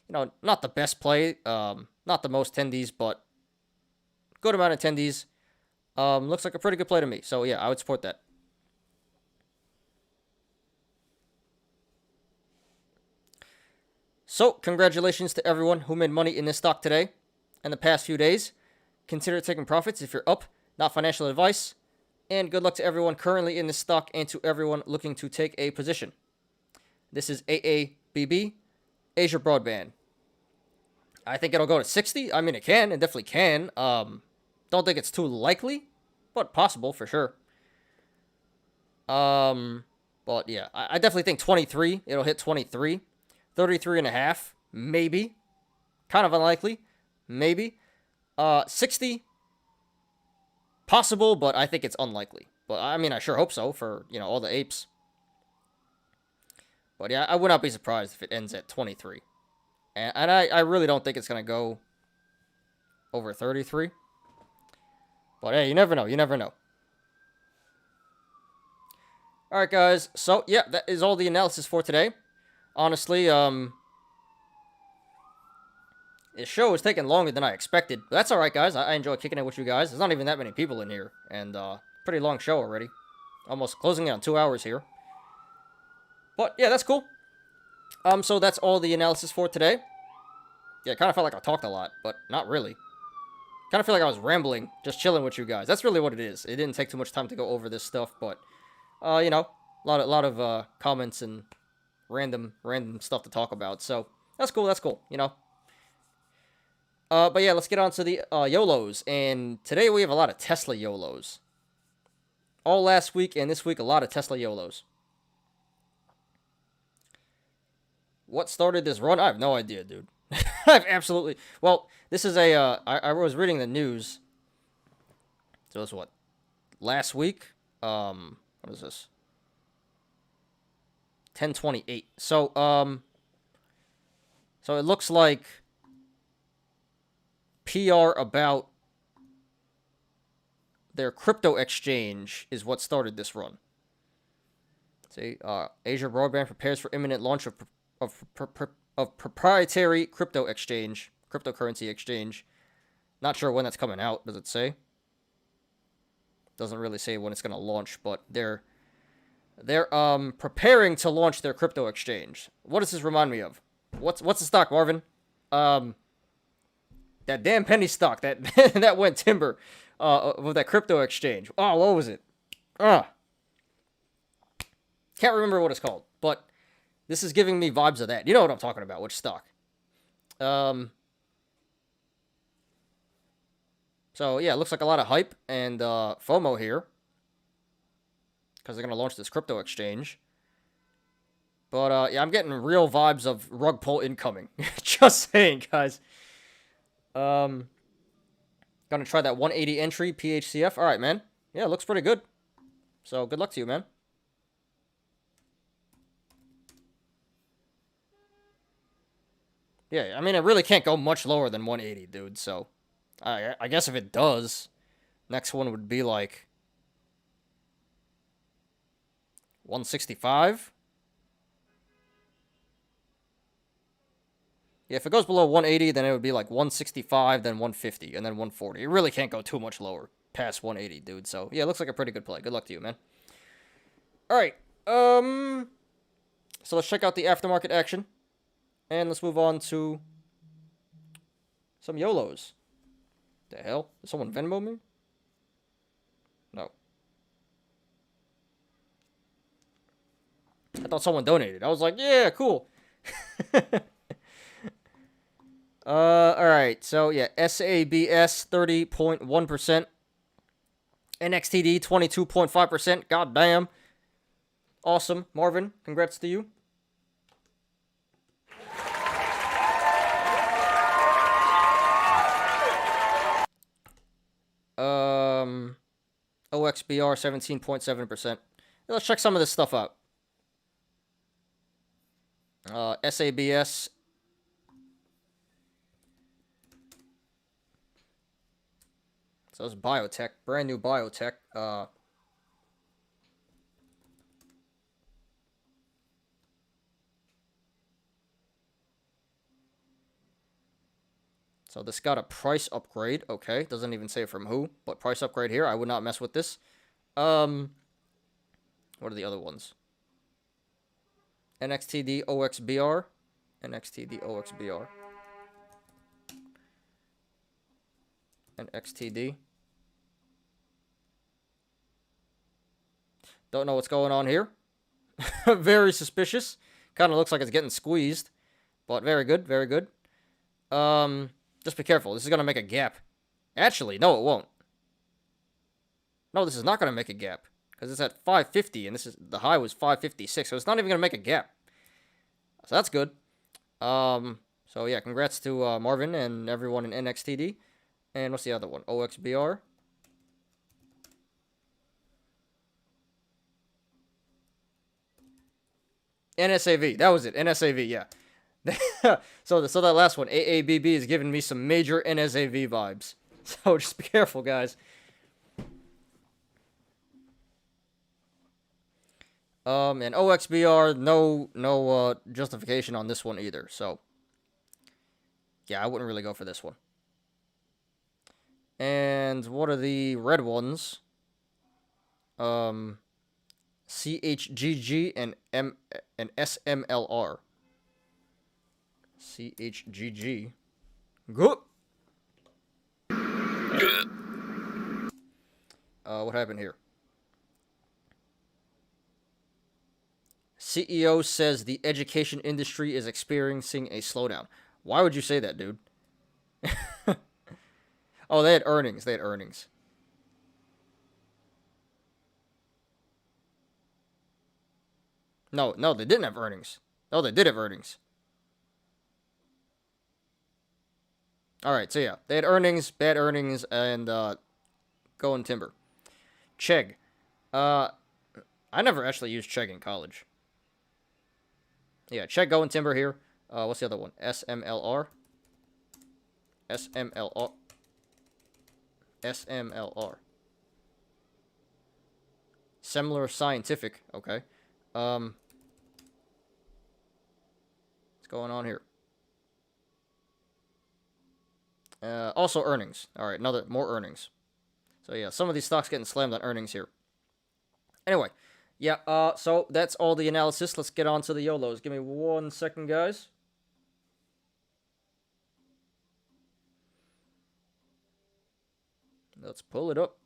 You know, not the best play, not the most tendies, but good amount of tendies. Looks like a pretty good play to me. So yeah, I would support that. So congratulations to everyone who made money in this stock today and the past few days. Consider taking profits if you're up, not financial advice. And good luck to everyone currently in this stock and to everyone looking to take a position. This is AABB, Asia Broadband. I think it'll go to 60. I mean, it definitely can. Don't think it's too likely, but possible for sure. But yeah, I definitely think 23. It'll hit 23. 33 and a half, maybe. Kind of unlikely, maybe. 60, possible, but I think it's unlikely. But I mean, I sure hope so for, you know, all the apes. But yeah, I would not be surprised if it ends at 23. And I really don't think it's going to go over 33. But hey, you never know. You never know. Alright, guys. So, yeah, that is all the analysis for today. Honestly, this show is taking longer than I expected. But that's alright, guys. I enjoy kicking it with you guys. There's not even that many people in here. And, pretty long show already. Almost closing in on 2 hours here. But, yeah, that's cool. So that's all the analysis for today. Yeah, kind of felt like I talked a lot, but not really. Kind of feel like I was rambling, just chilling with you guys. That's really what it is. It didn't take too much time to go over this stuff, but, you know, a lot of comments and random stuff to talk about. So that's cool, you know. But yeah, let's get on to the Yolos. And today we have a lot of Tesla Yolos. All last week and this week, a lot of Tesla Yolos. What started this run? I have no idea, dude. I have absolutely... Well, this is a... I was reading the news. So it's what? Last week? What is this? 10/28. So it looks like PR about their crypto exchange is what started this run. See, Asia Broadband prepares for imminent launch of proprietary cryptocurrency exchange. Not sure when that's coming out. Does it say? Doesn't really say when it's going to launch, but they're preparing to launch their crypto exchange. What does this remind me of? What's the stock, Marvin? That damn penny stock that that went timber. with that crypto exchange. Oh, what was it? Can't remember what it's called, but this is giving me vibes of that. You know what I'm talking about, which stock. So, yeah, it looks like a lot of hype and FOMO here. Because they're going to launch this crypto exchange. But, yeah, I'm getting real vibes of rug pull incoming. Just saying, guys. Gonna try that 180 entry PHCF. Alright, man. Yeah, it looks pretty good. So, good luck to you, man. Yeah, I mean, it really can't go much lower than 180, dude, so... I guess if it does, next one would be like 165. Yeah, if it goes below 180, then it would be like 165, then 150, and then 140. It really can't go too much lower past 180, dude. So, yeah, it looks like a pretty good play. Good luck to you, man. Alright, so let's check out the aftermarket action. And let's move on to some Yolos. The hell? Did someone Venmo me? No. I thought someone donated. I was like, yeah, cool. Alright. So, yeah, SABS 30.1%. NXTD 22.5%. God damn. Awesome. Marvin, congrats to you. OXBR 17.7%. Let's check some of this stuff out. SABS. So it's biotech, brand new biotech. So this got a price upgrade. Okay, doesn't even say from who, but price upgrade here. I would not mess with this. What are the other ones? NXTD OXBR. NXTD OXBR. NXTD. Don't know what's going on here. Very suspicious. Kind of looks like it's getting squeezed. But very good, very good. Just be careful. This is going to make a gap. Actually, no, it won't. No, this is not going to make a gap. Because it's at 550, and the high was 556, so it's not even going to make a gap. So that's good. So yeah, congrats to Marvin and everyone in NXTD. And what's the other one? OXBR. NSAV. That was it. NSAV, yeah. so that last one, AABB, is giving me some major NSAV vibes. So just be careful, guys. And OXBR, no justification on this one either. So yeah, I wouldn't really go for this one. And what are the red ones? CHGG and SMLR. CHGG. Good. What happened here? CEO says the education industry is experiencing a slowdown. Why would you say that, dude? Oh, they had earnings. They had earnings. No, they didn't have earnings. No, they did have earnings. Alright, so yeah. They had earnings, bad earnings, and going timber. Chegg. I never actually used Chegg in college. Yeah, Chegg going timber here. What's the other one? SMLR. SMLR. SMLR. Semler Scientific. Okay. What's going on here? Also earnings. Alright, more earnings. So yeah, some of these stocks getting slammed on earnings here. Anyway, yeah, so that's all the analysis. Let's get on to the YOLOs. Give me 1 second, guys. Let's pull it up.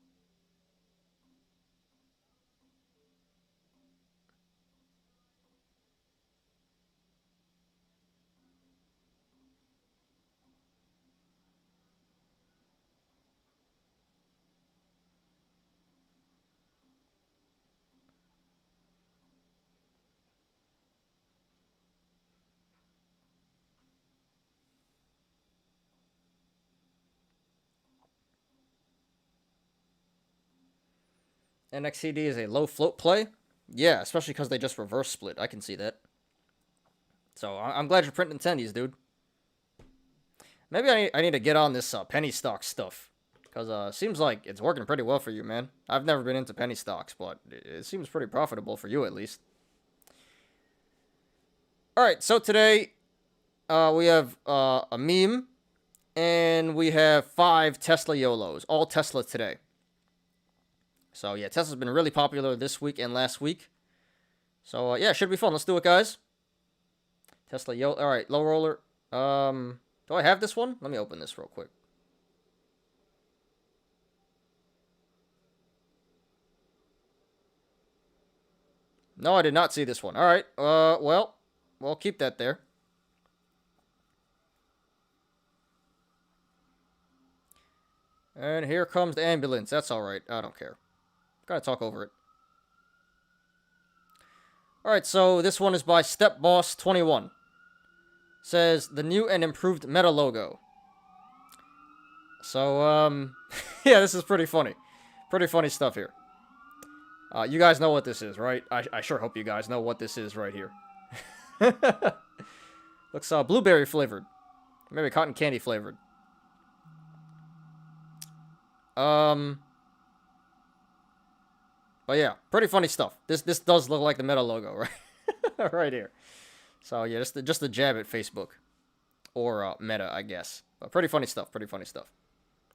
NXCD is a low float play. Yeah, especially because they just reverse split. I can see that. So I'm glad you're printing tendies, dude. Maybe I need to get on this penny stock stuff. Because it seems like it's working pretty well for you, man. I've never been into penny stocks, but it seems pretty profitable for you, at least. Alright, so today we have a meme. And we have 5 Tesla Yolos. All Tesla today. So, yeah, Tesla's been really popular this week and last week. So, yeah, should be fun. Let's do it, guys. Tesla Yolo. Alright, low roller. Do I have this one? Let me open this real quick. No, I did not see this one. Alright, well, we'll keep that there. And here comes the ambulance. That's alright. I don't care. Gotta talk over it. Alright, so this one is by StepBoss21. Says, the new and improved Meta logo. So, yeah, this is pretty funny. Pretty funny stuff here. You guys know what this is, right? I sure hope you guys know what this is right here. Looks blueberry flavored. Maybe cotton candy flavored. But yeah, pretty funny stuff. This does look like the Meta logo, right? Right here. So yeah, just a jab at Facebook. Or Meta, I guess. But pretty funny stuff, pretty funny stuff.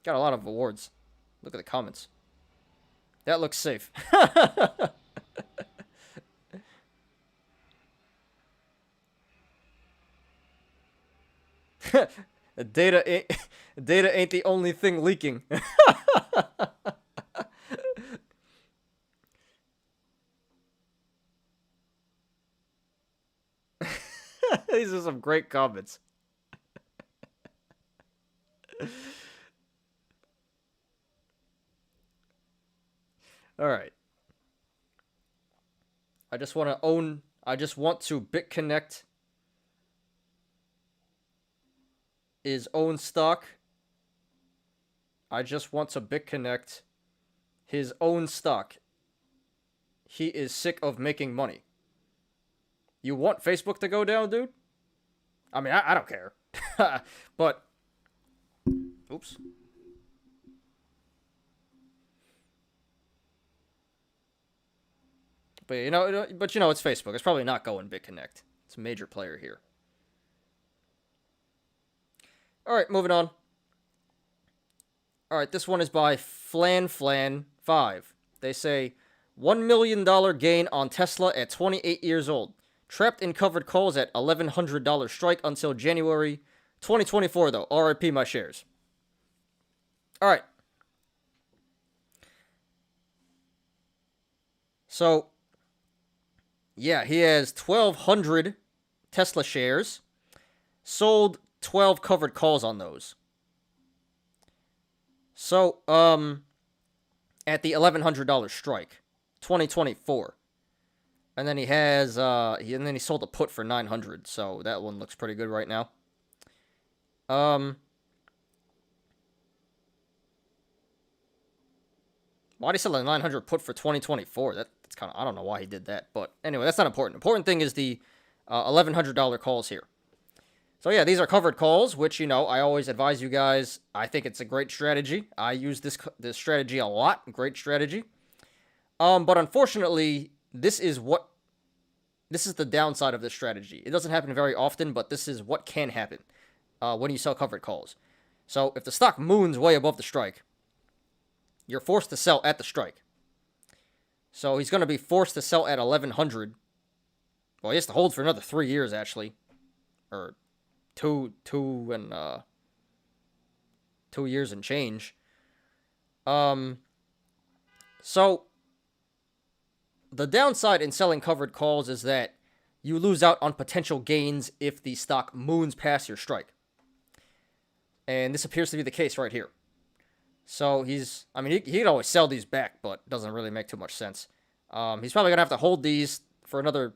Got a lot of awards. Look at the comments. That looks safe. Data ain't the only thing leaking. These are some great comments. All right. I just want to BitConnect his own stock. I just want to BitConnect his own stock. He is sick of making money. You want Facebook to go down, dude? I mean, I don't care. But, oops. But you know, it's Facebook. It's probably not going BitConnect. It's a major player here. All right, moving on. All right, this one is by FlanFlan5. They say $1 million gain on Tesla at 28 years old. Trapped in covered calls at $1,100 strike until January 2024, though. RIP my shares. All right. So, yeah, he has 1,200 Tesla shares. Sold 12 covered calls on those. So, at the $1,100 strike, 2024. And then he has, he sold a put for 900, so that one looks pretty good right now. Why did he sell a 900 put for 2024? That's kind of, I don't know why he did that, but anyway, that's not important. Important thing is the $1,100 calls here. So yeah, these are covered calls, which, I always advise you guys. I think it's a great strategy. I use this strategy a lot. Great strategy. But unfortunately, this is the downside of this strategy. It doesn't happen very often, but this is what can happen when you sell covered calls. So if the stock moons way above the strike, you're forced to sell at the strike. So he's going to be forced to sell at 1,100. Well, he has to hold for another 3 years, actually. Or 2 years and change. So the downside in selling covered calls is that you lose out on potential gains if the stock moons past your strike. And this appears to be the case right here. So he could always sell these back, but it doesn't really make too much sense. He's probably going to have to hold these for another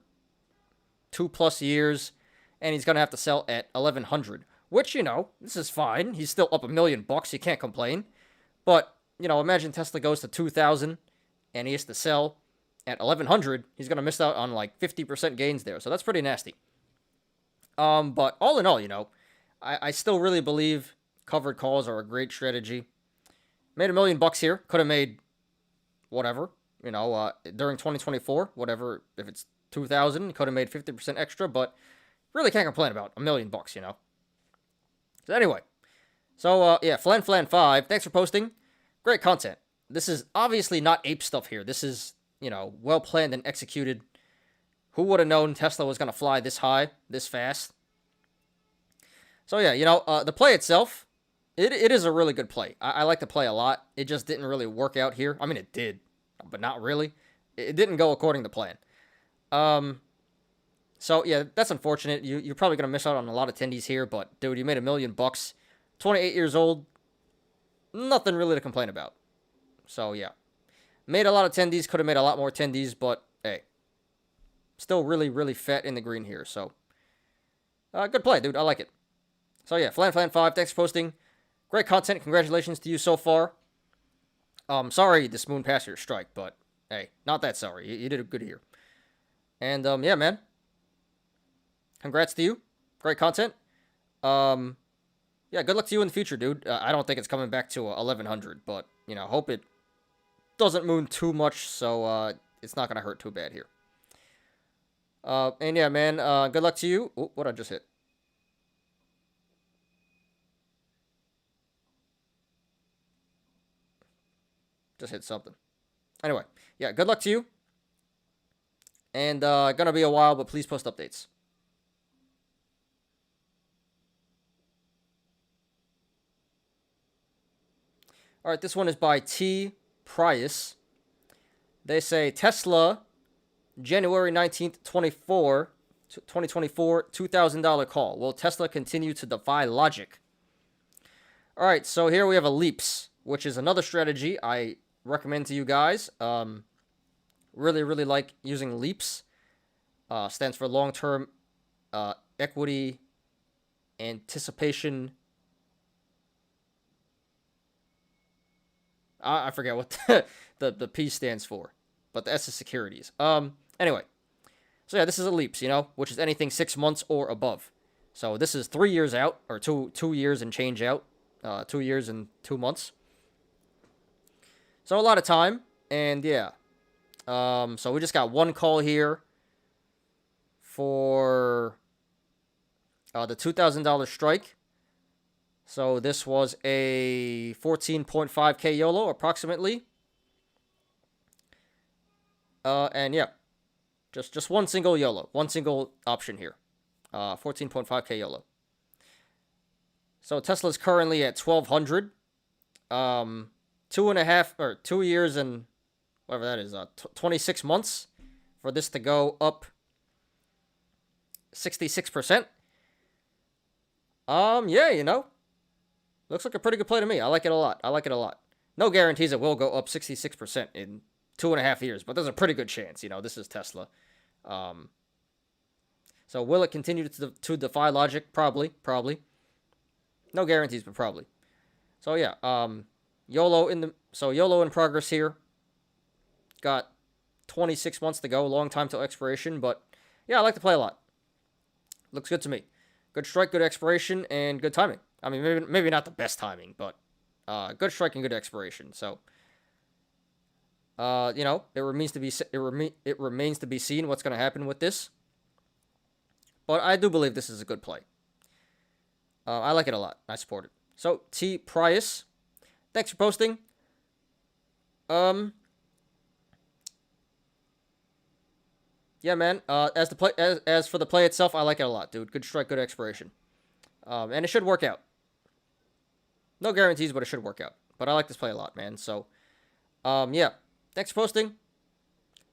2+ years, and he's going to have to sell at 1,100, which, this is fine. He's still up $1 million. You can't complain. But, imagine Tesla goes to 2,000, and he has to sell at 1,100. He's going to miss out on like 50% gains there. So that's pretty nasty. But all in all, I still really believe covered calls are a great strategy. Made $1 million here. Could have made whatever, during 2024, whatever. If it's 2,000, could have made 50% extra, but really can't complain about $1 million, So anyway, Flan5, thanks for posting. Great content. This is obviously not ape stuff here. This is, well planned and executed. Who would have known Tesla was going to fly this high, this fast? So yeah, the play itself, it is a really good play. I like the play a lot. It just didn't really work out here. I mean, it did, but not really. It didn't go according to plan. So yeah, that's unfortunate. You're probably going to miss out on a lot of tendies here, but dude, you made $1 million. 28 years old. Nothing really to complain about. So yeah. Made a lot of tendies, could have made a lot more tendies, but hey. Still really, really fat in the green here, so. Good play, dude. I like it. So yeah, Flan5, thanks for posting. Great content. Congratulations to you so far. Sorry this moon passed your strike, but hey, not that sorry. You did good here. And yeah, man. Congrats to you. Great content. Yeah, good luck to you in the future, dude. I don't think it's coming back to 1,100, but hope it doesn't moon too much, so it's not gonna hurt too bad here. And yeah, man. Good luck to you. Oh, what I just hit? Just hit something. Anyway, yeah, good luck to you. And gonna be a while, but please post updates. All right, this one is by T. Prius. They say Tesla, January 19th, 2024, $2,000 call. Will Tesla continue to defy logic? All right, so here we have a leaps, which is another strategy I recommend to you guys. Really, really like using leaps. Stands for long-term equity anticipation. I forget what the P stands for, but the S is securities. Anyway, so yeah, this is a leaps, which is anything 6 months or above. So this is 3 years out, or two years and change out, 2 years and 2 months. So a lot of time, and yeah. So we just got one call here for the $2,000 strike. So this was a 14.5K YOLO, approximately. And yeah, just one single YOLO, one single option here. 14.5K YOLO. So Tesla's currently at 1,200. 2 years and whatever that is, 26 months for this to go up 66%. Yeah, looks like a pretty good play to me. I like it a lot. No guarantees it will go up 66% in 2.5 years, but there's a pretty good chance. This is Tesla. So will it continue to defy logic? Probably. No guarantees, but probably. So yeah, YOLO in progress here. Got 26 months to go, long time till expiration, but yeah, I like to play a lot. Looks good to me. Good strike, good expiration, and good timing. I mean, maybe not the best timing, but good strike and good expiration. So, it remains to be seen what's going to happen with this. But I do believe this is a good play. I like it a lot. I support it. So T. Prius, thanks for posting. Yeah, man. As for the play itself, I like it a lot, dude. Good strike, good expiration. And it should work out. No guarantees, but it should work out. But I like this play a lot, man. So, yeah. Thanks for posting.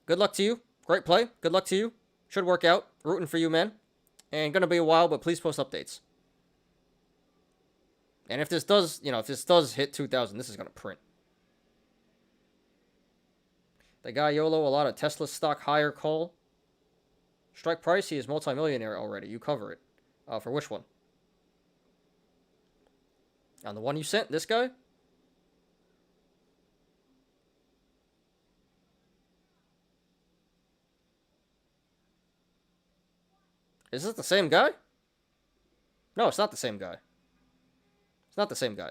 Good luck to you. Great play. Good luck to you. Should work out. Rooting for you, man. And gonna be a while, but please post updates. And if this does, if this does hit 2,000, this is gonna print. The guy YOLO, a lot of Tesla stock higher call. Strike price, he is multimillionaire already. You cover it. For which one? On the one you sent, this guy? Is this the same guy? No, it's not the same guy. It's not the same guy.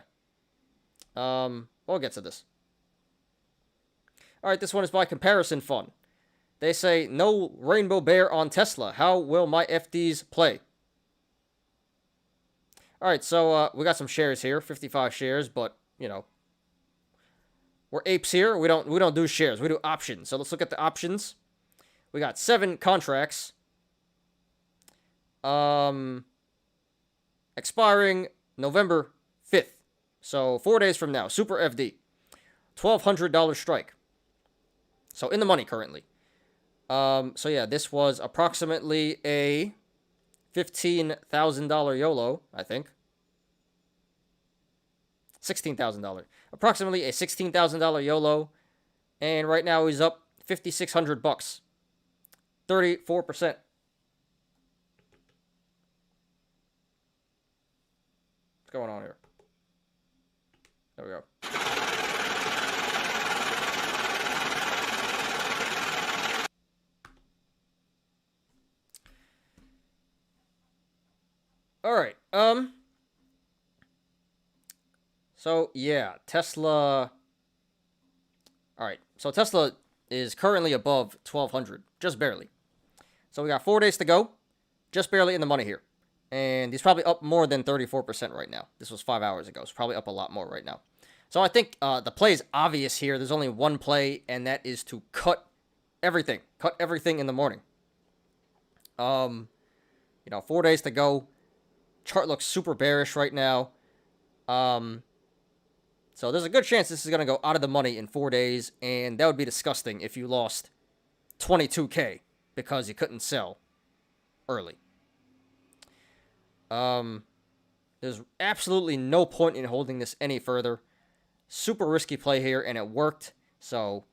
We'll get to this. Alright, this one is by comparison fun. They say, no rainbow bear on Tesla. How will my FDs play? Alright, so we got some shares here. 55 shares, but, we're apes here. We don't do shares. We do options. So let's look at the options. We got 7 contracts. Expiring November 5th. So 4 days from now. Super FD. $1,200 strike. So in the money currently. So yeah, this was approximately a $15,000 YOLO, I think. $16,000. Approximately a $16,000 YOLO. And right now he's up $5,600. 34%. What's going on here? There we go. All right. So yeah, Tesla. All right. So Tesla is currently above 1,200, just barely. So we got 4 days to go, just barely in the money here, and he's probably up more than 34% right now. This was 5 hours ago. It's probably up a lot more right now. So I think the play is obvious here. There's only one play, and that is to cut everything. Cut everything in the morning. 4 days to go. Chart looks super bearish right now. So there's a good chance this is going to go out of the money in 4 days, and that would be disgusting if you lost 22K because you couldn't sell early. There's absolutely no point in holding this any further. Super risky play here, and it worked. So,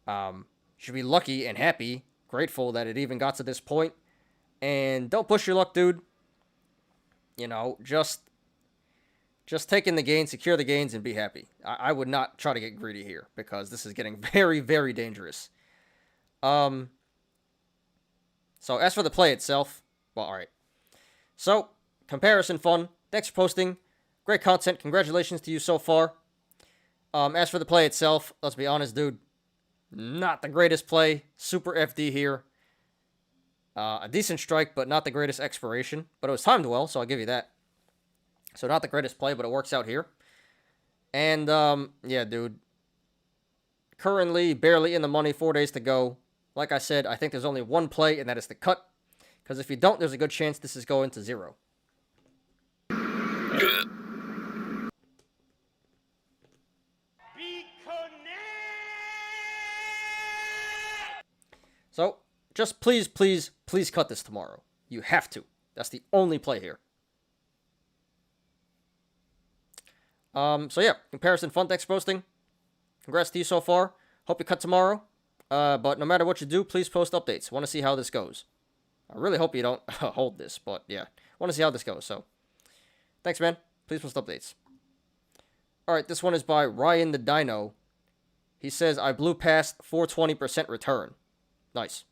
should be lucky and happy, grateful that it even got to this point. And don't push your luck, dude. Just take in the gains, secure the gains, and be happy. I would not try to get greedy here because this is getting very, very dangerous. So as for the play itself, well, all right. So, comparison fun. Thanks for posting. Great content. Congratulations to you so far. As for the play itself, let's be honest, dude. Not the greatest play. Super FD here. A decent strike, but not the greatest expiration. But it was timed well, so I'll give you that. So not the greatest play, but it works out here. And, yeah, dude. Currently, barely in the money, 4 days to go. Like I said, I think there's only one play, and that is the cut. Because if you don't, there's a good chance this is going to zero. Good. So, just please, please, please cut this tomorrow. You have to. That's the only play here. So yeah, comparison fun. Thanks for posting. Congrats to you so far. Hope you cut tomorrow. But no matter what you do, please post updates. Want to see how this goes. I really hope you don't hold this, but yeah. Want to see how this goes, so. Thanks, man. Please post updates. Alright, this one is by Ryan the Dino. He says, I blew past 420% return. Nice.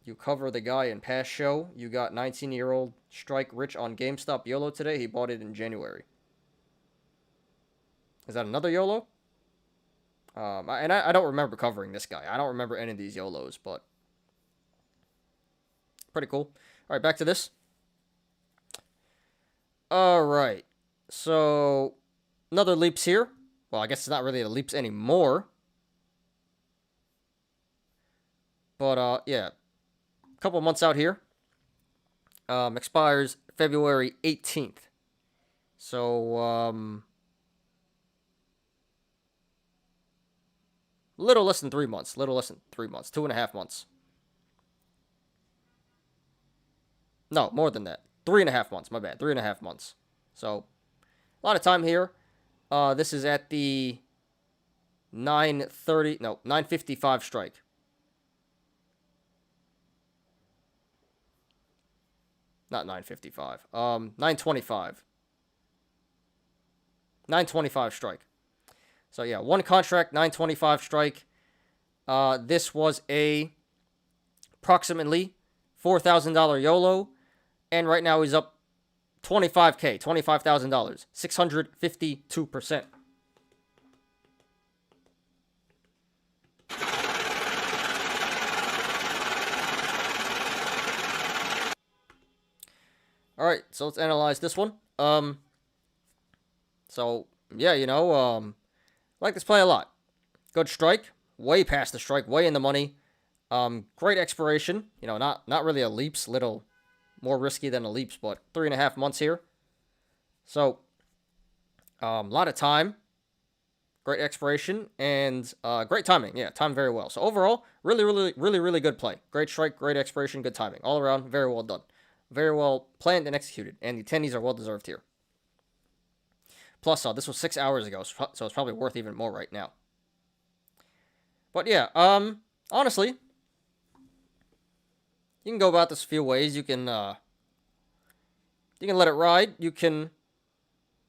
You cover the guy in past show. You got 19-year-old strike rich on GameStop YOLO today. He bought it in January. Is that another YOLO? I don't remember covering this guy. I don't remember any of these YOLOs, but pretty cool. All right, back to this. All right. So, another leaps here. Well, I guess it's not really a leaps anymore. But, yeah. A couple months out here. Expires February 18th. So, little less than 3 months. Little less than 3 months. 2.5 months. No, more than that. 3.5 months. My bad. 3.5 months. So, a lot of time here. This is at the 9:55 strike. Not 9:55. 9:25. 9:25 strike. So yeah, one contract, 9:25 strike. This was a approximately $4,000 YOLO, and right now he's up $25K, $25,000, 652%. All right, so let's analyze this one. So yeah, like this play a lot. Good strike, way past the strike, way in the money. Great expiration. Not really a leaps, little more risky than a leaps, but 3.5 months here. So, a lot of time, great expiration, and great timing. Yeah, timed very well. So overall, really good play. Great strike, great expiration, good timing. All around, very well done. Very well planned and executed, and the attendees are well deserved here. Plus, this was 6 hours ago, so it's probably worth even more right now. But yeah, honestly, you can go about this a few ways. You can let it ride. You can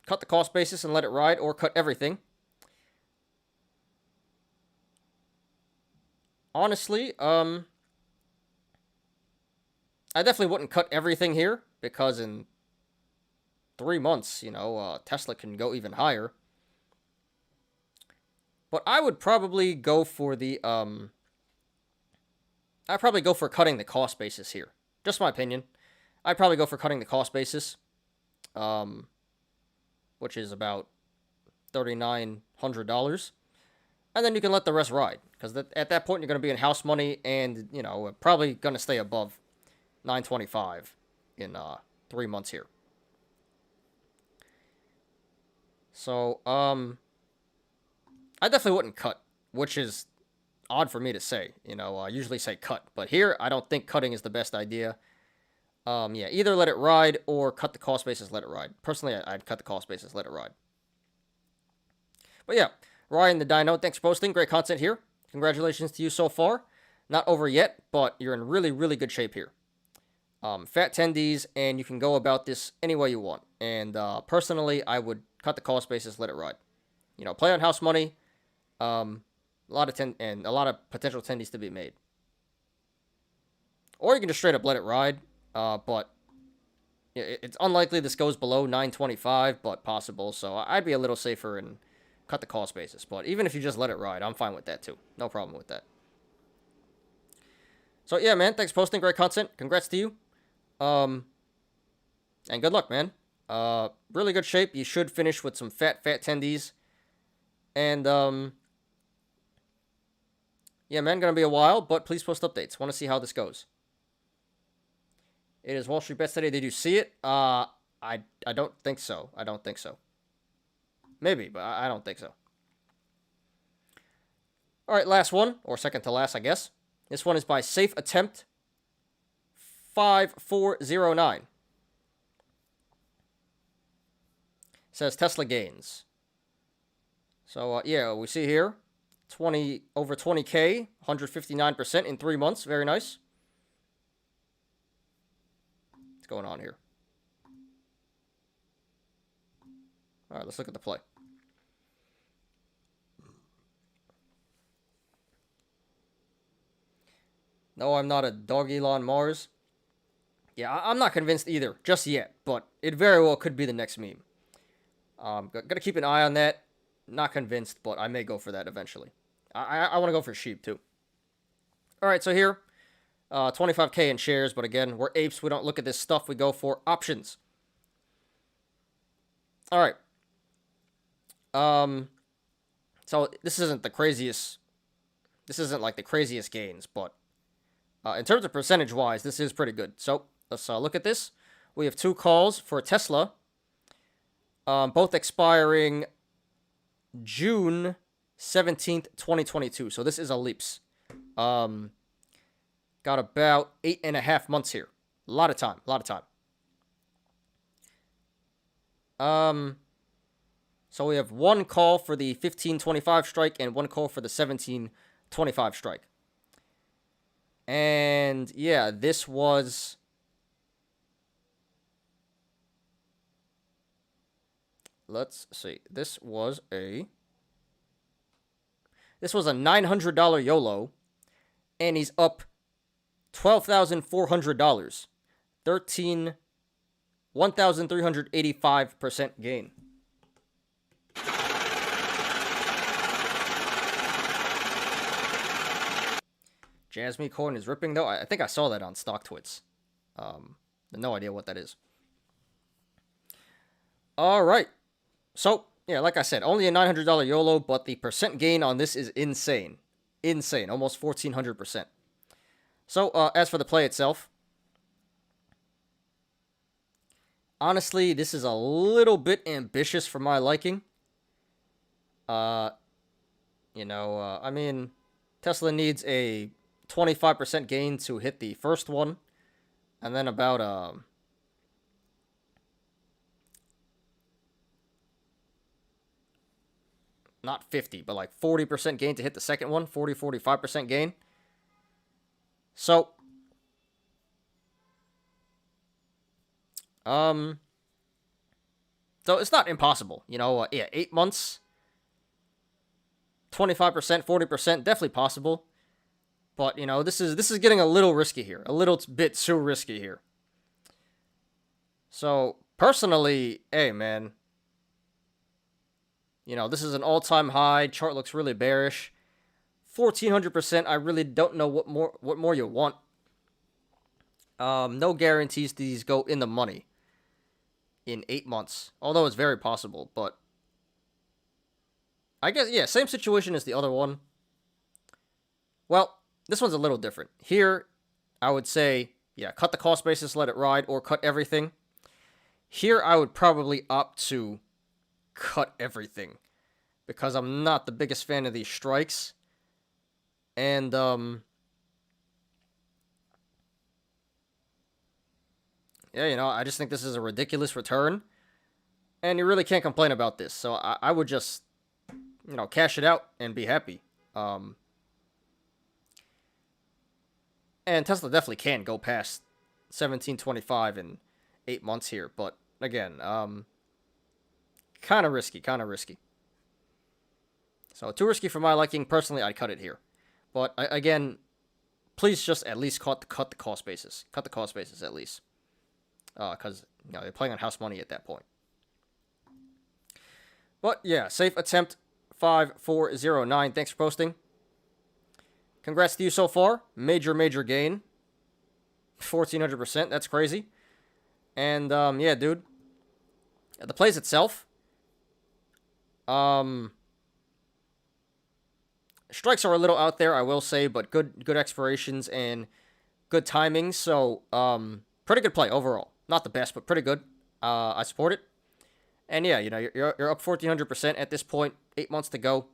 cut the cost basis and let it ride, or cut everything. Honestly, I definitely wouldn't cut everything here, because in 3 months, Tesla can go even higher. But I would probably go for the, I'd probably go for cutting the cost basis here. Just my opinion. I'd probably go for cutting the cost basis, which is about $3,900. And then you can let the rest ride, because at that point you're going to be in house money, and, probably going to stay above 925 in 3 months here. So, I definitely wouldn't cut, which is odd for me to say. I usually say cut, but here I don't think cutting is the best idea. Yeah, either let it ride or cut the cost basis, let it ride. Personally, I'd cut the cost basis, let it ride. But yeah, Ryan the Dino, thanks for posting. Great content here. Congratulations to you so far. Not over yet, but you're in really good shape here. Fat tendies, and you can go about this any way you want. And personally, I would cut the cost basis, let it ride. Play on house money. A lot of potential tendies to be made. Or you can just straight up let it ride. But it's unlikely this goes below 925, but possible. So I'd be a little safer and cut the cost basis. But even if you just let it ride, I'm fine with that too. No problem with that. So yeah, man, thanks for posting. Great content. Congrats to you. And good luck, man. Really good shape. You should finish with some fat tendies. And, yeah, man, gonna be a while, but please post updates. Want to see how this goes. It is Wall Street Bets today. Did you see it? I don't think so. I don't think so. Maybe, but I don't think so. All right, last one, or second to last, I guess. This one is by Safe Attempt 5409. Says Tesla gains. So, yeah, we see here, over 20K, 159% in 3 months. Very nice. What's going on here? All right, let's look at the play. No, I'm not a dog Elon Mars. Yeah, I'm not convinced either, just yet, but it very well could be the next meme. Gotta keep an eye on that. Not convinced, but I may go for that eventually. I want to go for SHIB too. All right, so here, 25K in shares, but again, we're apes. We don't look at this stuff. We go for options. All right. So this isn't the craziest. This isn't like the craziest gains, but in terms of percentage-wise, this is pretty good. So let's look at this. We have 2 calls for Tesla. both expiring June 17th, 2022. So this is a leaps. Got about 8.5 months here. A lot of time. So we have one call for the 1525 strike and one call for the 1725 strike. And yeah, this was let's see. This was a $900 YOLO, and he's up $12,400. 1,385% gain. Jasmine coin is ripping though. I think I saw that on StockTwits. No idea what that is. All right. So, yeah, like I said, only a $900 YOLO, but the percent gain on this is insane. Insane. Almost 1,400%. So, as for the play itself, honestly, this is a little bit ambitious for my liking. I mean, Tesla needs a 25% gain to hit the first one, and then about not 50, but like 40% gain to hit the second one, 45% gain. So it's not impossible, 8 months, 25%, 40%, definitely possible. But, this is getting a little risky here. A little bit too risky here. So, personally, hey, man. This is an all-time high. Chart looks really bearish. 1,400%, I really don't know what more you want. No guarantees these go in the money in 8 months. Although it's very possible, but I guess, yeah, same situation as the other one. Well, this one's a little different. Here, I would say, yeah, cut the cost basis, let it ride, or cut everything. Here, I would probably opt to cut everything, because I'm not the biggest fan of these strikes. And, yeah, I just think this is a ridiculous return, and you really can't complain about this. So I would just, cash it out and be happy. And Tesla definitely can go past 1725 in 8 months here. But, again, kind of risky. So, too risky for my liking. Personally, I'd cut it here. But, again, please just at least cut the cost basis. Cut the cost basis at least. Because, they're playing on house money at that point. But, yeah, safe attempt 5409. Thanks for posting. Congrats to you so far. Major gain. 1,400%. That's crazy. And, yeah, dude. The plays itself. Strikes are a little out there, I will say, but good expirations and good timing. So, pretty good play overall. Not the best, but pretty good. I support it. And, yeah, you're up 1,400% at this point. 8 months to go.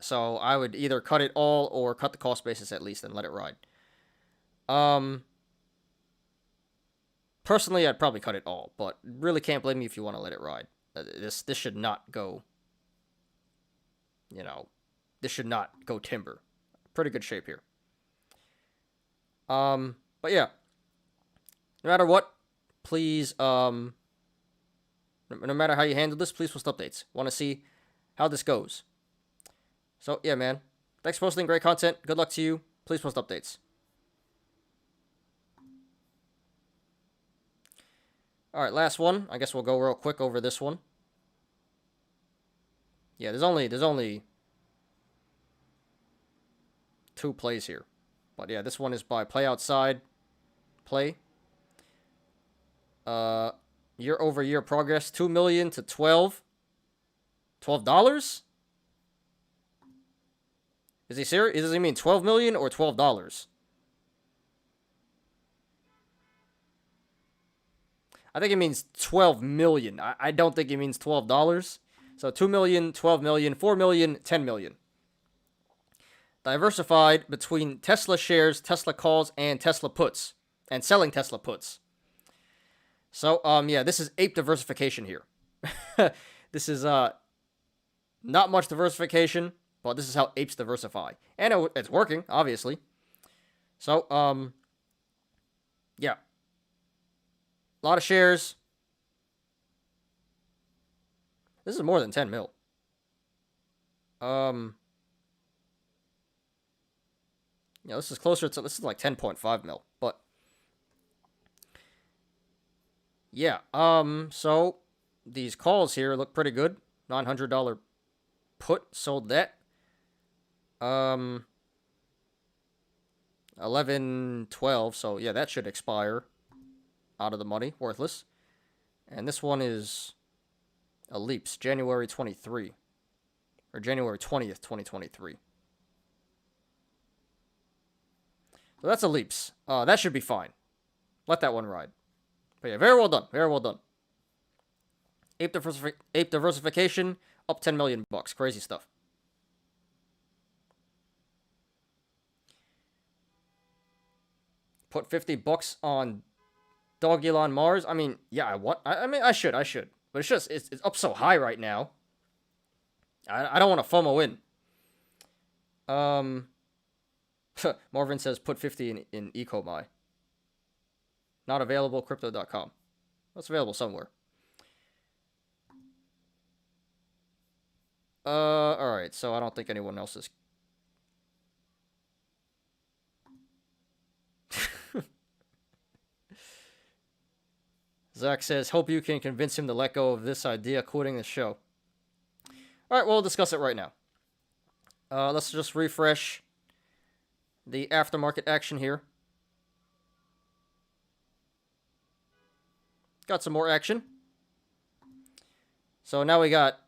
So I would either cut it all or cut the cost basis at least and let it ride. Personally, I'd probably cut it all, but really can't blame you if you want to let it ride. This should not go, this should not go timber. Pretty good shape here. But yeah, no matter what, please, no matter how you handle this, please post updates. Want to see how this goes. So, yeah, man. Thanks for posting. Great content. Good luck to you. Please post updates. All right, last one. I guess we'll go real quick over this one. Yeah, there's only 2 plays here. But, yeah, this one is by Play Outside Play. Year-over-year progress, 2 million to $12. $12? Is he serious? Does he mean 12 million or $12? I think it means 12 million. I don't think it means $12. So 2 million, 12 million, 4 million, 10 million. Diversified between Tesla shares, Tesla calls, and Tesla puts. And selling Tesla puts. So, yeah, this is ape diversification here. This is, not much diversification, but this is how apes diversify. And it's working, obviously. So, yeah. A lot of shares. This is more than 10 mil. Yeah, this is closer to, this is like 10.5 mil, but yeah, so these calls here look pretty good. $900 put, sold that. 11.12, so yeah, that should expire out of the money, worthless. And this one is a leaps, January 23, or January 20th, 2023. So that's a leaps. That should be fine. Let that one ride. But yeah, very well done. Very well done. Ape diversification, up 10 million bucks. Crazy stuff. Put 50 bucks on Doggy on Mars. I mean, yeah, I mean, I should. But it's just, it's up so high right now. I don't want to FOMO in. Marvin says put 50 in EcoMy. Not available, crypto.com. That's available somewhere. Alright, so I don't think anyone else is... Zach says, hope you can convince him to let go of this idea, quitting the show. Alright, we'll discuss it right now. Let's just refresh the aftermarket action here. Got some more action. So now we got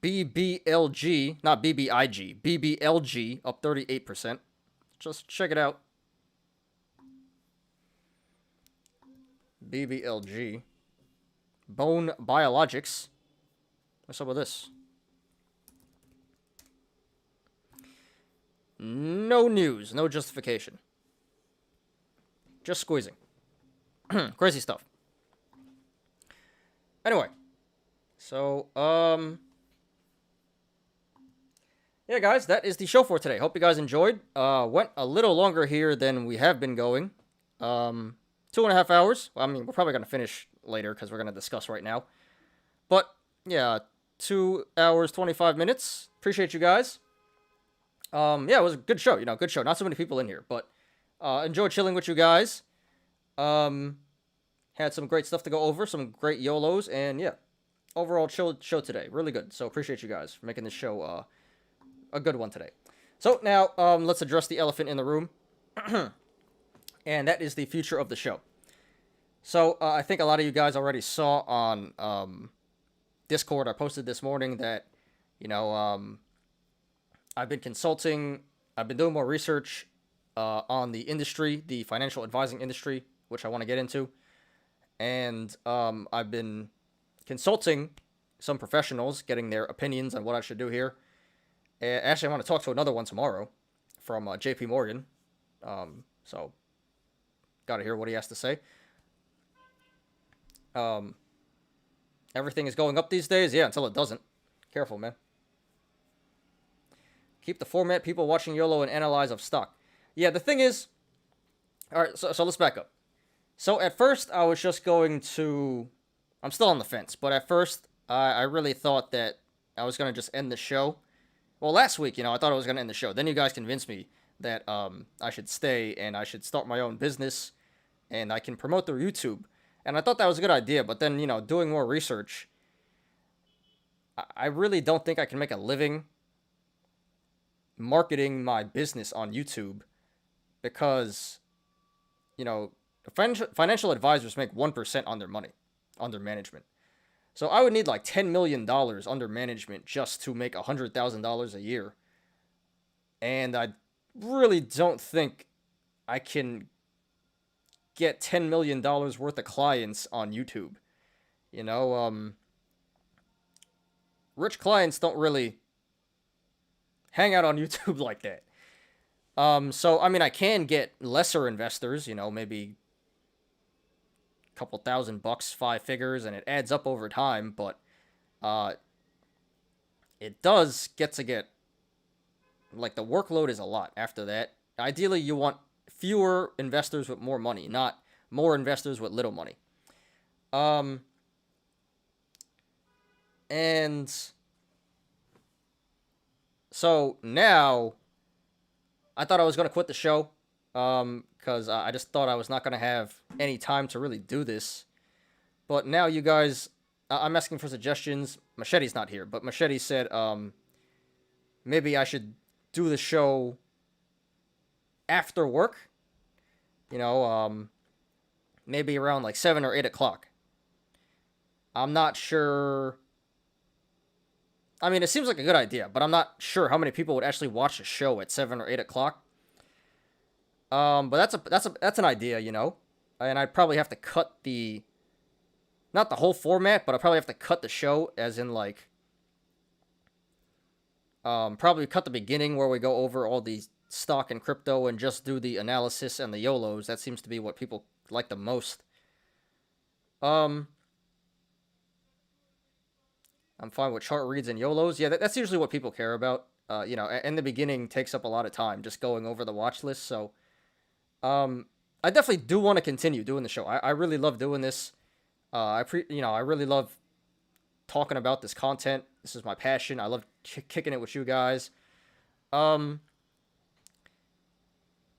BBLG, not BBIG, BBLG up 38%. Just check it out. BBLG. Bone Biologics. What's up with this? No news, no justification. Just squeezing. Crazy stuff. Anyway. So, yeah, guys, that is the show for today. Hope you guys enjoyed. Went a little longer here than we have been going. 2.5 hours. Well, I mean, we're probably going to finish later because we're going to discuss right now. But, yeah, 2 hours, 25 minutes. Appreciate you guys. Yeah, it was a good show, good show. Not so many people in here, but enjoyed chilling with you guys. Had some great stuff to go over, some great Yolos, and yeah, overall chill show today. Really good. So appreciate you guys for making this show a good one today. So now let's address the elephant in the room, and that is the future of the show. So I think a lot of you guys already saw on Discord. I posted this morning that I've been consulting. I've been doing more research on the industry, the financial advising industry, which I want to get into. And I've been consulting some professionals, getting their opinions on what I should do here. And actually, I want to talk to another one tomorrow from JP Morgan. So, got to hear what he has to say. Everything is going up these days. Yeah, until it doesn't. Careful, man. Keep the format, people watching YOLO and analyze of stock. Yeah, the thing is... Alright, so let's back up. So at first, I was just going to... I'm still on the fence, but at first, I really thought that I was going to just end the show. Well, last week, I thought I was going to end the show. Then you guys convinced me that I should stay and I should start my own business and I can promote through YouTube. And I thought that was a good idea, but then, doing more research, I really don't think I can make a living marketing my business on YouTube because, financial advisors make 1% on their money, on their management. So I would need like $10 million under management just to make $100,000 a year. And I really don't think I can get $10 million worth of clients on YouTube. You know, rich clients don't really hang out on YouTube like that. So, I mean, I can get lesser investors, you know, maybe a couple $1,000, 5 figures, and it adds up over time, but it does get, like, the workload is a lot after that. Ideally, you want fewer investors with more money, not more investors with little money. And so now I thought I was going to quit the show because I just thought I was not going to have any time to really do this. But now you guys, I'm asking for suggestions. Machete's not here, but Machete said maybe I should do the show after work. You know, maybe around like 7 or 8 o'clock. I'm not sure. I mean, it seems like a good idea, but I'm not sure how many people would actually watch a show at 7 or 8 o'clock. But that's an idea, you know. And I'd probably have to cut not the whole format, but I'd probably have to cut the show, as in like, probably cut the beginning where we go over all the stock and crypto and just do the analysis and the Yolos. That seems to be what people like the most. I'm fine with chart reads and Yolos. Yeah, that's usually what people care about. You know, and the beginning takes up a lot of time just going over the watch list. So, I definitely do want to continue doing the show. I really love doing this. I really love talking about this content. This is my passion. I love kicking it with you guys.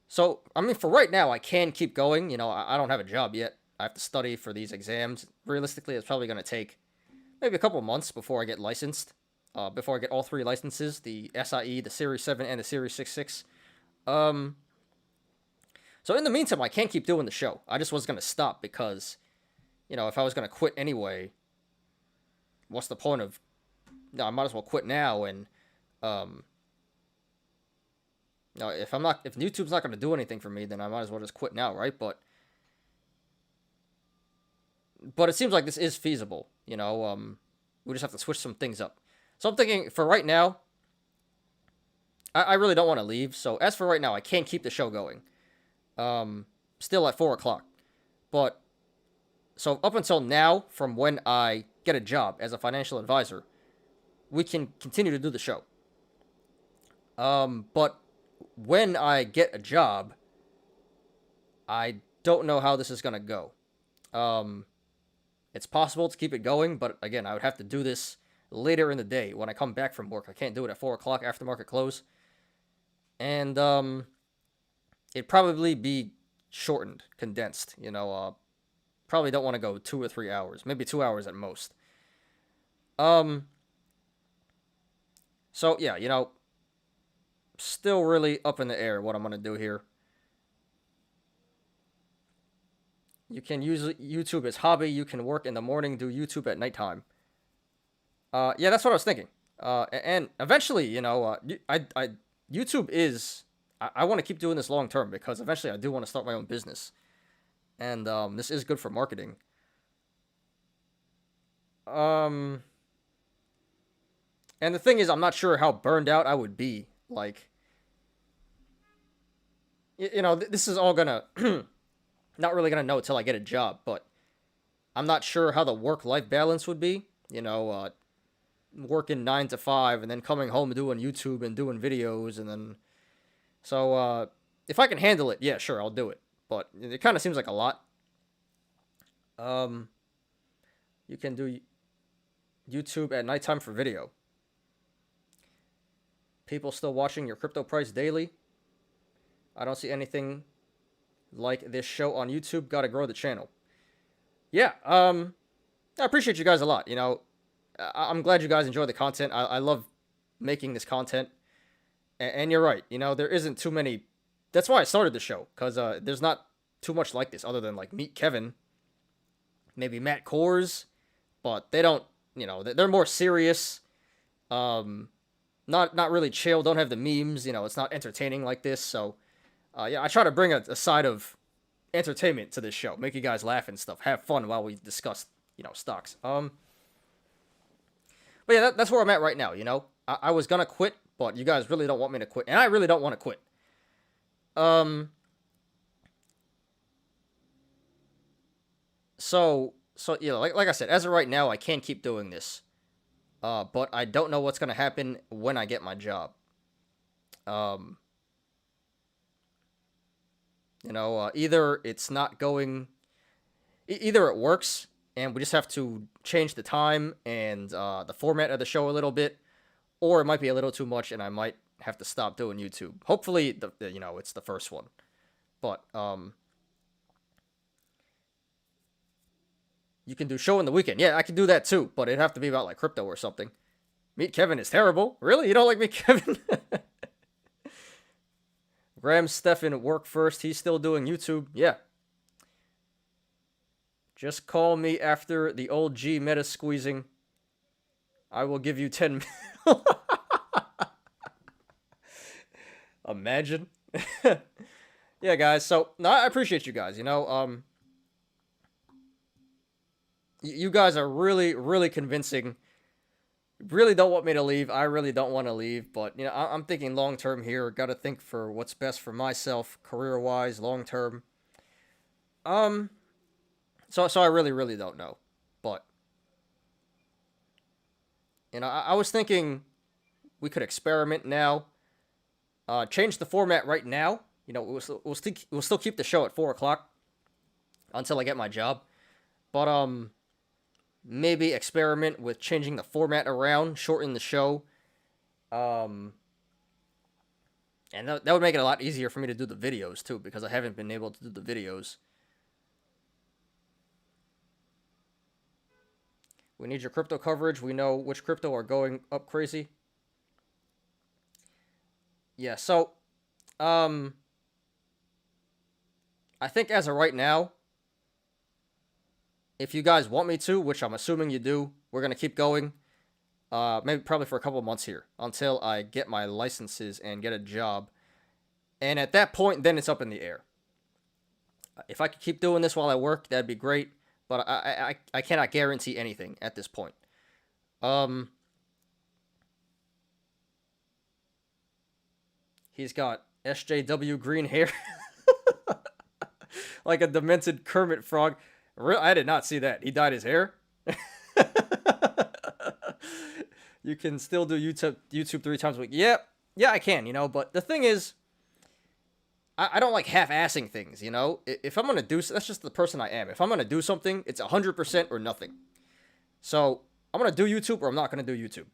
So, I mean, for right now, I can keep going. You know, I don't have a job yet. I have to study for these exams. Realistically, it's probably going to take maybe a couple months before I get licensed. Before I get all 3 licenses, the SIE, the Series 7, and the Series 66. So in the meantime, I can't keep doing the show. I just was going to stop because, you know, if I was going to quit anyway, what's the point of... No, I might as well quit now, and, no, if YouTube's not going to do anything for me, then I might as well just quit now, right? But it seems like this is feasible, you know. We just have to switch some things up. So I'm thinking, for right now, I really don't want to leave. So as for right now, I can't keep the show going. Still at 4 o'clock. But, so up until now, from when I get a job as a financial advisor, we can continue to do the show. But when I get a job, I don't know how this is going to go. It's possible to keep it going, but again, I would have to do this later in the day when I come back from work. I can't do it at 4 o'clock after market close. And it'd probably be shortened, condensed, you know. Probably don't want to go 2 or 3 hours, maybe 2 hours at most. So yeah, you know, still really up in the air what I'm going to do here. You can use YouTube as hobby. You can work in the morning, do YouTube at nighttime. Yeah, that's what I was thinking. And eventually, you know, YouTube is... I want to keep doing this long term because eventually I do want to start my own business. And this is good for marketing. And the thing is, I'm not sure how burned out I would be. Like, you know, this is all gonna... not really gonna know until I get a job, but I'm not sure how the work-life balance would be. You know, working 9 to 5 and then coming home doing YouTube and doing videos, and then... So, if I can handle it, yeah, sure, I'll do it. But it kind of seems like a lot. You can do YouTube at nighttime for video. People still watching your crypto price daily. I don't see anything like this show on YouTube. Gotta grow the channel. Yeah, I appreciate you guys a lot. You know, I'm glad you guys enjoy the content. I love making this content. And you're right. You know, there isn't too many... That's why I started the show. Because there's not too much like this other than, like, Meet Kevin. Maybe Matt Kors. But they don't... You know, they're more serious. Not really chill. Don't have the memes. You know, it's not entertaining like this. So, yeah, I try to bring a side of entertainment to this show. Make you guys laugh and stuff. Have fun while we discuss stocks. But yeah, that's where I'm at right now. I was gonna quit, but you guys really don't want me to quit, and I really don't want to quit. So like I said, as of right now, I can't keep doing this. But I don't know what's gonna happen when I get my job. Either it's not going, either it works, and we just have to change the time and the format of the show a little bit, or it might be a little too much, and I might have to stop doing YouTube. Hopefully, it's the first one. But you can do show in the weekend. Yeah, I can do that too, but it'd have to be about like crypto or something. Meet Kevin is terrible. Really? You don't like Meet Kevin? Graham Stephan work first. He's still doing YouTube. Yeah. Just call me after the old G meta squeezing. I will give you 10 mil. Imagine. Yeah, guys. So, no, I appreciate you guys. You guys are really, really convincing. Really don't want me to leave. I really don't want to leave, but I'm thinking long term here. Got to think for what's best for myself, career wise, long term. So I really, really don't know, but I was thinking we could experiment now. Change the format right now. We'll still keep the show at 4:00 until I get my job, but maybe experiment with changing the format around, shorten the show. And that would make it a lot easier for me to do the videos, too, because I haven't been able to do the videos. We need your crypto coverage. We know which crypto are going up crazy. Yeah, so, I think as of right now, if you guys want me to, which I'm assuming you do, we're going to keep going. Maybe probably for a couple of months here until I get my licenses and get a job. And at that point, then it's up in the air. If I could keep doing this while I work, that'd be great. But I cannot guarantee anything at this point. He's got SJW green hair. Like a demented Kermit frog. I did not see that. He dyed his hair. You can still do YouTube 3 times a week. Yeah, I can, but the thing is, I don't like half-assing things, If I'm going to do, that's just the person I am. If I'm going to do something, it's 100% or nothing. So, I'm going to do YouTube or I'm not going to do YouTube.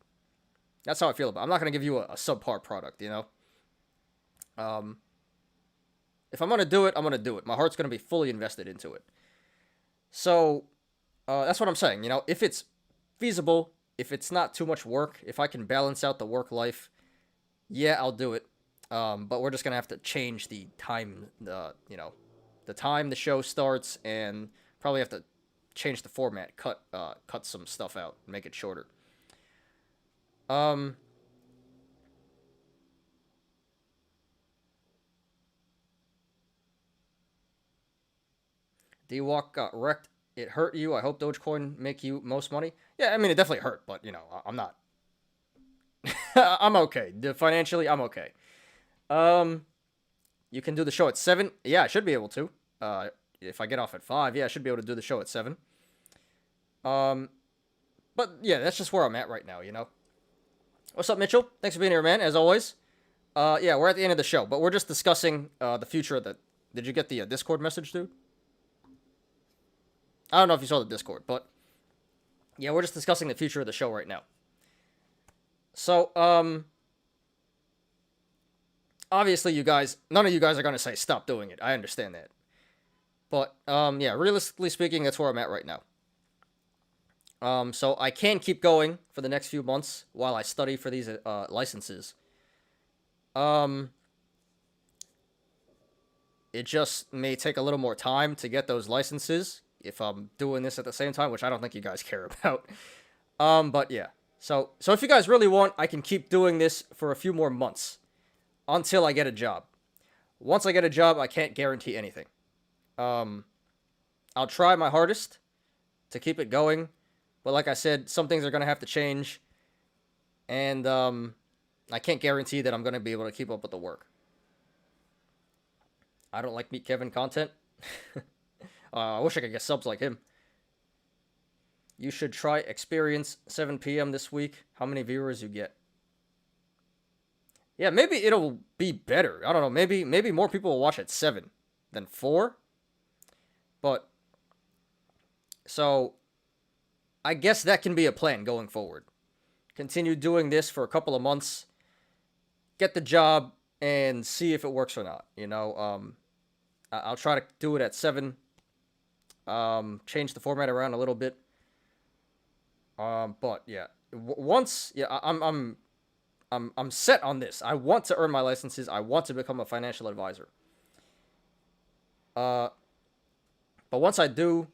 That's how I feel about it. I'm not going to give you a subpar product, If I'm going to do it, I'm going to do it. My heart's going to be fully invested into it. So, that's what I'm saying, If it's feasible, if it's not too much work, if I can balance out the work life, yeah, I'll do it. But we're just going to have to change the time, the time the show starts, and probably have to change the format, cut some stuff out, and make it shorter. D-Walk got wrecked. It hurt you. I hope Dogecoin make you most money. Yeah, I mean, it definitely hurt, but, I'm not. I'm okay. Financially, I'm okay. You can do the show at 7. Yeah, I should be able to. If I get off at 5, yeah, I should be able to do the show at 7. But, yeah, that's just where I'm at right now, What's up, Mitchell? Thanks for being here, man, as always. Yeah, we're at the end of the show, but we're just discussing the future of the... Did you get the Discord message, dude? I don't know if you saw the Discord, but yeah, we're just discussing the future of the show right now. So, obviously none of you guys are going to say stop doing it. I understand that. But, yeah, realistically speaking, that's where I'm at right now. So I can keep going for the next few months while I study for these licenses. It just may take a little more time to get those licenses if I'm doing this at the same time, which I don't think you guys care about. But yeah. So if you guys really want, I can keep doing this for a few more months until I get a job. Once I get a job, I can't guarantee anything. I'll try my hardest. to keep it going. But like I said, some things are going to have to change. And I can't guarantee that I'm going to be able to keep up with the work. I don't like Meet Kevin content. I wish I could get subs like him. You should try Experience 7 p.m. this week. How many viewers you get? Yeah, maybe it'll be better. I don't know. Maybe more people will watch at 7 than 4. But, so, I guess that can be a plan going forward. Continue doing this for a couple of months. Get the job and see if it works or not. You know, I'll try to do it at 7. Change the format around a little bit. But yeah, once, yeah, I'm set on this. I want to earn my licenses. I want to become a financial advisor. But once I do,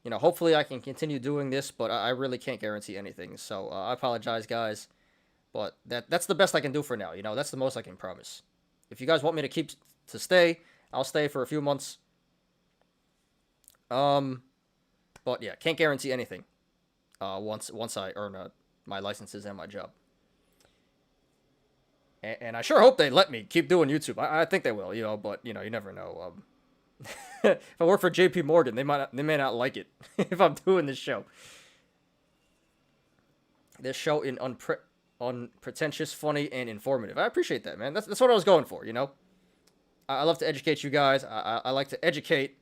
you know, hopefully I can continue doing this, but I really can't guarantee anything. So I apologize, guys. But that's the best I can do for now. You know, that's the most I can promise. If you guys want me to stay, I'll stay for a few months. But yeah, can't guarantee anything. Once I earn my licenses and my job. And I sure hope they let me keep doing YouTube. I think they will, you know, but you know, you never know. If I work for JP Morgan, they may not like it if I'm doing this show. This show in unpretentious, funny, and informative. I appreciate that, man. That's what I was going for, you know. I love to educate you guys. I like to educate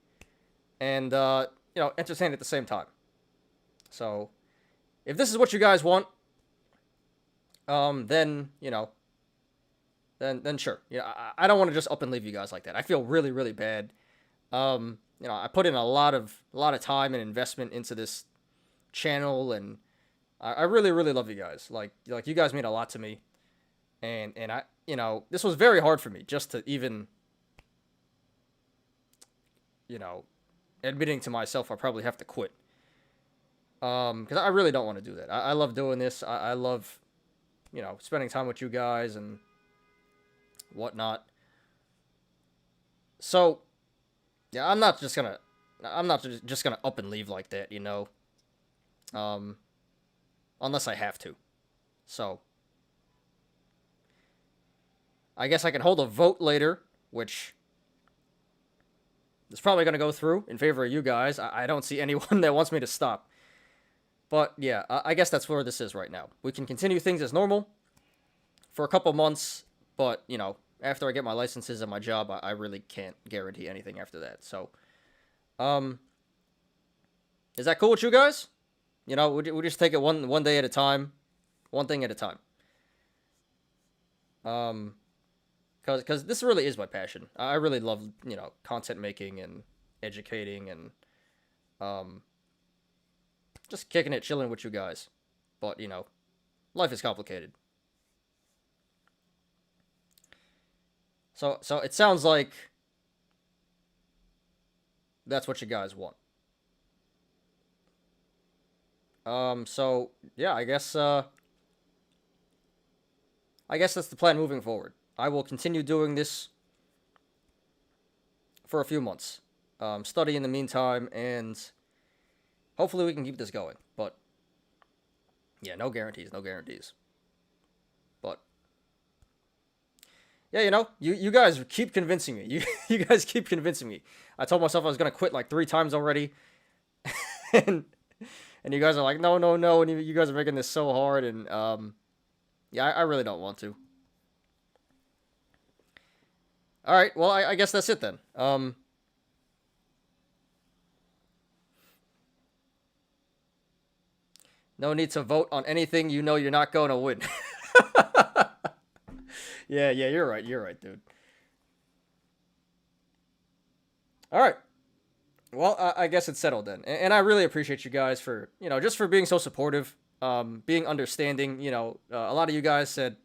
and you know, entertain at the same time. So, if this is what you guys want, then you know, then sure. You know, I don't want to just up and leave you guys like that. I feel really, really bad. You know, I put in a lot of time and investment into this channel, and I really, really love you guys. Like you guys mean a lot to me, and I, you know, this was very hard for me just to even, you know, admitting to myself I probably have to quit. Because I really don't want to do that. I love doing this. I love, you know, spending time with you guys and whatnot. So, yeah, I'm not just gonna up and leave like that, you know. Unless I have to. So, I guess I can hold a vote later, which is probably gonna go through in favor of you guys. I don't see anyone that wants me to stop. But yeah, I guess that's where this is right now. We can continue things as normal for a couple months, but you know, after I get my licenses and my job, I really can't guarantee anything after that. So, is that cool with you guys? You know, we just take it one day at a time, one thing at a time. Because this really is my passion. I really love, you know, content making and educating and just kicking it, chilling with you guys. But, you know, life is complicated. So it sounds like that's what you guys want. So yeah, I guess that's the plan moving forward. I will continue doing this for a few months. Study in the meantime, and hopefully we can keep this going. But yeah, no guarantees. But yeah, you know, you guys keep convincing me. You guys keep convincing me. I told myself I was gonna quit like 3 times already, and you guys are like, no, and you guys are making this so hard, and yeah, I really don't want to. All right, well, I guess that's it then. No need to vote on anything you know you're not going to win. Yeah, you're right, dude. All right. Well, I guess it's settled then. And I really appreciate you guys for, you know, just for being so supportive, being understanding. You know, a lot of you guys said,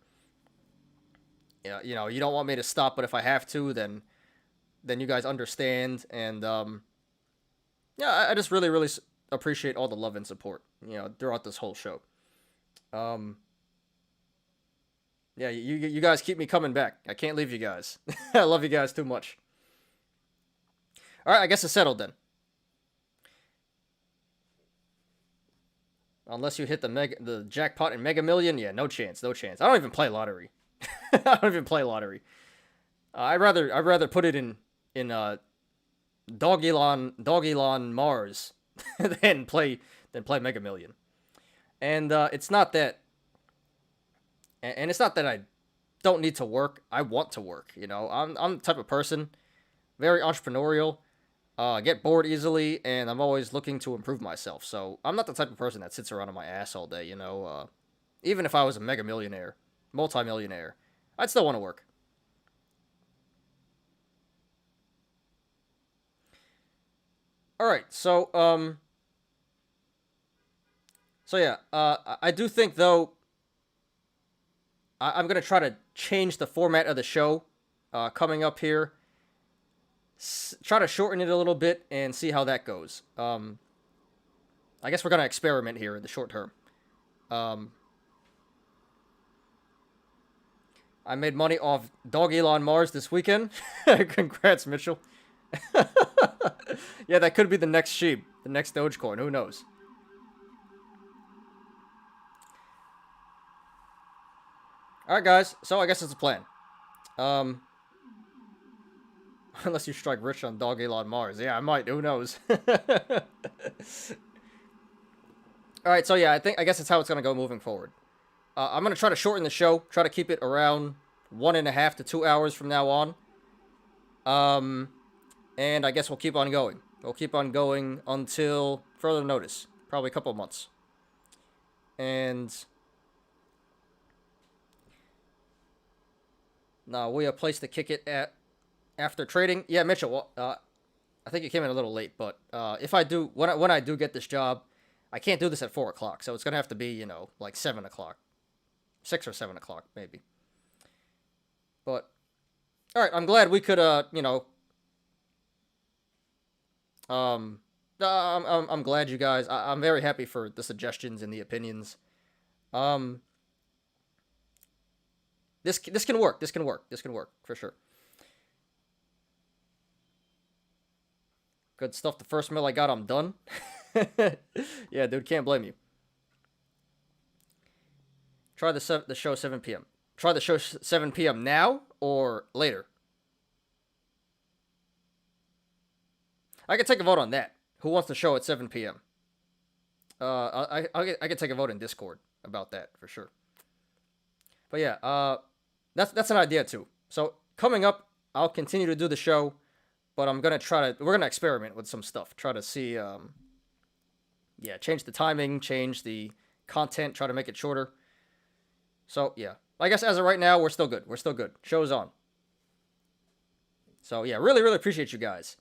yeah, you know, you don't want me to stop, but if I have to, then you guys understand. And yeah, I just really, really appreciate all the love and support, you know, throughout this whole show. Yeah, you guys keep me coming back. I can't leave you guys. I love you guys too much. All right, I guess it's settled then. Unless you hit the jackpot in Mega Million, yeah, no chance, no chance. I don't even play lottery. I don't even play lottery. I'd rather put it in Dogilon Mars than play Mega Million. And it's not that, and it's not that I don't need to work. I want to work. You know, I'm the type of person, very entrepreneurial. Get bored easily, and I'm always looking to improve myself. So I'm not the type of person that sits around on my ass all day. You know, even if I was a mega millionaire, multi-millionaire, I'd still want to work. All right, so yeah, I do think though I'm gonna try to change the format of the show coming up here. Try to shorten it a little bit and see how that goes. I guess we're gonna experiment here in the short term. I made money off Dog Elon Mars this weekend. Congrats, Mitchell. Yeah, that could be the next SHIB, the next Dogecoin. Who knows? All right, guys. So I guess it's a plan. Unless you strike rich on Dog Elon Mars. Yeah, I might. Who knows? All right. So yeah, I guess that's how it's gonna go moving forward. I'm gonna try to shorten the show. Try to keep it around 1.5 to 2 hours from now on. And I guess we'll keep on going. We'll keep on going until further notice. Probably a couple of months. And now we have a place to kick it at after trading. Yeah, Mitchell. I think you came in a little late, but if I do, when I do get this job, I can't do this at 4 o'clock, so it's gonna have to be, you know, like 7 o'clock, 6 or 7 o'clock maybe. But all right, I'm glad we could, you know. I'm glad you guys. I'm very happy for the suggestions and the opinions. This can work. This can work. This can work for sure. Good stuff. The first mail I got, I'm done. Yeah, dude, can't blame you. Try the show 7 p.m. Try the show 7 p.m. now or later. I can take a vote on that. Who wants the show at 7 p.m.? I can take a vote in Discord about that for sure. But yeah, that's an idea too. So coming up, I'll continue to do the show, but we're gonna experiment with some stuff. Try to see, yeah, change the timing, change the content, try to make it shorter. So yeah, I guess as of right now, we're still good. We're still good. Show's on. So yeah, really, really appreciate you guys.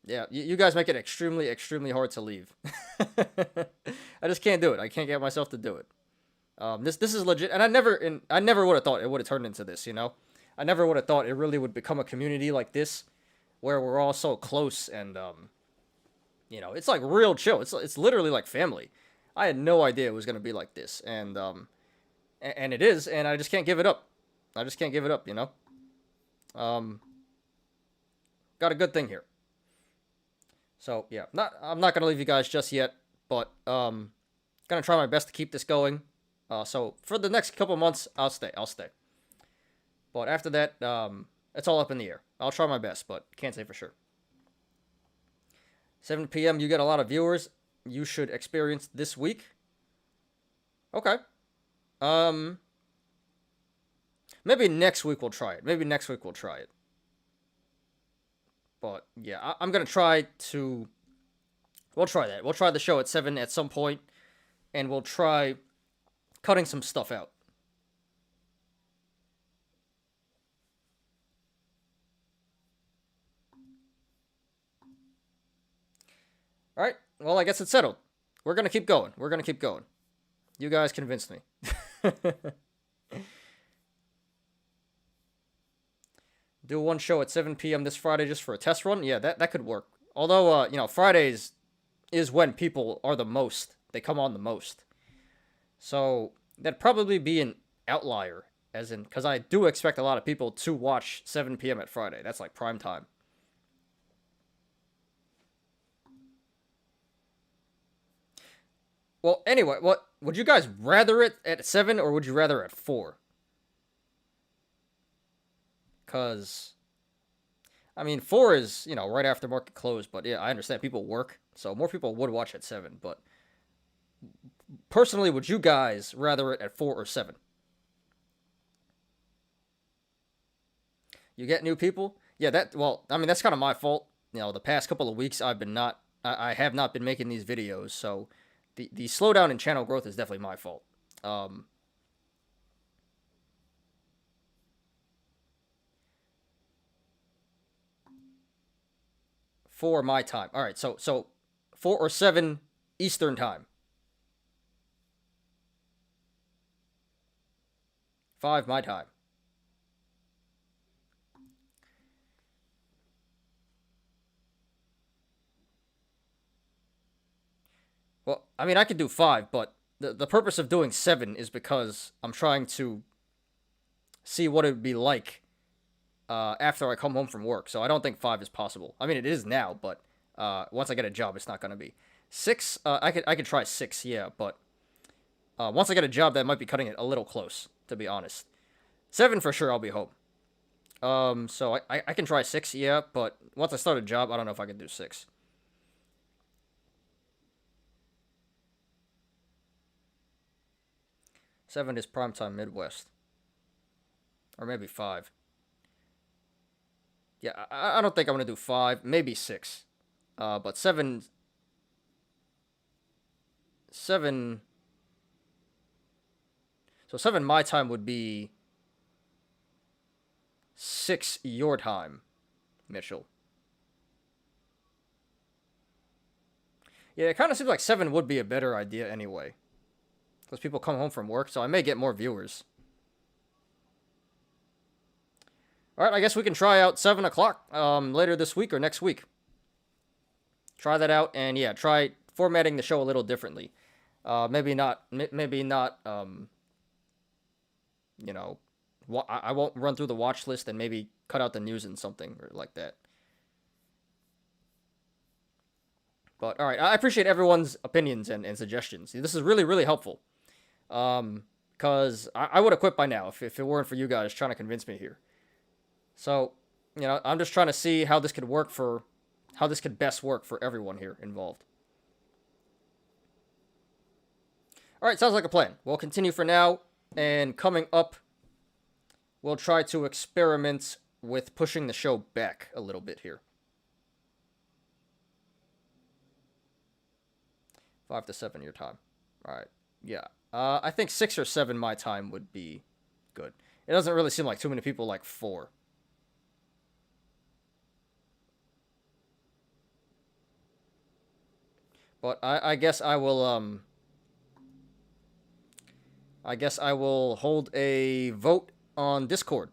Yeah, you guys make it extremely, extremely hard to leave. I just can't do it. I can't get myself to do it. This is legit, and I never would have thought it would have turned into this. You know, I never would have thought it really would become a community like this, where we're all so close and you know, it's like real chill. It's literally like family. I had no idea it was gonna be like this, and it is, and I just can't give it up. I just can't give it up. You know. Got a good thing here. So yeah, I'm not gonna leave you guys just yet, but gonna try my best to keep this going. So for the next couple months, I'll stay. But after that, it's all up in the air. I'll try my best, but can't say for sure. 7 p.m. You get a lot of viewers. You should experience this week. Okay. Maybe next week we'll try it. But yeah, I'm gonna try to. We'll try that. We'll try the show at 7 at some point, and we'll try cutting some stuff out. All right. Well, I guess it's settled. We're gonna keep going. You guys convinced me. Do one show at 7 p.m. this Friday just for a test run? Yeah, that could work. Although, you know, Fridays is when people are the most. They come on the most. So that'd probably be an outlier, as in, because I do expect a lot of people to watch 7 p.m. at Friday. That's like prime time. Well, anyway, what would you guys rather it at 7 or would you rather at 4? Cause I mean 4 is, right after market close, but yeah, I understand people work, so more people would watch at 7, but personally, would you guys rather it at 4 or 7? You get new people? Yeah, I mean that's kind of my fault. The past couple of weeks I have not been making these videos, so the slowdown in channel growth is definitely my fault. For my time. All right, so 4 or 7 Eastern time. 5 my time. Well, I mean I could do 5, but the purpose of doing 7 is because I'm trying to see what it would be like after I come home from work. So I don't think 5 is possible. I mean, it is now, but once I get a job, it's not gonna be 6. I could try 6, yeah, but once I get a job, that might be cutting it a little close, to be honest. 7 for sure, I'll be home. So I can try 6, yeah, but once I start a job, I don't know if I can do 6. Seven is primetime Midwest, or maybe 5. Yeah, I don't think I'm gonna do 5. Maybe 6. But 7. 7. So 7 my time would be 6 your time, Mitchell. Yeah, it kind of seems like 7 would be a better idea anyway. Because people come home from work, so I may get more viewers. Alright, I guess we can try out 7 o'clock later this week or next week. Try that out, and yeah, try formatting the show a little differently. Maybe not, I won't run through the watch list and maybe cut out the news and something or like that. But, alright, I appreciate everyone's opinions and suggestions. This is really, really helpful. Because I would have quit by now if it weren't for you guys trying to convince me here. So, I'm just trying to see how this could best work for everyone here involved. Alright, sounds like a plan. We'll continue for now, and coming up, we'll try to experiment with pushing the show back a little bit here. 5 to 7 your time. Alright, yeah. I think 6 or 7 my time would be good. It doesn't really seem like too many people like 4. But I guess I will hold a vote on Discord.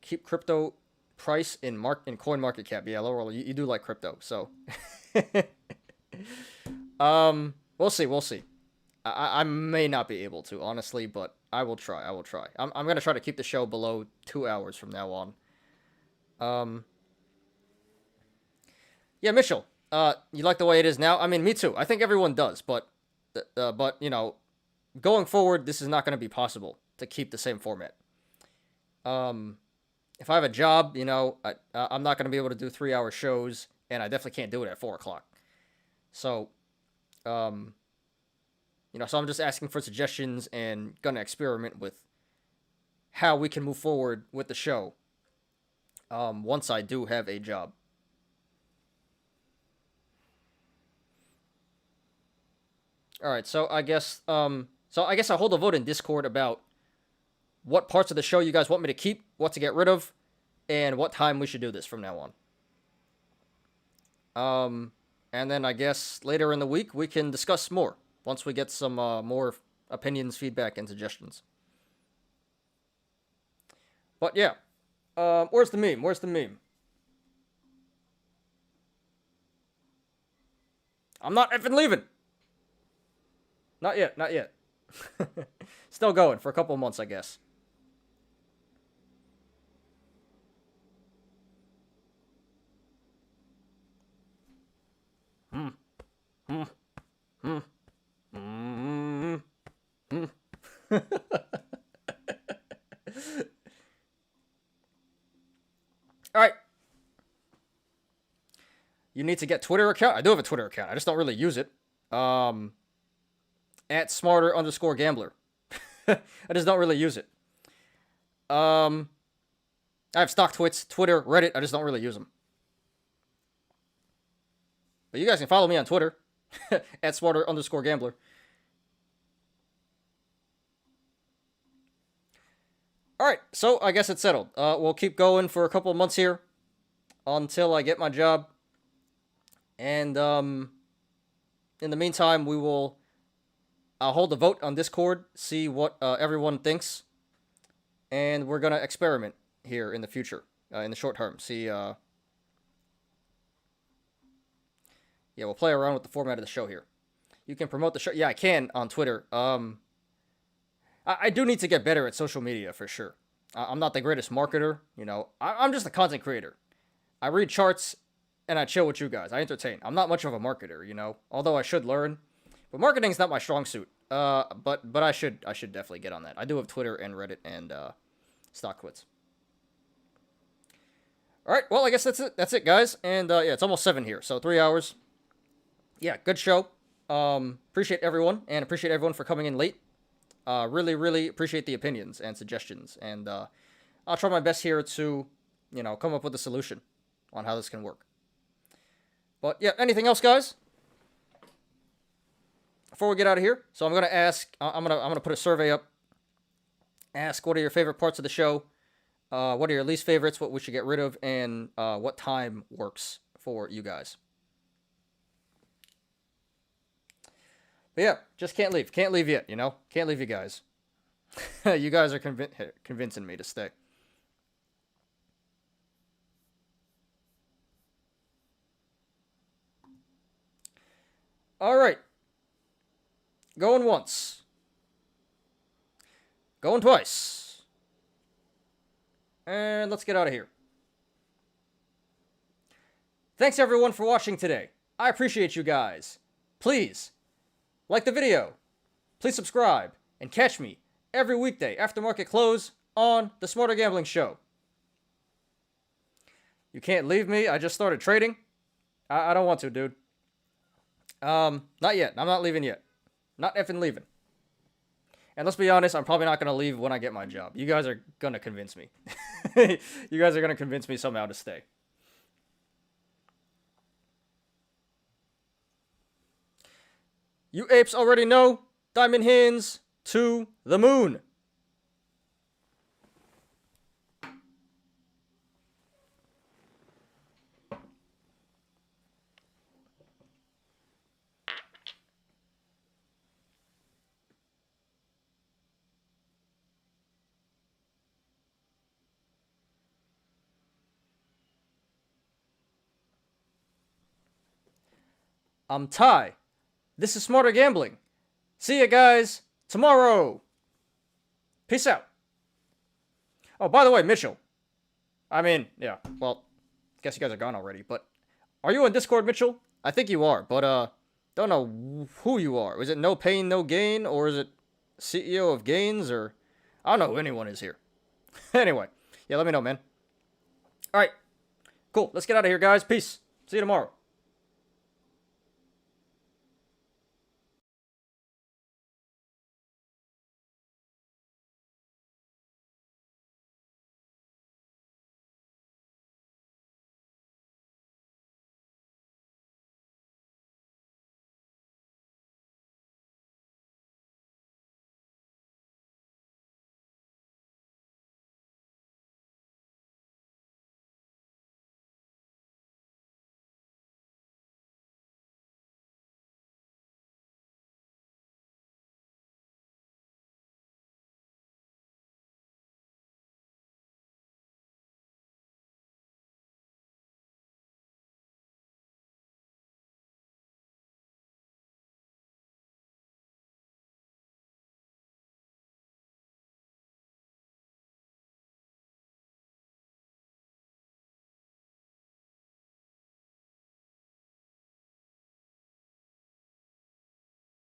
Keep crypto price in coin market cap. Yeah, Laurel, you do like crypto, so we'll see. I may not be able to, honestly, but I will try. I'm gonna try to keep the show below 2 hours from now on. Yeah, Mitchell, you like the way it is now? I mean, me too. I think everyone does, but going forward, this is not going to be possible to keep the same format. If I have a job, I'm not going to be able to do 3-hour shows, and I definitely can't do it at 4 o'clock. So, so I'm just asking for suggestions and going to experiment with how we can move forward with the show once I do have a job. All right, so I guess I'll hold a vote in Discord about what parts of the show you guys want me to keep, what to get rid of, and what time we should do this from now on. And then I guess later in the week we can discuss more once we get some more opinions, feedback, and suggestions. But yeah, where's the meme? I'm not effing leaving. Not yet. Still going for a couple of months, I guess. All right. You need to get Twitter account. I do have a Twitter account. I just don't really use it. At smarter_gambler. I just don't really use it. I have stock twits, Twitter, Reddit. I just don't really use them. But you guys can follow me on Twitter at smarter_gambler. All right, so I guess it's settled. We'll keep going for a couple of months here until I get my job. And in the meantime, we will hold a vote on Discord, see what everyone thinks. And we're going to experiment here in the future, in the short term. See, yeah, we'll play around with the format of the show here. You can promote the show. Yeah, I can on Twitter. I do need to get better at social media for sure. I'm not the greatest marketer, you know. I'm just a content creator. I read charts and I chill with you guys. I entertain. I'm not much of a marketer, you know, although I should learn. But marketing's not my strong suit. But I should definitely get on that. I do have Twitter and Reddit and stock quits. All right, well, I guess that's it. That's it, guys. And yeah, it's almost 7 here, so 3 hours. Yeah, good show. Appreciate everyone, and appreciate everyone for coming in late. Really, really appreciate the opinions and suggestions. And I'll try my best here to, you know, come up with a solution on how this can work. But yeah, anything else, guys? Before we get out of here, so I'm gonna ask. I'm gonna put a survey up. Ask what are your favorite parts of the show? What are your least favorites? What we should get rid of, and what time works for you guys? But yeah, just can't leave. Can't leave yet, you know? Can't leave you guys. You guys are convincing me to stay. All right. Going once. Going twice. And let's get out of here. Thanks everyone for watching today. I appreciate you guys. Please like the video, please subscribe, and catch me every weekday after market close on the Smarter Gambling Show. You can't leave me. I just started trading. I don't want to, dude. Not yet. I'm not leaving yet. Not effing leaving. And let's be honest, I'm probably not going to leave when I get my job. You guys are going to convince me. You guys are going to convince me somehow to stay. You apes already know. Diamond hands to the moon. I'm Ty. This is Smarter Gambling. See you guys tomorrow. Peace out. Oh, by the way, Mitchell. I mean, yeah, well, guess you guys are gone already, but are you on Discord, Mitchell? I think you are, but don't know who you are. Is it No Pain, No Gain, or is it CEO of Gains, or I don't know who anyone is here. Anyway, yeah, let me know, man. All right, cool. Let's get out of here, guys. Peace. See you tomorrow.